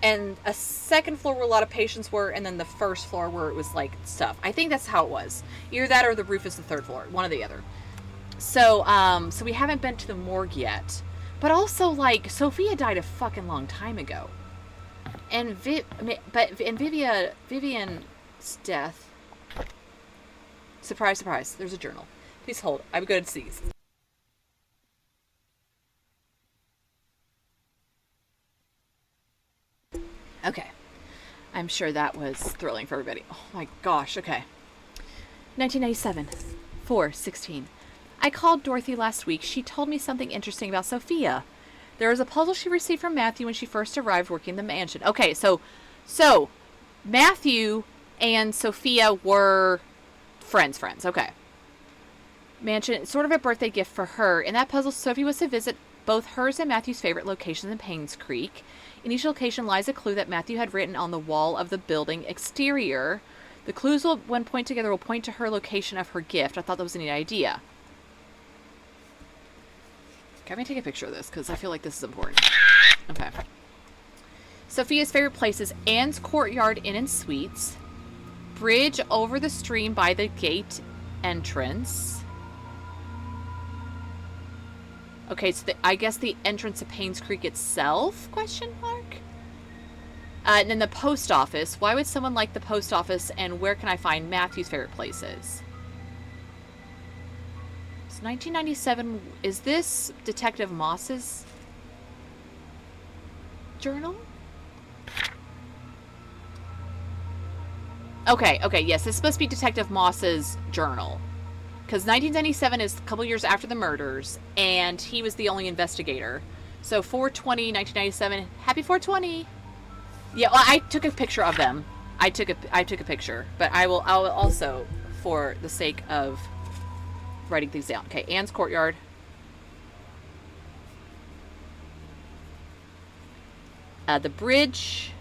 A: and a second floor where a lot of patients were, and then the first floor where it was like stuff. I think that's how it was. Either that or the roof is the third floor, one or the other. So, so we haven't been to the morgue yet. But also, like, Sophia died a fucking long time ago. And Vivian's death. Surprise, surprise. There's a journal. Please hold. I'm going to sneeze. Okay. I'm sure that was thrilling for everybody. Oh my gosh. Okay. 1997. 4/16. I called Dorothy last week. She told me something interesting about Sophia. There was a puzzle she received from Matthew when she first arrived working the mansion. Okay, so Matthew and Sophia were friends. Okay. Mansion, sort of a birthday gift for her. In that puzzle, Sophie was to visit both hers and Matthew's favorite locations in Painscreek. In each location lies a clue that Matthew had written on the wall of the building exterior. The clues, when point together, will point to her location of her gift. I thought that was a neat idea. Okay, I'm going to take a picture of this because I feel like this is important. Okay. Sophia's favorite places: Anne's Courtyard Inn and Suites, bridge over the stream by the gate entrance. Okay, so I guess the entrance to Painscreek itself, question mark? And then the post office. Why would someone like the post office, and where can I find Matthew's favorite places? So 1997, is this Detective Moss's journal? Okay, yes, this must be Detective Moss's journal. Because 1997 is a couple years after the murders, and he was the only investigator. So 4/20, 1997. Happy 4/20. Yeah, well, I took a picture of them. I took a picture, but I will also, for the sake of writing things down. Okay, Anne's Courtyard. The bridge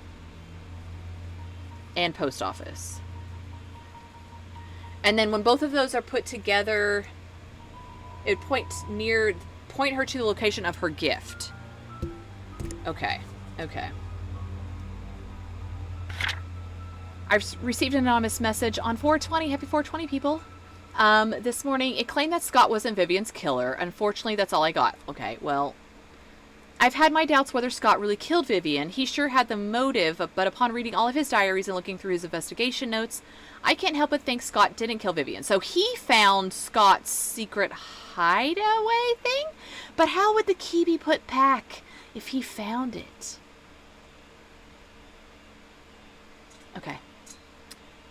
A: and post office. And then when both of those are put together, it points point her to the location of her gift. Okay. I've received an anonymous message on 4/20. Happy 4/20, people. This morning, it claimed that Scott wasn't Vivian's killer. Unfortunately, that's all I got. Okay, well, I've had my doubts whether Scott really killed Vivian. He sure had the motive, but upon reading all of his diaries and looking through his investigation notes, I can't help but think Scott didn't kill Vivian. So he found Scott's secret hideaway thing? But how would the key be put back if he found it? Okay.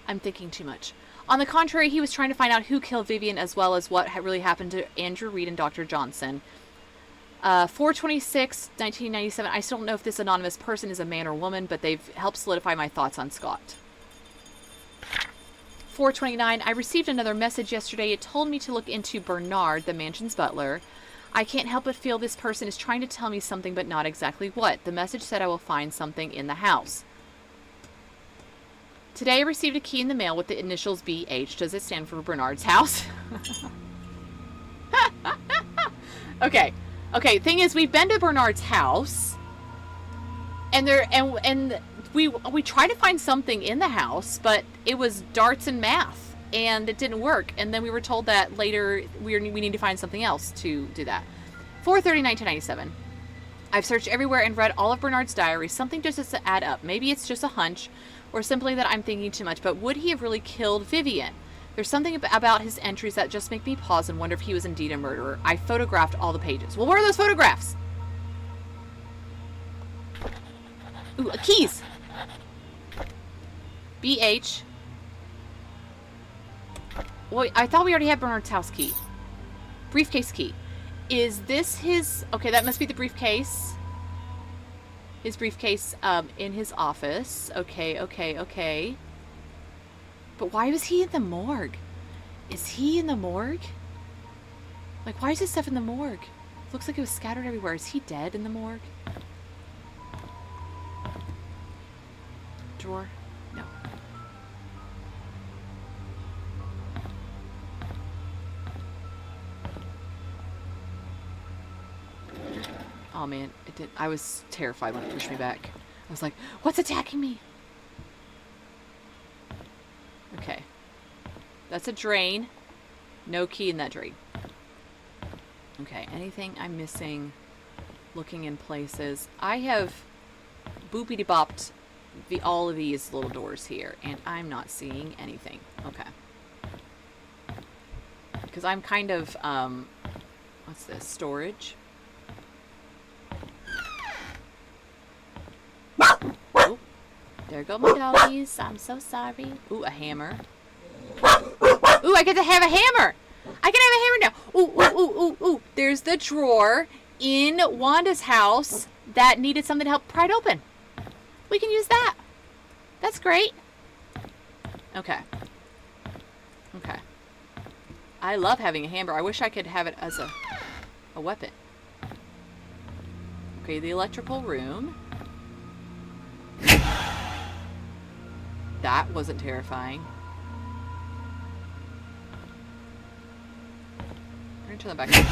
A: I'm thinking too much. On the contrary, he was trying to find out who killed Vivian as well as what really happened to Andrew Reed and Dr. Johnson. 4/26, 1997. I still don't know if this anonymous person is a man or woman, but they've helped solidify my thoughts on Scott. 4/29. I received another message yesterday. It told me to look into Bernard, the mansion's butler. I can't help but feel this person is trying to tell me something, but not exactly what. The message said I will find something in the house. Today I received a key in the mail with the initials BH. Does it stand for Bernard's house? Okay. Okay, thing is, we've been to Bernard's house, and we tried to find something in the house, but it was darts and math, and it didn't work. And then we were told that later we need to find something else to do that. 4/30, 1997. I've searched everywhere and read all of Bernard's diary. Something just doesn't add up. Maybe it's just a hunch, or simply that I'm thinking too much. But would he have really killed Vivian? There's something about his entries that just make me pause and wonder if he was indeed a murderer. I photographed all the pages. Well, where are those photographs? Ooh, keys! BH. Wait, I thought we already had Bernard's house key. Briefcase key. Is this his... Okay, that must be the briefcase. His briefcase in his office. Okay. But why was he in the morgue? Is he in the morgue? Like, why is this stuff in the morgue? Looks like it was scattered everywhere. Is he dead in the morgue? Drawer? No. Oh man, it did. I was terrified when it pushed me back. I was like, what's attacking me? Okay. That's a drain. No key in that drain. Okay, anything I'm missing? Looking in places. I have boopity-bopped all of these little doors here, and I'm not seeing anything. Okay. Because I'm kind of, what's this? Storage. Oh, there go my doggies. I'm so sorry. Ooh, a hammer. Ooh, I get to have a hammer. I can have a hammer now. Ooh, ooh, ooh, ooh, ooh. There's the drawer in Wanda's house that needed something to help pry it open. We can use that. That's great. Okay. Okay. I love having a hammer. I wish I could have it as a weapon. Okay, the electrical room. That wasn't terrifying. I'm gonna turn that back.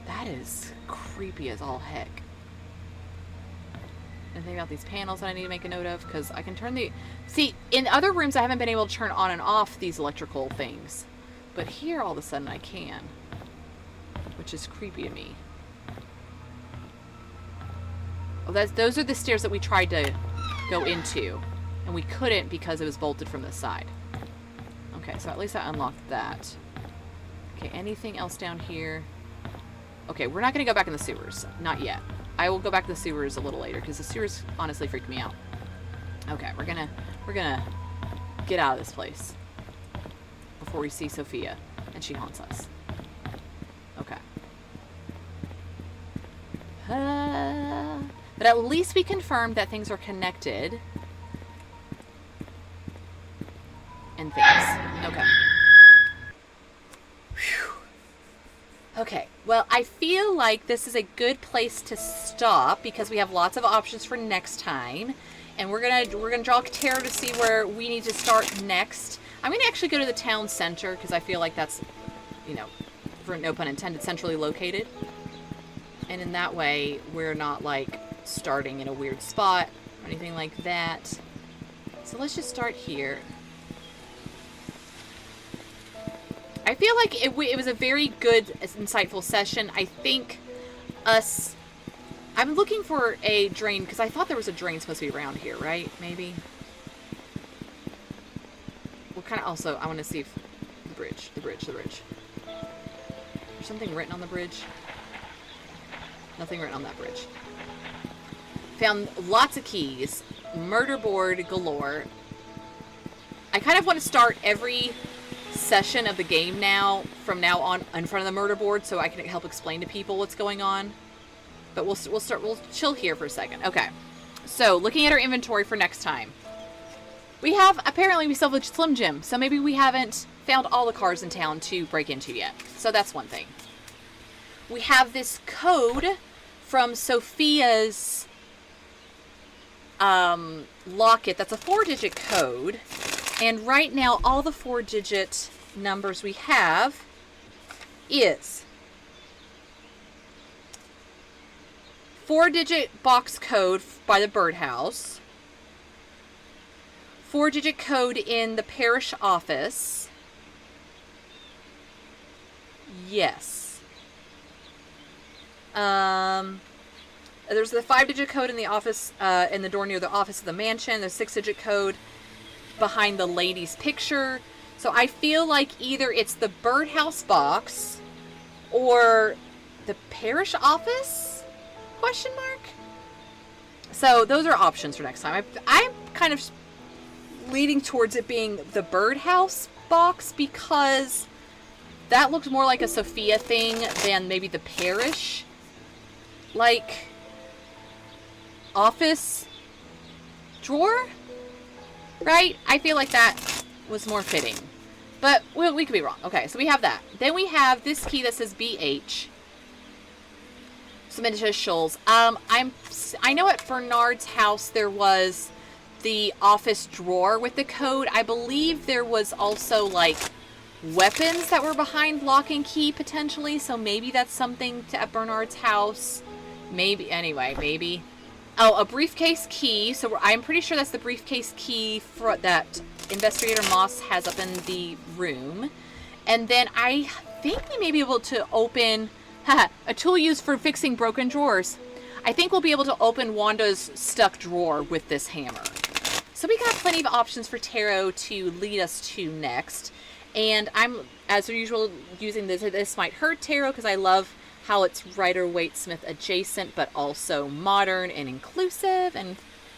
A: That is creepy as all heck. Anything about these panels that I need to make a note of? Because I can turn the... See, in other rooms I haven't been able to turn on and off these electrical things. But here, all of a sudden, I can. Which is creepy to me. Oh, those are the stairs that we tried to go into. And we couldn't because it was bolted from the side. Okay, so at least I unlocked that. Okay, anything else down here? Okay, we're not going to go back in the sewers. Not yet. I will go back to the sewers a little later because the sewers honestly freak me out. Okay, we're gonna get out of this place before we see Sophia and she haunts us. Okay. But at least we confirmed that things are connected. And things. Okay. Whew. Okay, well, I feel like this is a good place to stop because we have lots of options for next time. And we're gonna draw tarot to see where we need to start next. I'm gonna actually go to the town center because I feel like that's, you know, for no pun intended, centrally located. And in that way, we're not like starting in a weird spot or anything like that. So let's just start here. I feel like it was a very good, insightful session. I think I'm looking for a drain, because I thought there was a drain supposed to be around here, right? Maybe? Well, kind of also, I want to see if the bridge. There's something written on the bridge? Nothing written on that bridge. Found lots of keys. Murder board galore. I kind of want to start every session of the game now, from now on, in front of the murder board, so I can help explain to people what's going on. But we'll chill here for a second. Okay. So, looking at our inventory for next time. Apparently we still have a Slim Jim, so maybe we haven't found all the cars in town to break into yet. So that's one thing. We have this code from Sophia's locket. That's a 4-digit code. And right now, all the 4-digit numbers we have is 4-digit box code by the birdhouse, 4-digit code in the parish office. Yes. There's the 5-digit code in the office, in the door near the office of the mansion. The 6-digit code behind the lady's picture. So I feel like either it's the birdhouse box or the parish office? Question mark? So those are options for next time. I'm kind of leaning towards it being the birdhouse box because that looks more like a Sophia thing than maybe the parish, like, office drawer, right? I feel like that was more fitting, but we could be wrong. Okay, so we have that. Then we have this key that says BH. Submitted to Shoals. I know at Bernard's house there was the office drawer with the code. I believe there was also like weapons that were behind lock and key potentially. So maybe that's something at Bernard's house Maybe, anyway, maybe. Oh, a briefcase key. So I'm pretty sure that's the briefcase key for that Investigator Moss has up in the room. And then I think we may be able to open a tool used for fixing broken drawers. I think we'll be able to open Wanda's stuck drawer with this hammer. So we got plenty of options for tarot to lead us to next. And I'm, as usual, using This Might Hurt tarot because I love how it's Rider-Waite-Smith adjacent, but also modern and inclusive and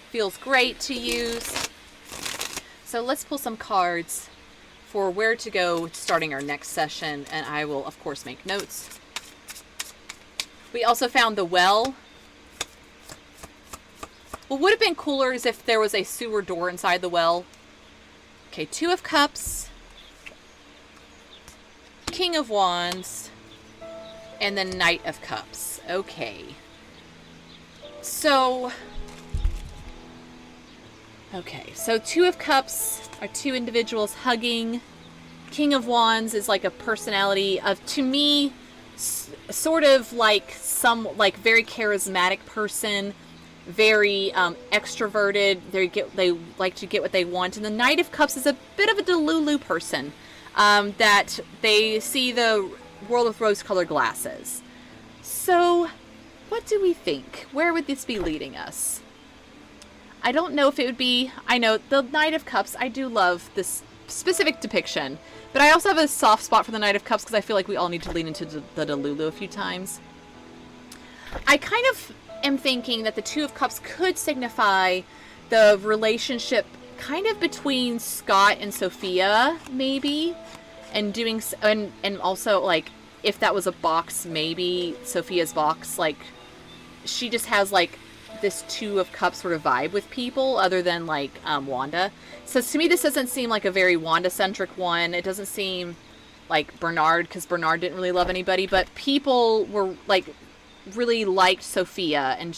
A: feels great to use. So let's pull some cards for where to go starting our next session, and I will, of course, make notes. We also found the well. What would have been cooler is if there was a sewer door inside the well. Okay, Two of Cups, King of Wands, and the Knight of Cups. Okay. So Two of Cups are two individuals hugging. King of Wands is like a personality of, to me, sort of like some, like, very charismatic person, very extroverted. They like to get what they want. And the Knight of Cups is a bit of a delulu person, that they see the world with rose-colored glasses. So, what do we think? Where would this be leading us? I don't know if it would be... I know, the Knight of Cups, I do love this specific depiction. But I also have a soft spot for the Knight of Cups because I feel like we all need to lean into the Delulu a few times. I kind of am thinking that the Two of Cups could signify the relationship kind of between Scott and Sophia, maybe. And doing... And also, like, if that was a box, maybe Sophia's box, like, she just has, like, this Two of Cups sort of vibe with people other than, like, Wanda. So to me, this doesn't seem like a very Wanda-centric one. It doesn't seem like Bernard, because Bernard didn't really love anybody, but people were, like, really liked Sophia, and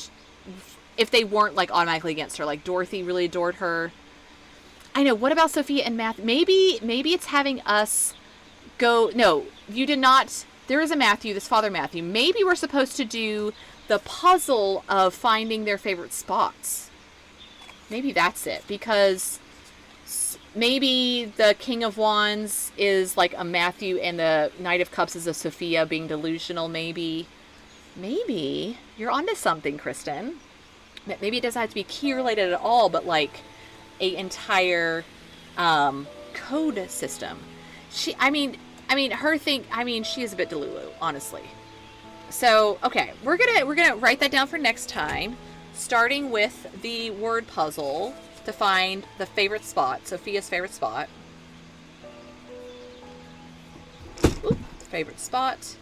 A: if they weren't, like, automatically against her, like, Dorothy really adored her. I know, what about Sophia and Matthew? Maybe it's having us go... No, you did not... There is a Matthew, this Father Matthew. Maybe we're supposed to do the puzzle of finding their favorite spots. Maybe that's it, because maybe the King of Wands is like a Matthew and the Knight of Cups is a Sophia being delusional, maybe. Maybe you're onto something, Kristen. Maybe it doesn't have to be key related at all, but like a entire code system. She is a bit delulu, honestly. So, okay, we're gonna write that down for next time, starting with the word puzzle to find the favorite spot, Sophia's favorite spot. Oop, favorite spot.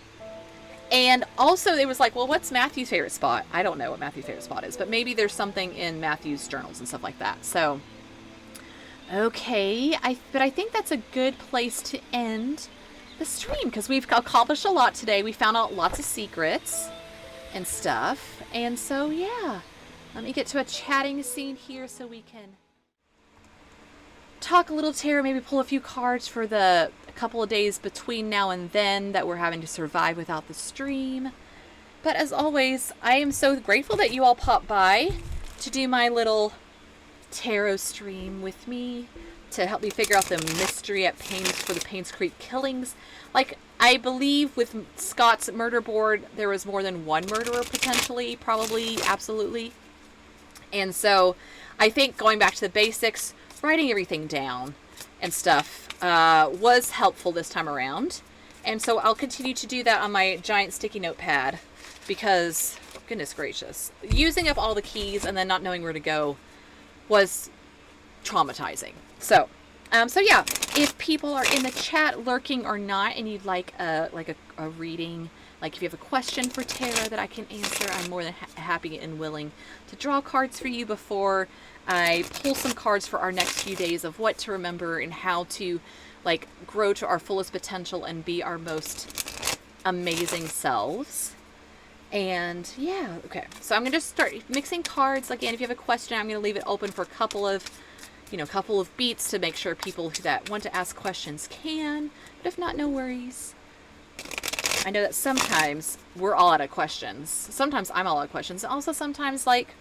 A: And also, it was like, well, what's Matthew's favorite spot? I don't know what Matthew's favorite spot is, but maybe there's something in Matthew's journals and stuff like that. So, okay, but I think that's a good place to end the stream, because we've accomplished a lot today. We found out lots of secrets and stuff, and so yeah, let me get to a chatting scene here so we can talk a little tarot, maybe pull a few cards for the couple of days between now and then that we're having to survive without the stream. But as always, I am so grateful that you all popped by to do my little tarot stream with me, to help me figure out the mystery at for the Painscreek killings. Like, I believe with Scott's murder board, there was more than one murderer potentially, probably, absolutely. And so, I think going back to the basics, writing everything down and stuff was helpful this time around. And so I'll continue to do that on my giant sticky notepad, because, goodness gracious, using up all the keys and then not knowing where to go was traumatizing. So yeah, if people are in the chat lurking or not, and you'd like a reading, like if you have a question for tarot that I can answer, I'm more than happy and willing to draw cards for you before I pull some cards for our next few days of what to remember and how to, like, grow to our fullest potential and be our most amazing selves. And yeah, okay, so I'm gonna just start mixing cards. Again, if you have a question, I'm gonna leave it open for a couple of beats to make sure people that want to ask questions can, but if not, no worries. I know that sometimes we're all out of questions. Sometimes I'm all out of questions. Also sometimes, like,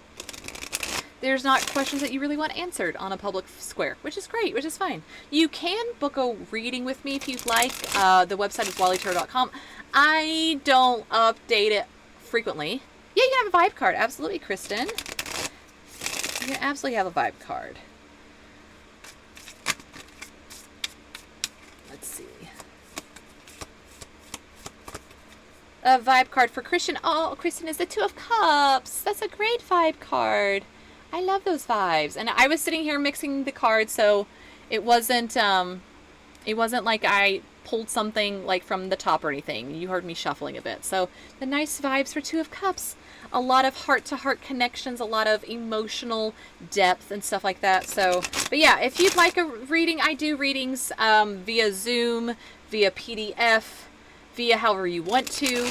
A: there's not questions that you really want answered on a public square, which is great, which is fine. You can book a reading with me if you'd like. The website is wallytarot.com. I don't update it frequently. Yeah, you have a vibe card. Absolutely, Kristen. You absolutely have a vibe card. Let's see. A vibe card for Christian. Oh, Kristen is the Two of Cups. That's a great vibe card. I love those vibes. And I was sitting here mixing the cards, so it wasn't like I pulled something like from the top or anything. You heard me shuffling a bit. So the nice vibes for Two of Cups. A lot of heart-to-heart connections, a lot of emotional depth and stuff like that. So, but yeah, if you'd like a reading, I do readings via Zoom, via PDF, via however you want to.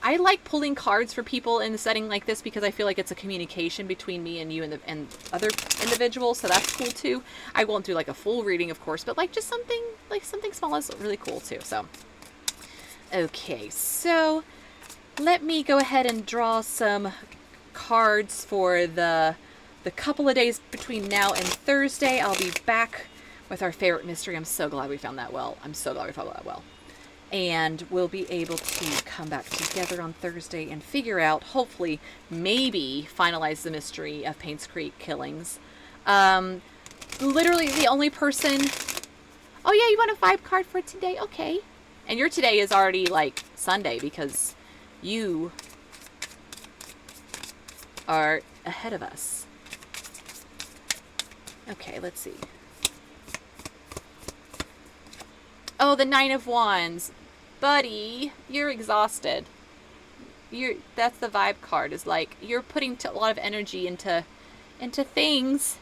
A: I like pulling cards for people in a setting like this because I feel like it's a communication between me and you and other individuals, so that's cool too. I won't do like a full reading, of course, but like just something small is really cool too. So, okay, so let me go ahead and draw some cards for the couple of days between now and Thursday. I'll be back with our favorite mystery. I'm so glad we found that well. I'm so glad we found that well. And we'll be able to come back together on Thursday and figure out, hopefully, maybe finalize the mystery of Painscreek killings. Literally the only person... Oh yeah, you want a vibe card for today? Okay. And your today is already, like, Sunday because you are ahead of us. Okay, let's see. Oh, the Nine of Wands. Buddy, you're exhausted. That's the vibe card, is like, you're putting a lot of energy into things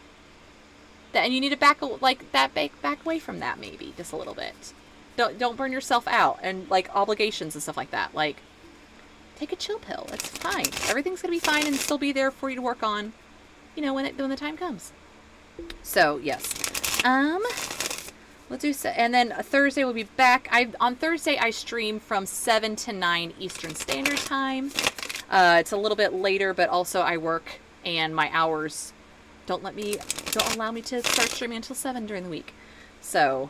A: that, and you need to back away from that maybe, just a little bit. Don't burn yourself out, and like obligations and stuff like that. Like, take a chill pill. It's fine. Everything's going to be fine and still be there for you to work on, you know, when the time comes. So, yes. We'll do so. And then Thursday we'll be back. On Thursday I stream from 7 to 9 Eastern Standard Time. It's a little bit later, but also I work and my hours don't allow me to start streaming until 7 during the week. So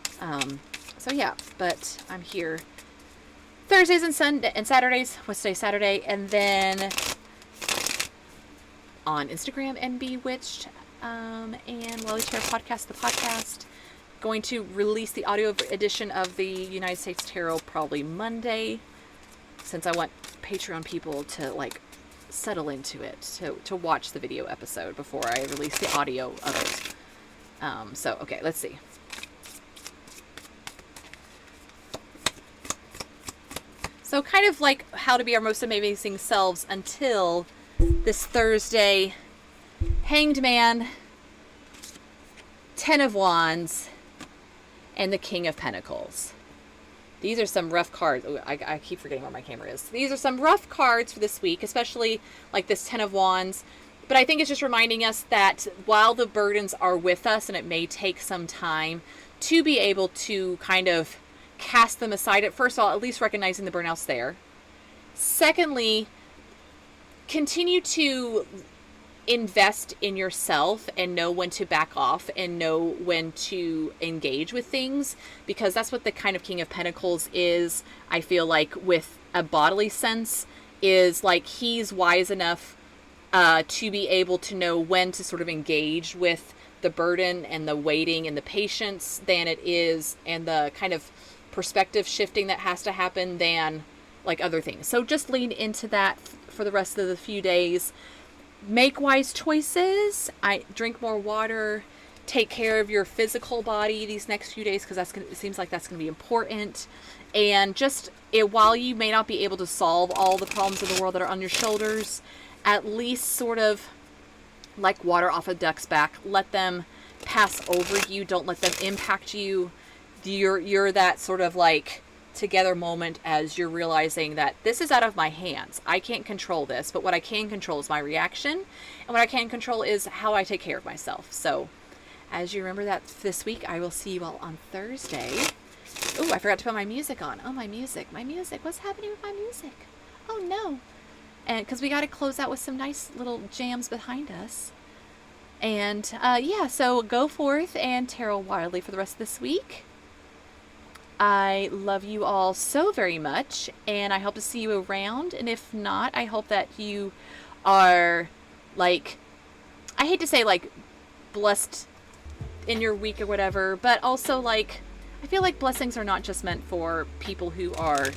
A: yeah, but I'm here Thursdays and Saturdays. What's today? Saturday. And then on Instagram and Bewitched, and Lily Tarot Podcast, the podcast. Going to release the audio edition of the United States Tarot probably Monday, since I want Patreon people to like settle into it, to watch the video episode before I release the audio of it. So okay, let's see. So kind of like how to be our most amazing selves until this Thursday. Hanged Man, Ten of Wands, and the King of Pentacles. These are some rough cards. Ooh, I keep forgetting where my camera is. These are some rough cards for this week, especially like this Ten of Wands. But I think it's just reminding us that while the burdens are with us, and it may take some time to be able to kind of cast them aside. First of all, at least recognizing the burnout's there. Secondly, continue to invest in yourself and know when to back off and know when to engage with things, because that's what the kind of King of Pentacles is. I feel like with a bodily sense is like he's wise enough to be able to know when to sort of engage with the burden and the waiting and the patience than it is, and the kind of perspective shifting that has to happen than like other things. So just lean into that for the rest of the few days. Make wise choices. Drink more water. Take care of your physical body these next few days, because it seems like that's going to be important. And just while you may not be able to solve all the problems of the world that are on your shoulders, at least sort of like water off a duck's back. Let them pass over you. Don't let them impact you. You're that sort of like together moment as you're realizing that this is out of my hands. I can't control this, but what I can control is my reaction, and what I can control is how I take care of myself. So as you remember that this week, I will see you all on Thursday. Oh, I forgot to put my music on. Oh, my music. What's happening with my music? Oh, no. And because we got to close out with some nice little jams behind us. And yeah, so go forth and tarot wildly for the rest of this week. I love you all so very much, and I hope to see you around. And if not, I hope that you are, like, I hate to say, like, blessed in your week or whatever, but also, like, I feel like blessings are not just meant for people who are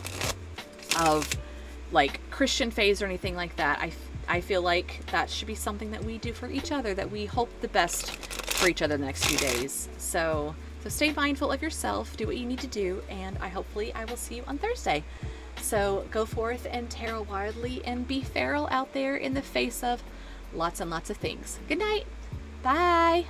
A: of, like, Christian faiths or anything like that. I feel like that should be something that we do for each other, that we hope the best for each other the next few days. So stay mindful of yourself, do what you need to do, and hopefully I will see you on Thursday. So go forth and tarot wildly and be feral out there in the face of lots and lots of things. Good night. Bye.